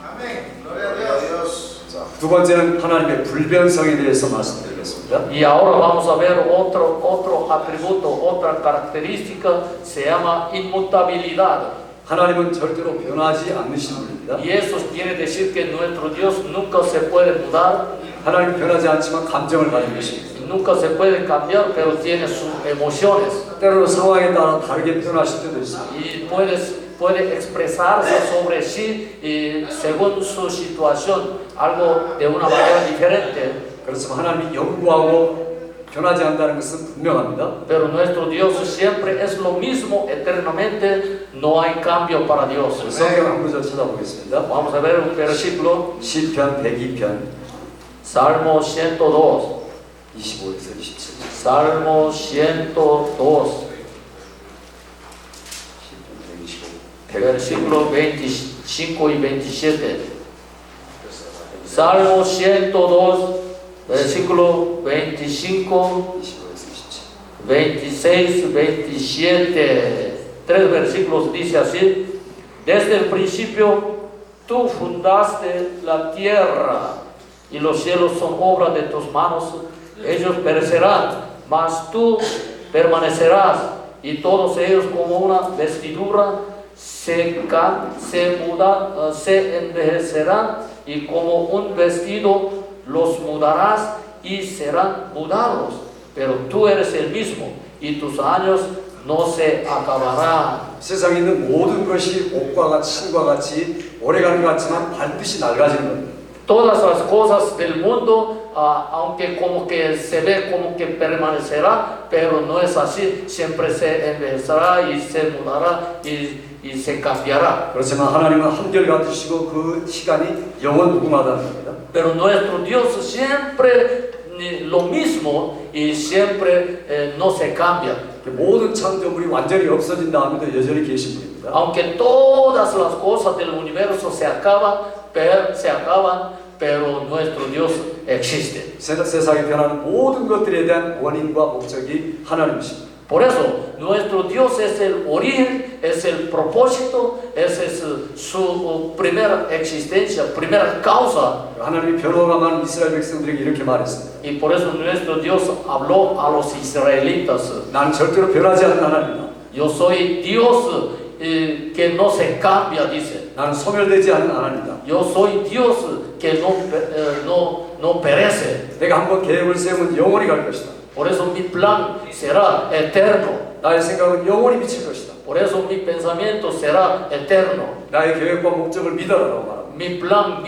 Amén. Gloria a Dios. 자, 두 번째는 하나님의 불변성에 대해서 말씀드리겠습니다. Y ahora vamos a ver otro atributo, otra característica, se llama inmutabilidad. 하나님은 절대로 변하지 않으신 분입니다. Y eso quiere decir que nuestro Dios nunca se puede mudar, 하나님 변하지 않지만 감정을 가지고 계십니다. nunca se puede cambiar, pero tiene sus emociones. 때로는 상황에 따라 다르게 표현하실 때도 있습니다. Y puede expresarse sobre sí y según su situación, algo de una manera diferente. 그렇지만 하나님이 영구하고 변하지 않는다는 것은 분명합니다. Pero nuestro Dios siempre es lo mismo eternamente, no hay cambio para Dios. 성경 한 구절 찾아보겠습니다. Vamos a ver un versículo, 시편 102편 Salmo 102. 25에서 27절. Salmo 102, 시편 125. versículo 25 y 27. Salmo 102, versículo 25, 25에서 27. 26, 27. Tres versículos dice así: Desde el principio tú fundaste la tierra y los cielos son obra de tus manos. Ellos perecerán, mas tú permanecerás, y todos ellos como una vestidura se envejecerán, y como un vestido los mudarás y serán mudados. Pero tú eres el mismo, y tus años no se acabarán. 세상에 있는 모든 것이 옷과 같이 신과 같이 오래가는 것 같지만 반드시 낡아지는 겁니다. Todas las cosas del mundo, aunque como que se ve como que permanecerá, pero no es así, siempre se envejecerá y se mudará y se cambiará. 그렇지만 하나님은 한결같으시고 그 시간이 영원 무궁하다는 겁니다. Pero nuestro Dios siempre lo mismo y siempre no se cambia. 모든 창조물이 완전히 없어진 다음에도 여전히 계신 분입니다. Aunque todas las cosas del universo se acaban, pero nuestro Dios existe. 세상에 변하는 모든 것들에 대한 원인과 목적이 하나님이십니다. Por eso, nuestro Dios es el origen, es el propósito, esa es su primera existencia, primera causa. 하나님이 변호감한 이스라엘 백성들에게 이렇게 말했습니다. Y por eso nuestro Dios habló a los israelitas. 나는 절대로 변하지 않는 하나님이다. Yo soy Dios que no se cambia, dice. 나는 소멸되지 않는 하나님이다. Yo soy Dios que no perece. 내가 한번 계획을 세우면 영원히 갈 것이다. Por eso mi plan será eterno. 나의 생각은 영원히 미칠 것이다. Por eso mi pensamiento será eterno. 나의 계획과 목적을 믿어라라고 말합니다. Mi plan,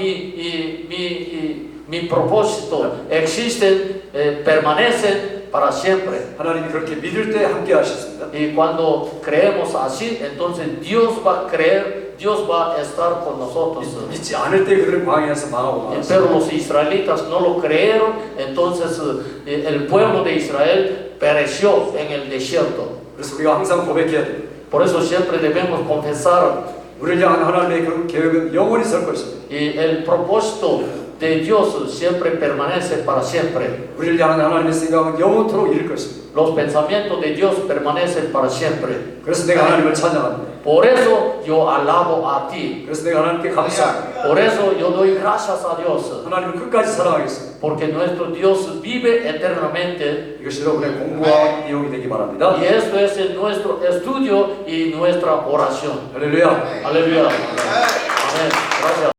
mi propósito existen, permanecen para siempre. 하나님이 그렇게 믿을 때 함께 하셨습니다. Y cuando creemos así, entonces Dios va a creer, Dios va a estar con nosotros. 믿지 않을 때 그들은 광야에서 망하고 말았습니다. Pero los israelitas no lo creyeron, entonces el pueblo de Israel pereció en el desierto. 그래서 우리가 항상 고백해야 됩니다. Por eso siempre debemos confesar, 우리를 향한 하나님의 그 계획은 영원히 설 것입니다. y el propósito de Dios siempre permanece para siempre. 우리를 향한 하나님의 생각은 영원토록 이룰 것입니다. Los pensamientos de Dios permanecen para siempre. 그래서 내가 하나님을 찬양합니다. Por eso yo alabo a ti. 그래서 내가 하나님께 감사합니다. Por eso yo doy gracias a Dios. 하나님을 끝까지 사랑하겠습니다. Porque nuestro Dios vive eternamente. 이것이 여러분의 공부와 이용이 되기 바랍니다. Y esto es nuestro estudio y nuestra oración. 할렐루야. Aleluya. Amén. Gracias.